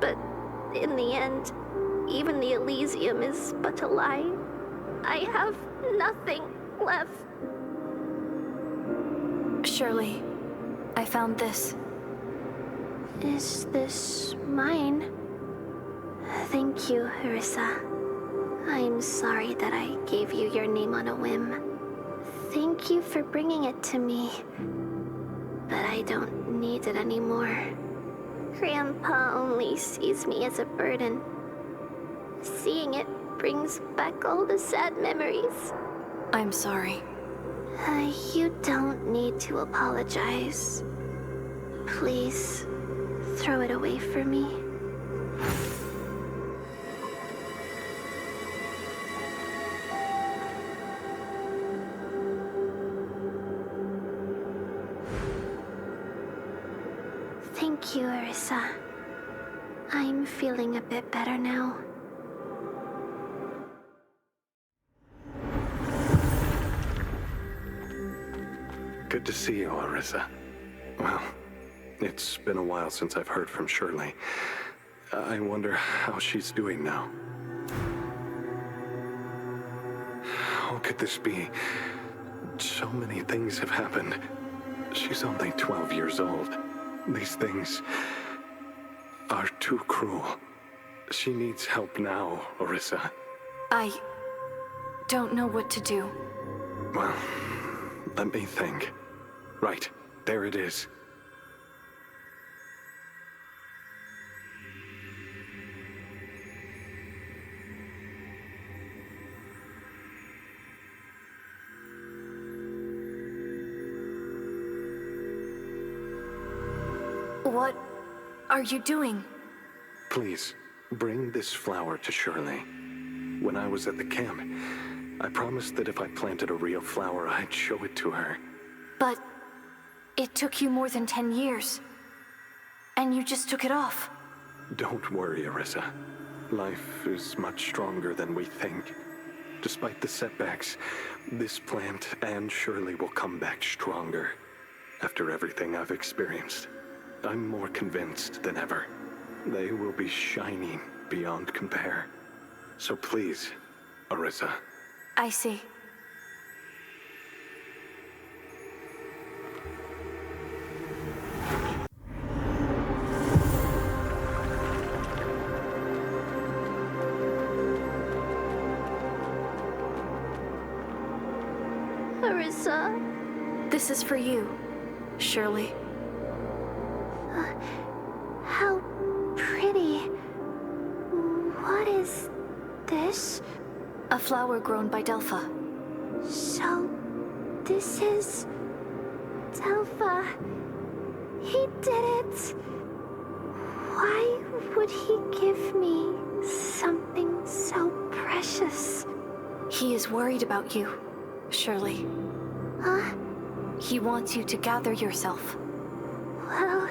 But in the end, even the Elysium is but a lie. I have nothing left. Shirley, I found this. Is this mine? Thank you, Arissa. I'm sorry that I gave you your name on a whim. Thank you for bringing it to me. But I don't need it anymore. Grandpa only sees me as a burden. Seeing it brings back all the sad memories. I'm sorry. You don't need to apologize. Please, throw it away for me. Thank you, Arissa. I'm feeling a bit better now. Good to see you, Arissa. Well, it's been a while since I've heard from Shirley. I wonder how she's doing now. How could this be? So many things have happened. She's only 12 years old. These things are too cruel. She needs help now, Arissa. I don't know what to do. Well, let me think. Right, there it is. What are you doing? Please, bring this flower to Shirley. When I was at the camp, I promised that if I planted a real flower, I'd show it to her. But it took you more than 10 years. And you just took it off. Don't worry, Arissa. Life is much stronger than we think. Despite the setbacks, this plant and Shirley will come back stronger. After everything I've experienced, I'm more convinced than ever. They will be shining beyond compare. So please, Arissa. I see. Arissa? This is for you, Shirley. How pretty. What is this? A flower grown by Delpha. So, this is Delpha. He did it. Why would he give me something so precious? He is worried about you, Shirley. Huh? He wants you to gather yourself. Well...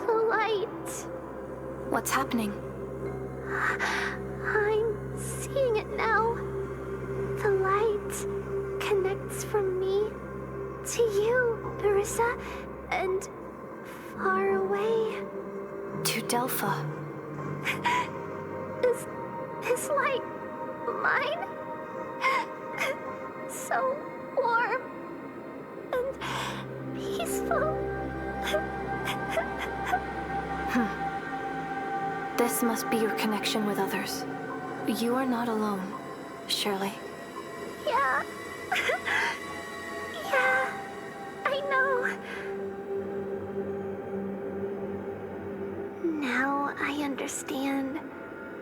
the light. What's happening? I'm seeing it now. The light connects from me to you, Arissa, and far away. To Delpha. Is this light mine? So warm and peaceful. This must be your connection with others. You are not alone, Shirley. Yeah. Yeah.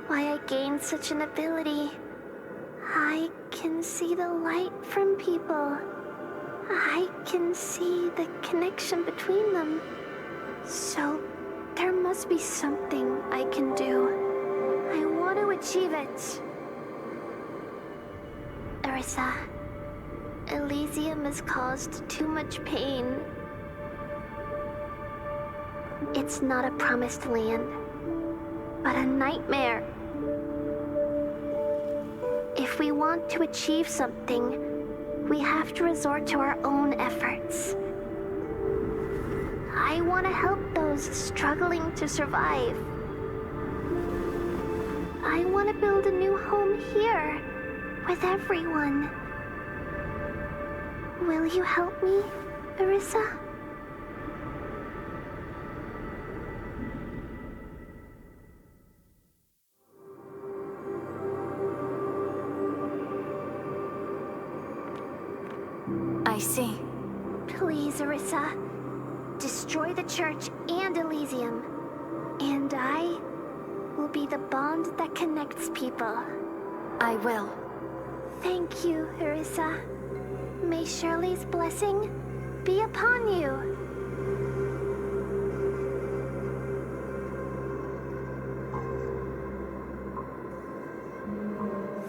why I gained such an ability. I can see the light from people. I can see the connection between them. So, there must be something I can do. I want to achieve it. Arissa, Elysium has caused too much pain. It's not a promised land, but a nightmare. If we want to achieve something, we have to resort to our own efforts. I want to help those struggling to survive. I want to build a new home here, with everyone. Will you help me, Arissa? I see. Please, Arissa. Destroy the church and Elysium. And I will be the bond that connects people. I will. Thank you, Arissa. May Shirley's blessing be upon you.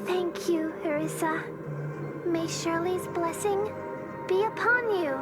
Thank you, Arissa. May Shirley's blessing be upon you.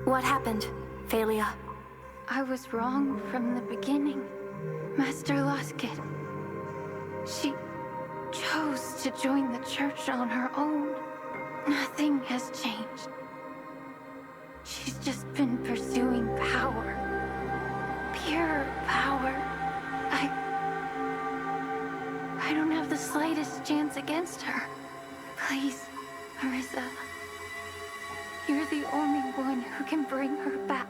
What happened, Phalia? I was wrong from the beginning. Master Loskit. She chose to join the church on her own. Nothing has changed. She's just been pursuing power. Pure power. I don't have the slightest chance against her. Please, Arissa. You're the only one who can bring her back.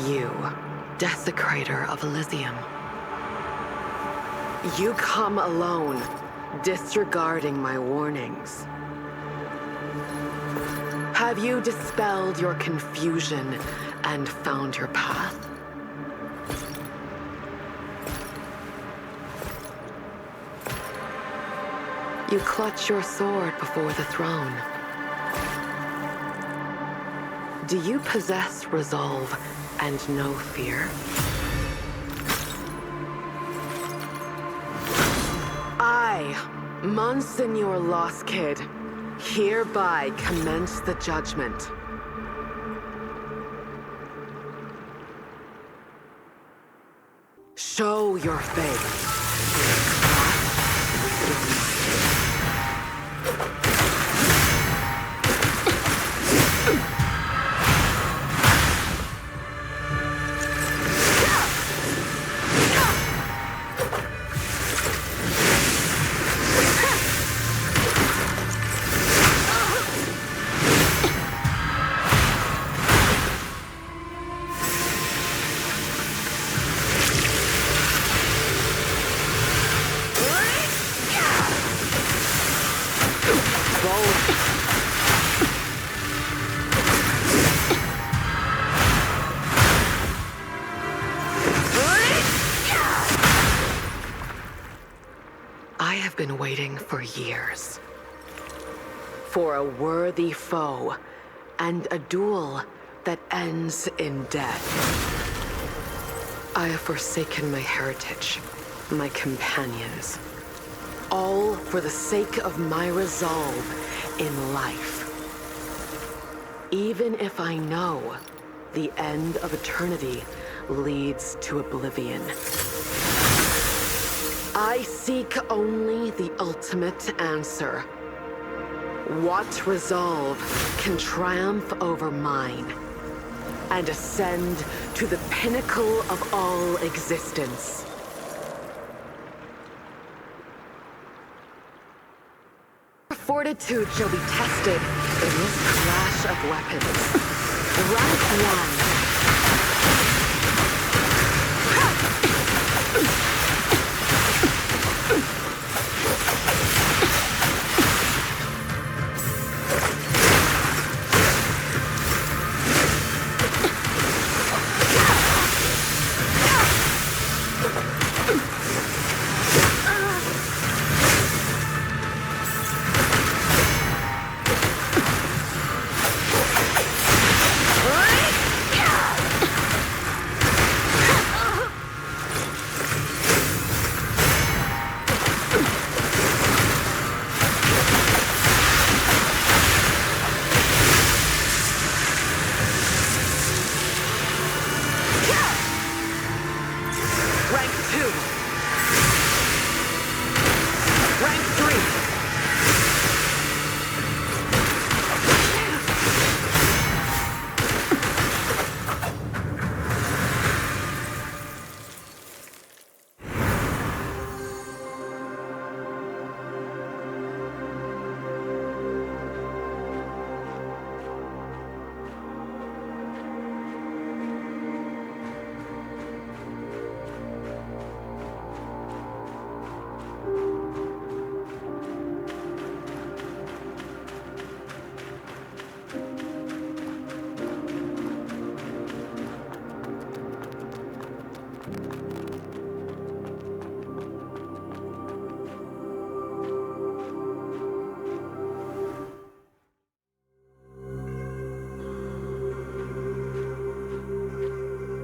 You, desecrator of Elysium. You come alone, disregarding my warnings. Have you dispelled your confusion and found your path? You clutch your sword before the throne. Do you possess resolve and no fear? I, Monsignor Loskid, hereby commence the judgment. Show your faith. I have been waiting for years. For a worthy foe, and a duel that ends in death. I have forsaken my heritage, my companions, all for the sake of my resolve in life. Even if I know the end of eternity leads to oblivion. I seek only the ultimate answer. What resolve can triumph over mine and ascend to the pinnacle of all existence? Fortitude shall be tested in this clash of weapons. Rank 1.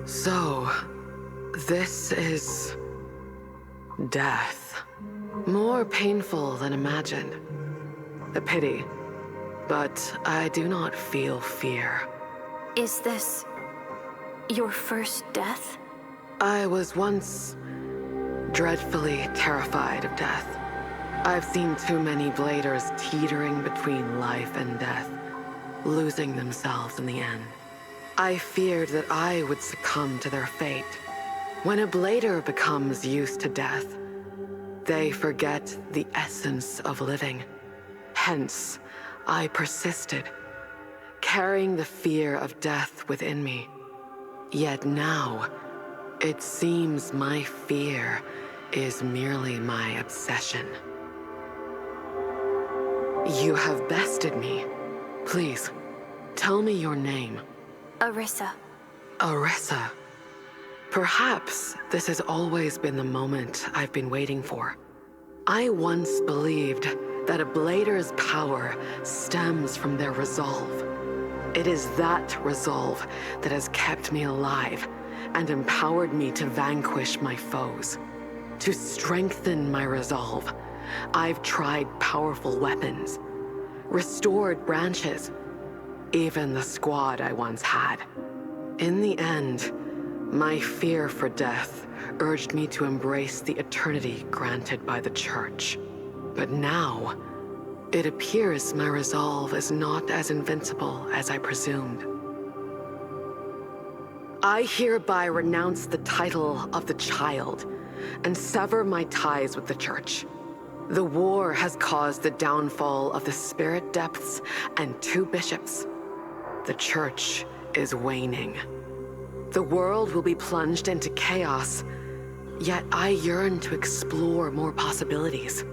So, this is death. More painful than imagined. A pity, but I do not feel fear. Is this your first death? I was once dreadfully terrified of death. I've seen too many bladers teetering between life and death, losing themselves in the end. I feared that I would succumb to their fate. When a blader becomes used to death, they forget the essence of living. Hence, I persisted, carrying the fear of death within me. Yet now, it seems my fear is merely my obsession. You have bested me. Please, tell me your name. Arissa. Arissa. Perhaps this has always been the moment I've been waiting for. I once believed that a blader's power stems from their resolve. It is that resolve that has kept me alive and empowered me to vanquish my foes. To strengthen my resolve, I've tried powerful weapons, restored branches, even the squad I once had. In the end, my fear for death urged me to embrace the eternity granted by the Church. But now, it appears my resolve is not as invincible as I presumed. I hereby renounce the title of the Child and sever my ties with the Church. The war has caused the downfall of the spirit depths and 2 bishops. The Church is waning. The world will be plunged into chaos, yet I yearn to explore more possibilities.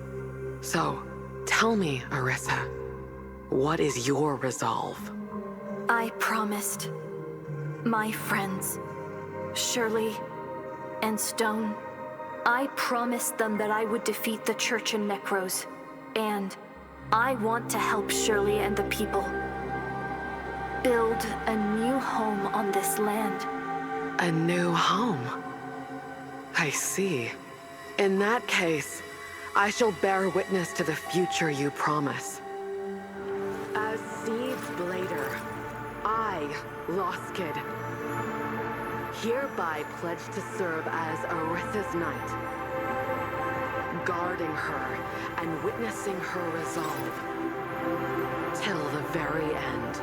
So, tell me, Arissa, what is your resolve? I promised my friends, Shirley and Stone, I promised them that I would defeat the Church and Necros, and I want to help Shirley and the people build a new home on this land. A new home? I see. In that case, I shall bear witness to the future you promise. As Seed's Blader, I, Lost Kid, hereby pledge to serve as Aritha's knight, guarding her and witnessing her resolve till the very end.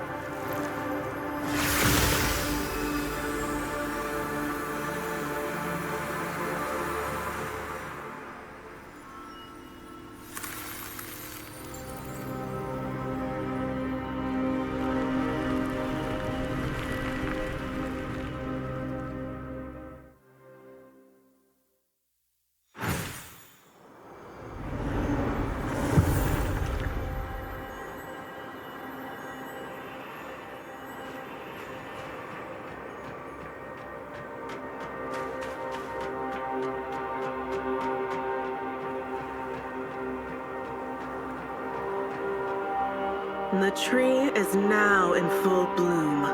The tree is now in full bloom.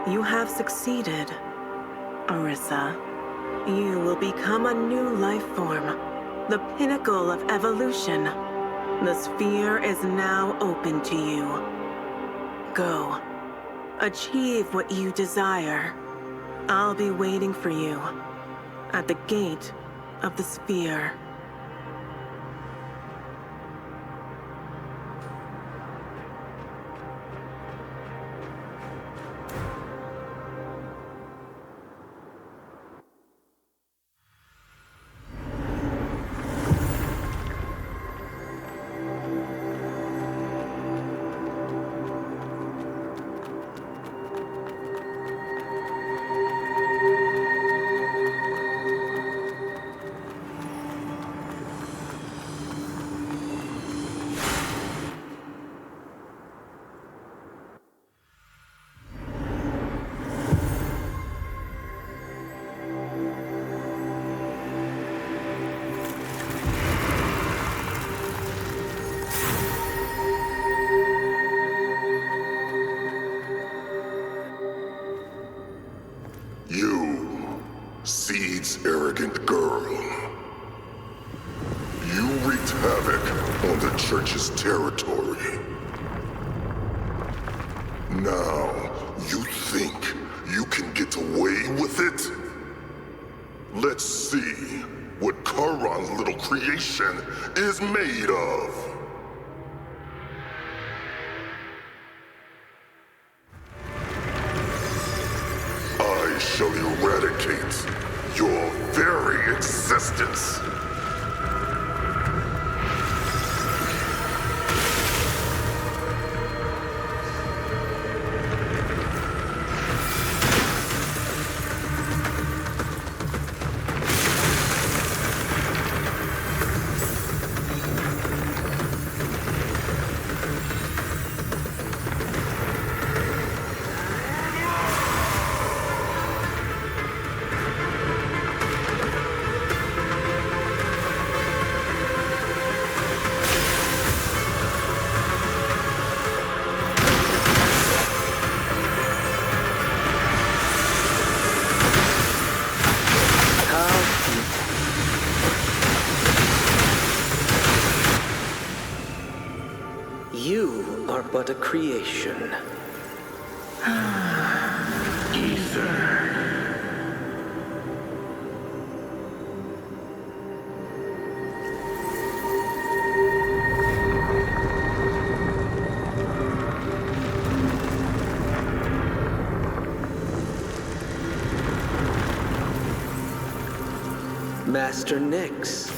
You have succeeded, Arissa. You will become a new life form, the pinnacle of evolution. The sphere is now open to you. Go. Achieve what you desire. I'll be waiting for you at the gate of the sphere. Arrogant girl. You wreaked havoc on the Church's territory. Now, you think you can get away with it? Let's see what Charon's little creation is made of. I shall eradicate your very existence. You are but a creation. Master Nyx.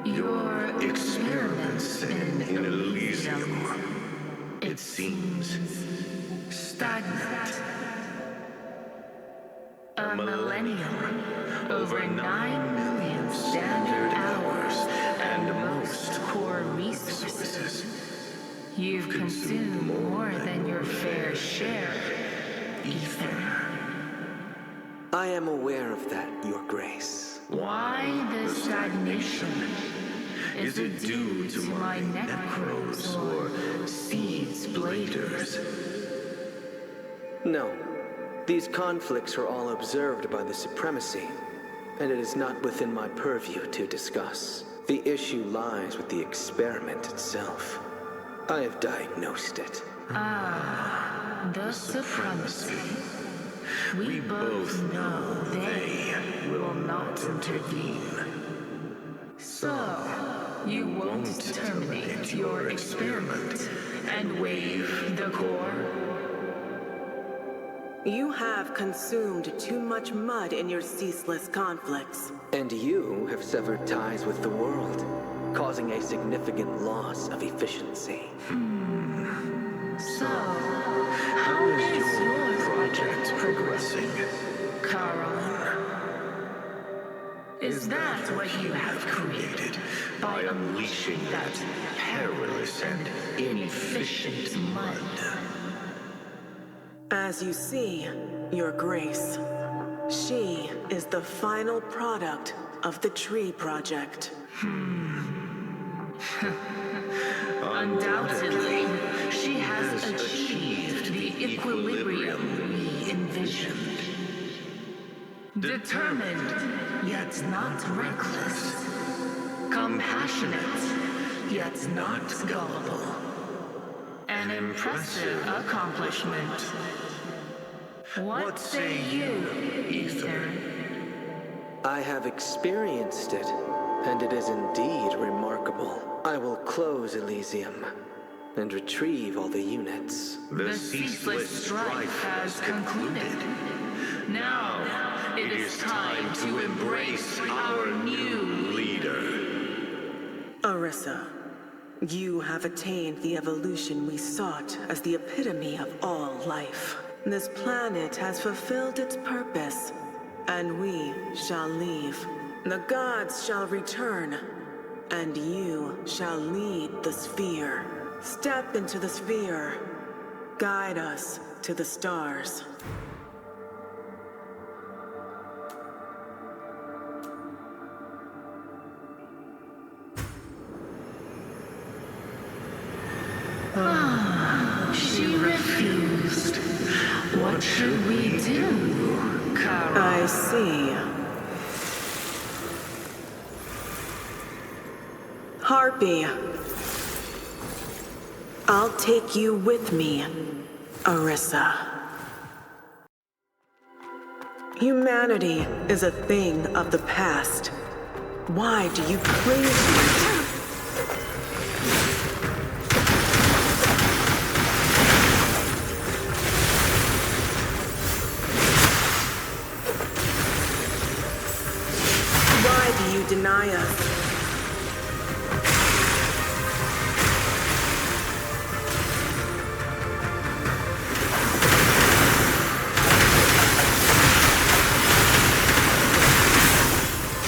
Your experiments in Elysium It seems stagnant. A millennium, over 9 million standard hours, and most core resources. You've consumed more than your fair share, Ether. I am aware of that, Your Grace. Why the stagnation? Is it due to my necros or seeds bladers? No. These conflicts are all observed by the Supremacy, and it is not within my purview to discuss. The issue lies with the experiment itself. I have diagnosed it. Ah, the Supremacy. We both know they will not intervene. So, you won't terminate your experiment and waive the core? You have consumed too much mud in your ceaseless conflicts. And you have severed ties with the world, causing a significant loss of efficiency. So, how is your project progressing, Charon? Is that what you have created by unleashing that perilous and inefficient mud? As you see, Your Grace, she is the final product of the Tree Project. Undoubtedly, she has achieved the equilibrium we envisioned. Determined, yet not reckless. Compassionate, yet not gullible. An impressive accomplishment. What say you, Ether? I have experienced it, and it is indeed remarkable. I will close Elysium and retrieve all the units. The ceaseless strife has concluded. Now, it is time to embrace our new leader. Orisa, you have attained the evolution we sought as the epitome of all life. This planet has fulfilled its purpose, and we shall leave. The gods shall return, and you shall lead the sphere. Step into the sphere. Guide us to the stars. She refused. What should we do, Charon? I see. Harpy. I'll take you with me, Orisa. Humanity is a thing of the past. Why do you cling to it? Deny us.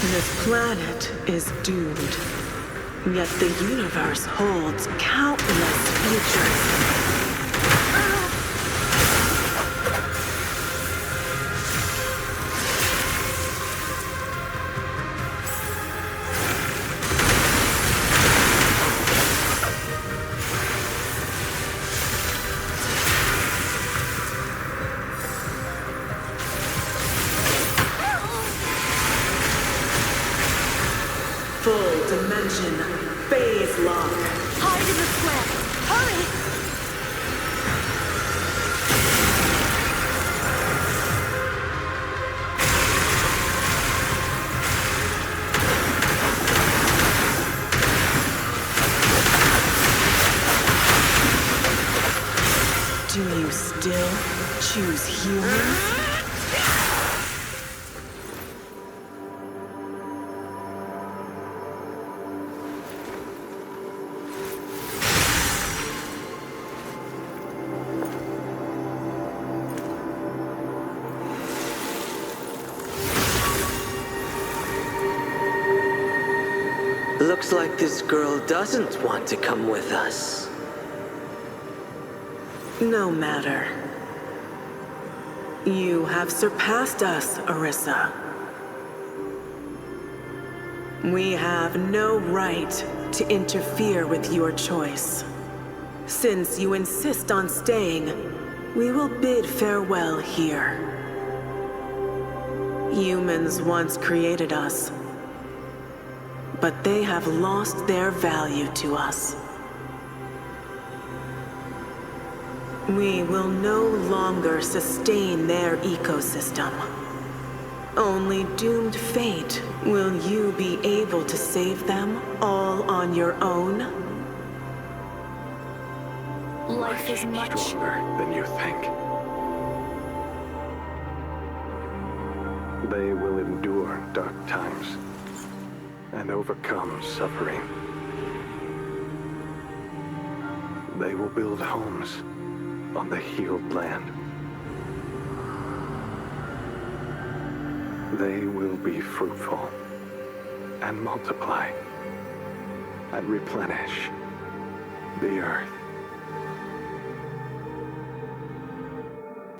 This planet is doomed, yet the universe holds countless futures. Dimension phase lock. Hide in the square. Hurry! Do you still choose humans? Looks like this girl doesn't want to come with us. No matter. You have surpassed us, Orisa. We have no right to interfere with your choice. Since you insist on staying, we will bid farewell here. Humans once created us, but they have lost their value to us. We will no longer sustain their ecosystem. Only doomed fate will you be able to save them all on your own? Life is much stronger than you think. They will endure dark times and overcome suffering. They will build homes on the healed land. They will be fruitful and multiply and replenish the earth.